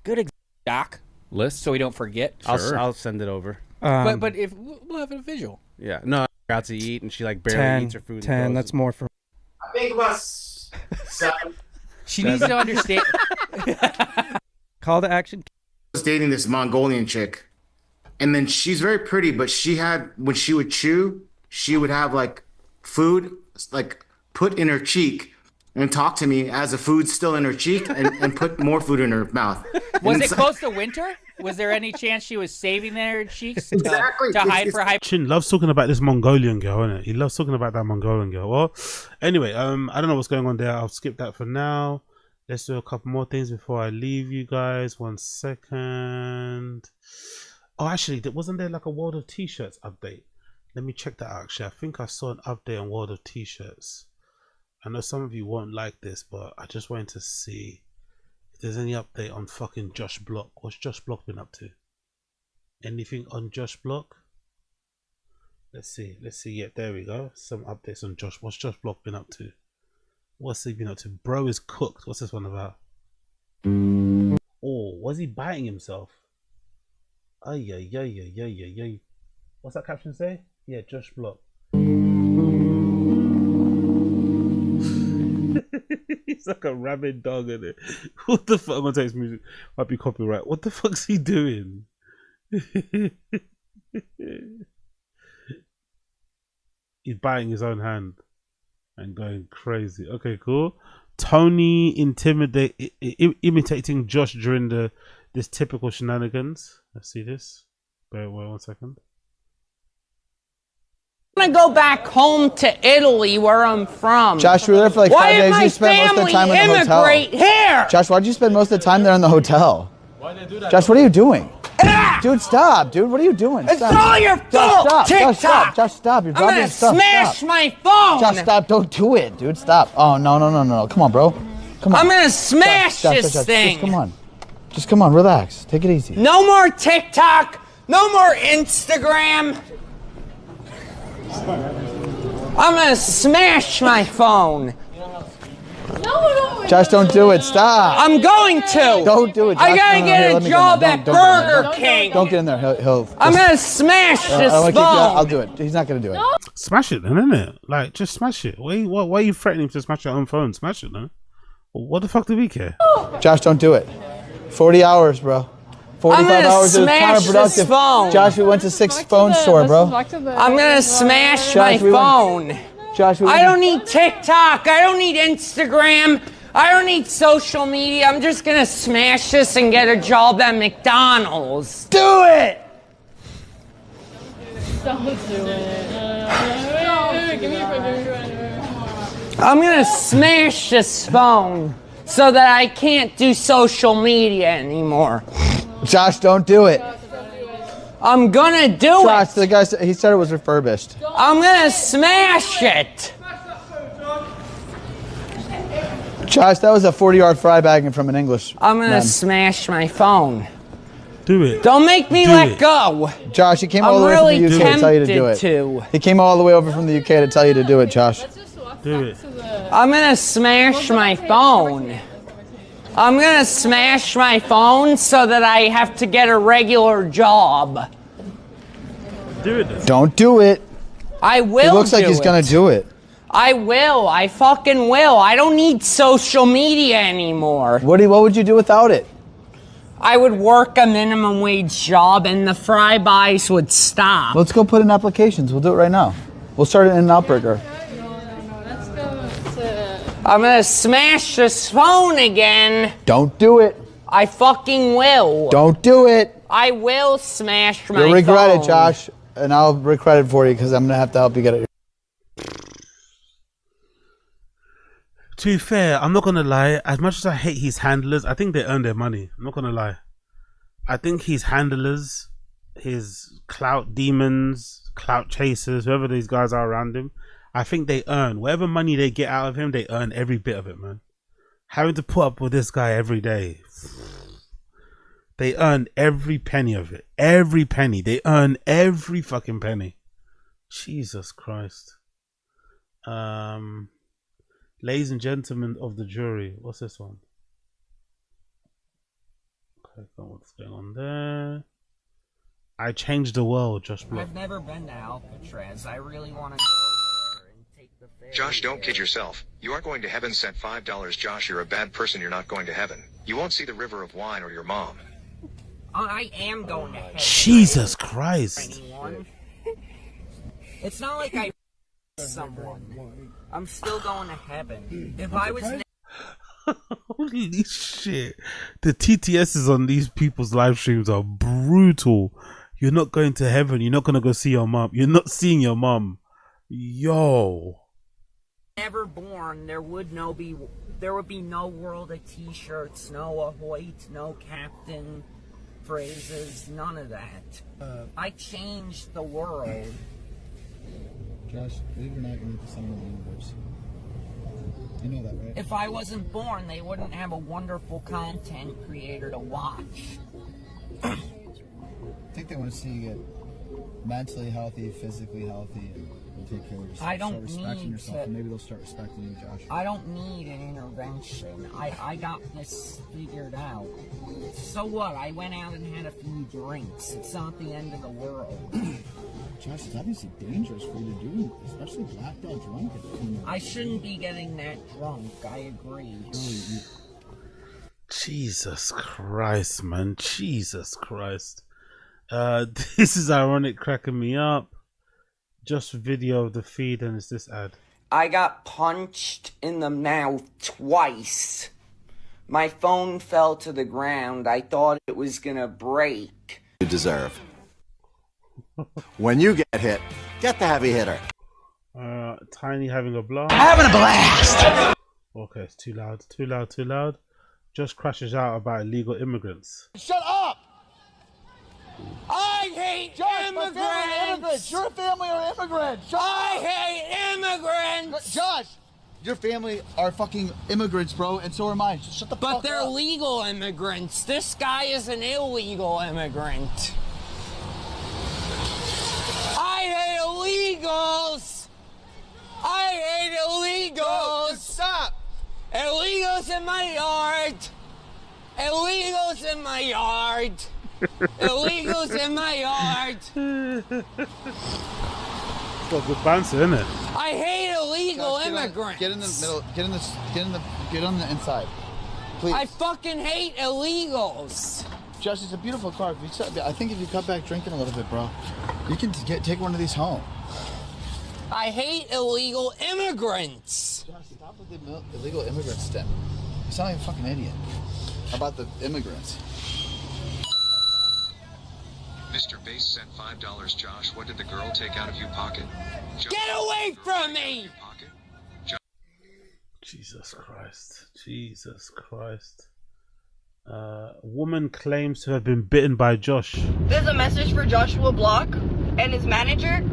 E: Good
G: doc
M: list,
G: so we don't forget.
N: Sure. I'll send it over.
G: But if we'll have a visual.
N: Yeah. No. Got to eat, and she like barely eats her food.
E: 10. That's more for.
J: I think about 7.
G: She needs to understand.
E: Call to action.
J: I was dating this Mongolian chick, and then she's very pretty, but when she would chew, she would have like food like put in her cheek and talk to me as the food's still in her cheek and put more food in her mouth.
G: Was it close to winter? Was there any chance she was saving their cheeks to hide for hyper?
A: Chin loves talking about this Mongolian girl, innit? He loves talking about that Mongolian girl. Well, anyway, I don't know what's going on there. I'll skip that for now. Let's do a couple more things before I leave you guys. 1 second. Oh, actually, wasn't there like a World of T-shirts update? Let me check that out. Actually, I think I saw an update on World of T-shirts. I know some of you won't like this, but I just wanted to see if there's any update on fucking Josh Block. What's Josh Block been up to? Anything on Josh Block? Let's see. Yeah, there we go. Some updates on Josh. What's Josh Block been up to? What's he been up to? Bro is cooked. What's this one about? Oh, was he biting himself? Ay. What's that caption say? Yeah, Josh Block. He's like a rabid dog in it. What the fuck? I'm gonna take his music. Might be copyright. What the fuck's he doing? He's biting his own hand and going crazy. Okay, cool. Tony imitating Josh during this typical shenanigans. Let's see this. Wait 1 second.
P: I want to go back home to Italy, where I'm from.
Q: Josh, you were there for like 5 days. You spent most of the time in the hotel.
P: Immigrate here.
Q: Josh, why did you spend most of the time there in the hotel? Why'd they do that?
R: Josh, what are you doing? Dude, stop, dude. What are you doing?
P: It's
R: Stop.
P: all your fault,
R: Josh, stop.
P: TikTok.
R: Josh, stop. Josh, stop. You're
P: I'm
R: dropping
P: gonna
R: stuff.
P: smash
R: Stop.
P: my phone.
R: Josh, stop. Don't do it, dude. Stop. Oh, no. Come on, bro. Come on.
P: I'm gonna smash this thing.
R: Just come on. Just come on. Relax. Take it easy.
P: No more TikTok. No more Instagram. I'm gonna smash my phone.
R: Josh, don't do it. Stop.
P: I'm going to.
R: Don't do it, Josh.
P: I gotta
R: No,
P: get
R: here,
P: a
R: let me
P: job
R: go.
P: at
R: Don't
P: Burger King.
R: Don't get in there. He'll
P: I'm gonna smash this
R: I wanna
P: phone.
R: I'll do it. He's not gonna do it.
A: Smash it then, innit? Like, just smash it. Why are you threatening to smash your own phone? Smash it, no? What the fuck do we care?
R: Josh, don't do it. 40 hours, bro. 45 hours is counterproductive.
P: Phone.
R: Josh, we went to 6 phone store, bro.
P: I'm gonna smash
R: Josh,
P: my phone.
R: Josh,
P: I don't need TikTok. I don't need Instagram. I don't need social media. I'm just gonna smash this and get a job at McDonald's.
R: Do it!
S: Don't do it. Give me your phone.
P: I'm gonna smash this phone so that I can't do social media anymore.
R: Josh, don't do it.
P: I'm gonna do
R: Josh, the guy said, he said it was refurbished.
P: I'm gonna smash it.
R: Josh, that was a 40-yard fry bagging from an English
P: I'm gonna
R: man.
P: smash my phone.
A: Do it.
P: Don't make me let go.
R: Josh, he came all the way
P: really
R: from the UK to tell you to do
P: tempted
R: it.
P: to.
R: He came all the way over from the UK to tell you to do it, Josh.
A: Do it.
P: I'm gonna smash my phone. I'm gonna smash my phone so that I have to get a regular job.
A: Do it then.
R: Don't do it.
P: I will.
R: It looks like he's gonna do it.
P: I will. I fucking will. I don't need social media anymore.
R: What would you do without it?
P: I would work a minimum wage job and the fry-bys would stop.
R: Let's go put in applications. We'll do it right now. We'll start it in an outburger.
P: I'm gonna smash this phone again.
R: Don't do it.
P: I fucking will.
R: Don't do it.
P: I will smash my
R: You'll regret
P: phone.
R: it, Josh. And I'll regret it for you because I'm going to have to help you get it.
A: To be fair, I'm not gonna lie. As much as I hate his handlers, I think they earn their money. I'm not gonna lie. I think his handlers, his clout demons, clout chasers, whoever these guys are around him, I think they earn whatever money they get out of him. They earn every bit of it, man. Having to put up with this guy every day, they earn every penny of it. Every penny. They earn every fucking penny. Jesus Christ. Ladies and gentlemen of the jury, what's this one? Okay, what's going on there? I changed the world, Josh Block.
P: I've never been to Alcatraz. I really want to go there and take the ferry.
T: Josh, don't kid yourself. You aren't going to heaven. Sent $5. Josh, you're a bad person. You're not going to heaven. You won't see the river of wine or your mom.
P: I am going to heaven.
A: Jesus Christ.
P: It's not like I someone. I'm still going to heaven. If I was...
A: Holy shit. The TTSs on these people's live streams are brutal. You're not going to heaven. You're not going to go see your mom. You're not seeing your mom. Yo.
P: Never born, there would be no world of t-shirts, no Ahoy, no Captain phrases, none of that. I changed the world.
R: Josh, believe it or not, you're the center of the universe. You know that, right?
P: If I wasn't born, they wouldn't have a wonderful content creator to watch.
R: I think they want to see you get mentally healthy, physically healthy, and take care of yourself.
P: I don't
R: start respecting
P: need
R: yourself,
P: to-
R: and maybe they'll start respecting you, Josh.
P: I don't need an intervention. I got this figured out. So what? I went out and had a few drinks. It's not the end of the world.
R: Josh, it's obviously dangerous for you to do, especially blacked out drunk.
P: I shouldn't be getting that drunk. I agree.
A: Jesus Christ, man. Jesus Christ. This is ironic, cracking me up. Just video of the feed, and it's this ad.
P: I got punched in the mouth twice. My phone fell to the ground. I thought it was gonna break.
U: You deserve. When you get hit, get the heavy hitter.
A: Tiny having a blast.
U: Having a blast!
A: Okay, it's too loud, too loud, too loud. Just crashes out about illegal immigrants.
R: Shut up!
P: I hate immigrants.
R: Your family are immigrants. Shut
P: I
R: up.
P: hate immigrants.
R: Josh, your family are fucking immigrants, bro, and so are mine. So shut the fuck up.
P: But they're legal immigrants. This guy is an illegal immigrant. I hate illegals. I hate illegals.
R: Stop.
P: Illegals in my yard. Illegals in my yard. Illegals in my yard.
A: It's got good bouncer, isn't it?
P: I hate illegal
R: Josh,
P: immigrants.
R: Get in the middle. Get on the inside. Please.
P: I fucking hate illegals.
R: Josh, it's a beautiful car. I think if you cut back drinking a little bit, bro, you can take one of these home.
P: I hate illegal immigrants.
R: Josh, stop with the illegal immigrant step. You sound like a fucking idiot about the immigrants.
T: Mr. Base sent $5. Josh, what did the girl take out of your pocket?
P: Get away from me!
A: Jesus Christ. Jesus Christ. Woman claims to have been bitten by Josh.
Q: There's a message for Joshua Block and his manager.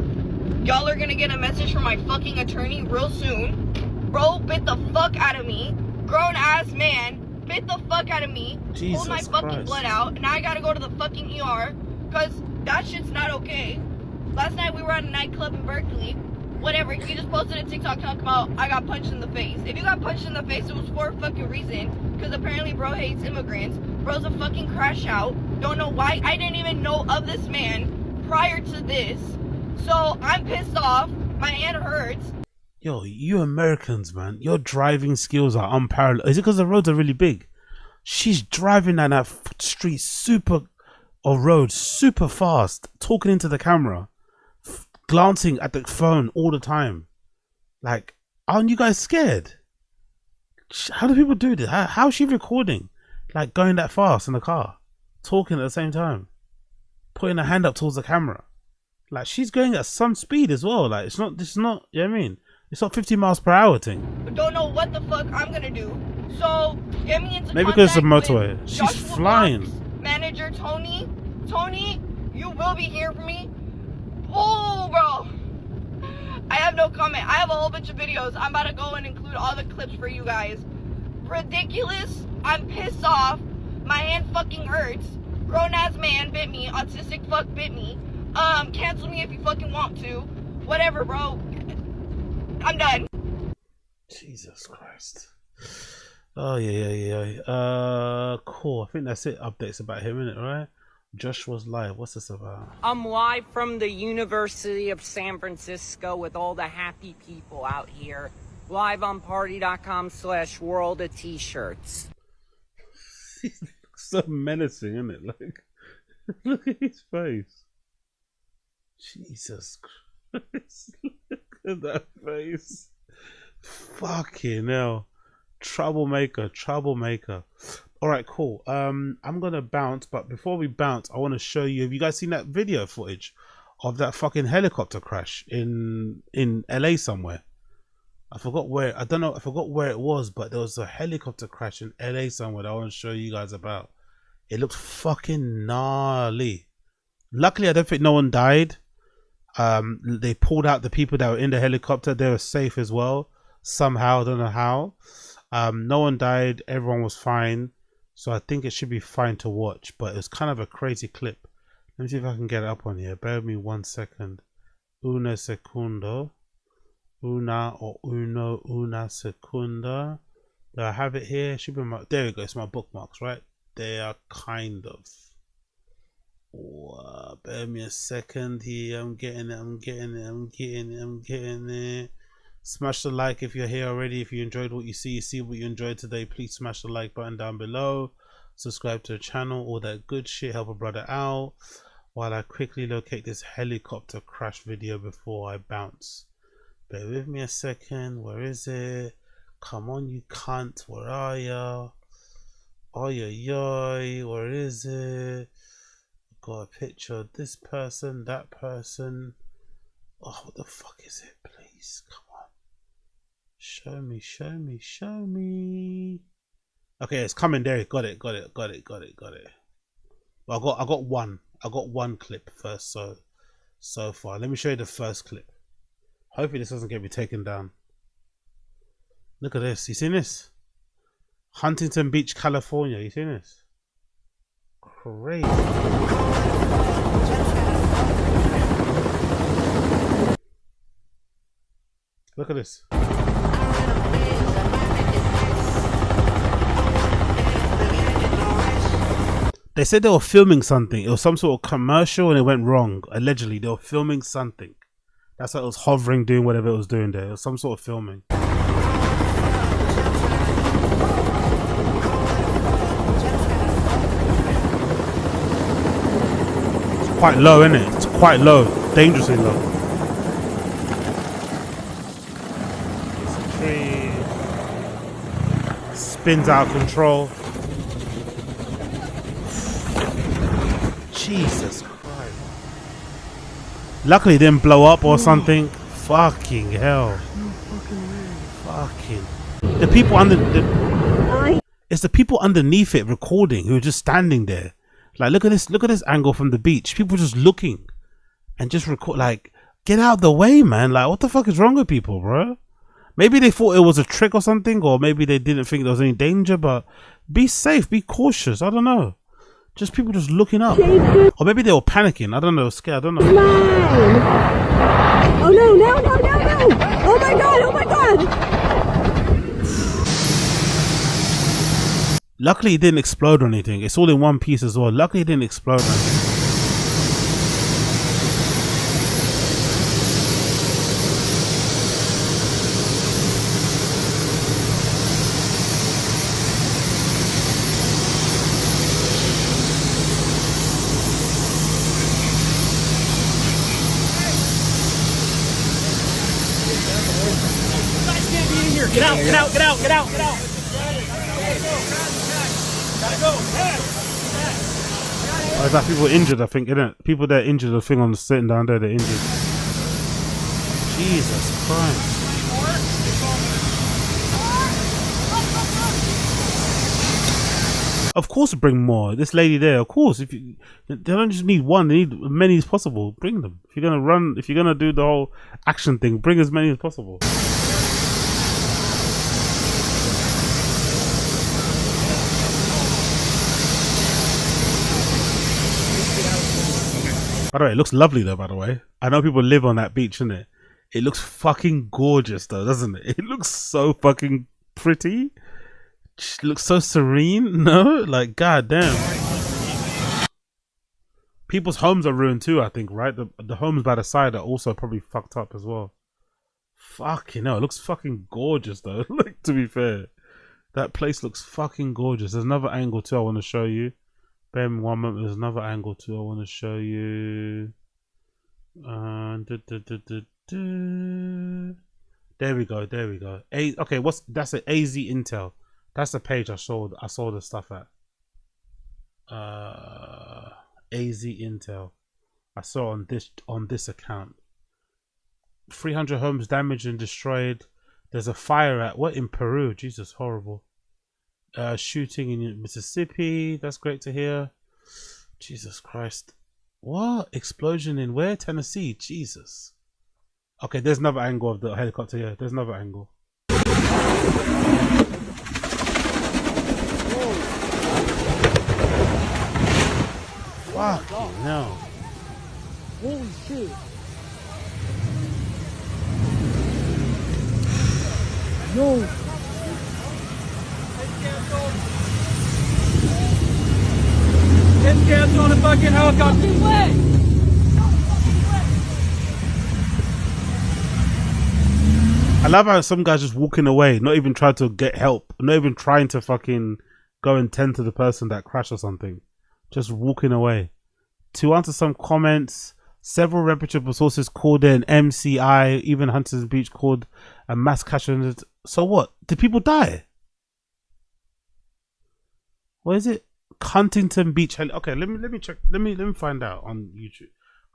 Q: Y'all are gonna get a message from my fucking attorney real soon. Bro bit the fuck out of me. Grown ass man bit the fuck out of me.
A: Jesus
Q: Pulled my fucking
A: Christ.
Q: blood out. And now I gotta go to the fucking ER. Cause that shit's not okay. Last night we were at a nightclub in Berkeley. Whatever, he just posted a TikTok talking about I got punched in the face. If you got punched in the face, it was for a fucking reason. Because apparently bro hates immigrants. Bro's a fucking crash out. Don't know why. I didn't even know of this man prior to this. So I'm pissed off. My hand hurts.
A: Yo, you Americans, man, your driving skills are unparalleled. Is it because the roads are really big? She's driving down that street road super fast, talking into the camera, glancing at the phone all the time. Like, aren't you guys scared? How do people do this? How is she recording? Like, going that fast in the car, talking at the same time, putting her hand up towards the camera. Like, she's going at some speed as well. Like, this is not, you know what I mean? It's not 50 miles per hour thing.
Q: Don't know what the fuck I'm gonna do. So get me into
A: Maybe because it's a
Q: contact
A: motorway.
Q: with
A: She's
Q: Joshua
A: flying.
Q: Block's manager Tony. Tony, you will be hearing from me. Oh, bro. I have no comment. I have a whole bunch of videos. I'm about to go and include all the clips for you guys. Ridiculous. I'm pissed off. My hand fucking hurts. Grown ass man bit me. Autistic fuck bit me. Cancel me if you fucking want to. Whatever, bro. I'm done.
A: Jesus Christ. Oh, yeah. Cool. I think that's it. Updates about him, innit, right? Joshua's live. What's this about?
P: I'm live from the University of San Francisco with all the happy people out here. Live on party.com/world of t-shirts.
A: So menacing, isn't it? Like, look at his face. Jesus Christ. Look at that face. Fucking hell. Troublemaker. Alright, cool. I'm gonna bounce, but before we bounce, I want to show you. Have you guys seen that video footage of that fucking helicopter crash in LA somewhere? I forgot where it was, but there was a helicopter crash in LA somewhere that I want to show you guys about. It looked fucking gnarly. Luckily, I don't think no one died. They pulled out the people that were in the helicopter. They were safe as well. Somehow, I don't know how. No one died. Everyone was fine. So I think it should be fine to watch. But it was kind of a crazy clip. Let me see if I can get it up on here. Bear with me 1 second. Una secundo. Una secunda. Do I have it here? It should be my, there we go. It's my bookmarks, right? They are kind of. Bear me a second here. I'm getting it. Smash the like if you're here already. If you enjoyed what you see what you enjoyed today, please smash the like button down below. Subscribe to the channel, all that good shit. Help a brother out while I quickly locate this helicopter crash video before I bounce. Bear with me a second. Where is it? Come on, you cunt. Where are ya? Where is it? Got a picture of this person, that person. Oh, what the fuck is it? Please, come on. Show me. Okay, it's coming there. Got it. But I got one clip first. So far, let me show you the first clip. Hopefully, this doesn't get me taken down. Look at this. You seen this? Huntington Beach, California. You seen this? Crazy. Look at this. They said they were filming something. It was some sort of commercial and it went wrong. Allegedly, they were filming something. That's why it was hovering, doing whatever it was doing there. It was some sort of filming. It's quite low, isn't it? It's quite low. Dangerously low. It's a tree. Spins out of control. Jesus Christ. Luckily it didn't blow up or something. Fucking hell. Fucking. The people under it's the people underneath it recording who are just standing there. Like look at this angle from the beach. People just looking and just record, like, get out of the way, man. Like, what the fuck is wrong with people, bro? Maybe they thought it was a trick or something, or maybe they didn't think there was any danger, but be safe, be cautious. I don't know. Just people just looking up. Or maybe they were panicking. I don't know. Scared. I don't know.
S: Oh no, no, no, no, no! Oh my god, oh my god!
A: Luckily it didn't explode or anything. It's all in one piece as well. Luckily it didn't explode or anything.
S: Get out, get out, get out, get out, get out!
A: Oh, is that people injured, I think, isn't it? People that are injured, the thing on the sitting down there, they're injured. Jesus Christ. Of course bring more. This lady there, of course. If you, they don't just need one, they need as many as possible. Bring them. If you're gonna run, if you're gonna do the whole action thing, bring as many as possible. By the way, it looks lovely though, by the way. I know people live on that beach, isn't it? It looks fucking gorgeous though, doesn't it? It looks so fucking pretty. It looks so serene, no? Like, goddamn. People's homes are ruined too, I think, right? The homes by the side are also probably fucked up as well. Fucking hell, it looks fucking gorgeous though. Like, to be fair. That place looks fucking gorgeous. There's another angle too I want to show you. Bear me one moment, there's another angle too I want to show you. There we go, there we go. Okay, that's an AZ Intel. That's the page I saw the stuff at. AZ Intel. I saw on this account. 300 homes damaged and destroyed. There's a fire at what in Peru? Jesus, horrible. Shooting in Mississippi. That's great to hear. Jesus Christ. What? Explosion in where? Tennessee. Jesus. Okay, there's another angle of the helicopter here. There's another angle. Fucking no.
S: Holy shit. Yo. Get gas on a fucking helicopter.
A: I love how some guys just walking away, not even trying to get help, not even trying to fucking go and tend to the person that crashed or something. Just walking away. To answer some comments, several reputable sources called it an MCI, even Huntington Beach called a mass casualty. So what? Did people die? What is it? Huntington Beach. Okay, let me check. Let me find out on YouTube.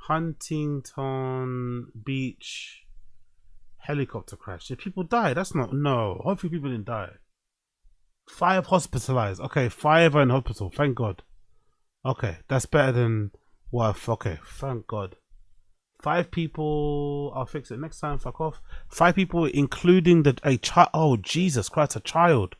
A: Huntington Beach helicopter crash. Did people die? That's not, no. Hopefully people didn't die. 5 hospitalized. Okay, 5 are in hospital. Thank God. Okay, that's better than what? Okay, thank God. 5 people. I'll fix it next time. Fuck off. 5 people, including a child. Oh, Jesus Christ, a child,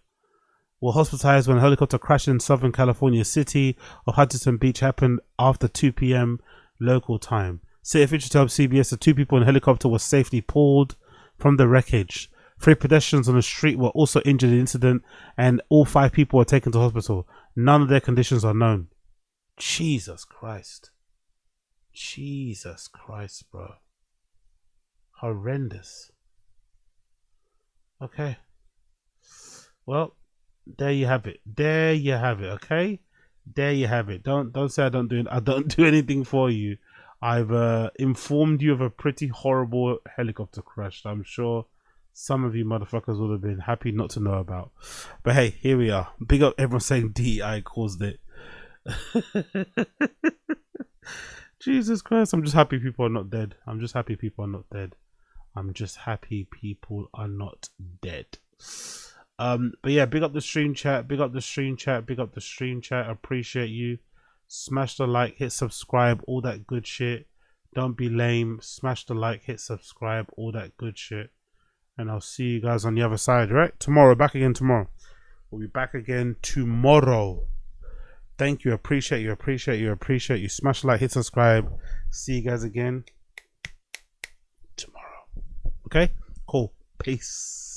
A: were hospitalized when a helicopter crashed in Southern California city of Huntington Beach. Happened after 2 p.m. local time. City officials told CBS the 2 people in the helicopter were safely pulled from the wreckage. 3 pedestrians on the street were also injured in the incident, and all 5 people were taken to hospital. None of their conditions are known. Jesus Christ. Jesus Christ, bro. Horrendous. Okay. Well, there you have it. There you have it, okay? There you have it. Don't say I don't do anything for you. I've informed you of a pretty horrible helicopter crash. I'm sure some of you motherfuckers would have been happy not to know about. But hey, here we are. Big up everyone saying DEI caused it. Jesus Christ, I'm just happy people are not dead. I'm just happy people are not dead. I'm just happy people are not dead. But yeah, big up the stream chat, big up the stream chat, big up the stream chat. Appreciate you. Smash the like, hit subscribe, all that good shit. Don't be lame. Smash the like, hit subscribe, all that good shit. And I'll see you guys on the other side, right? Tomorrow, back again tomorrow. We'll be back again tomorrow. Thank you. Appreciate you. Appreciate you. Appreciate you. Smash the like, hit subscribe. See you guys again tomorrow. Okay? Cool. Peace.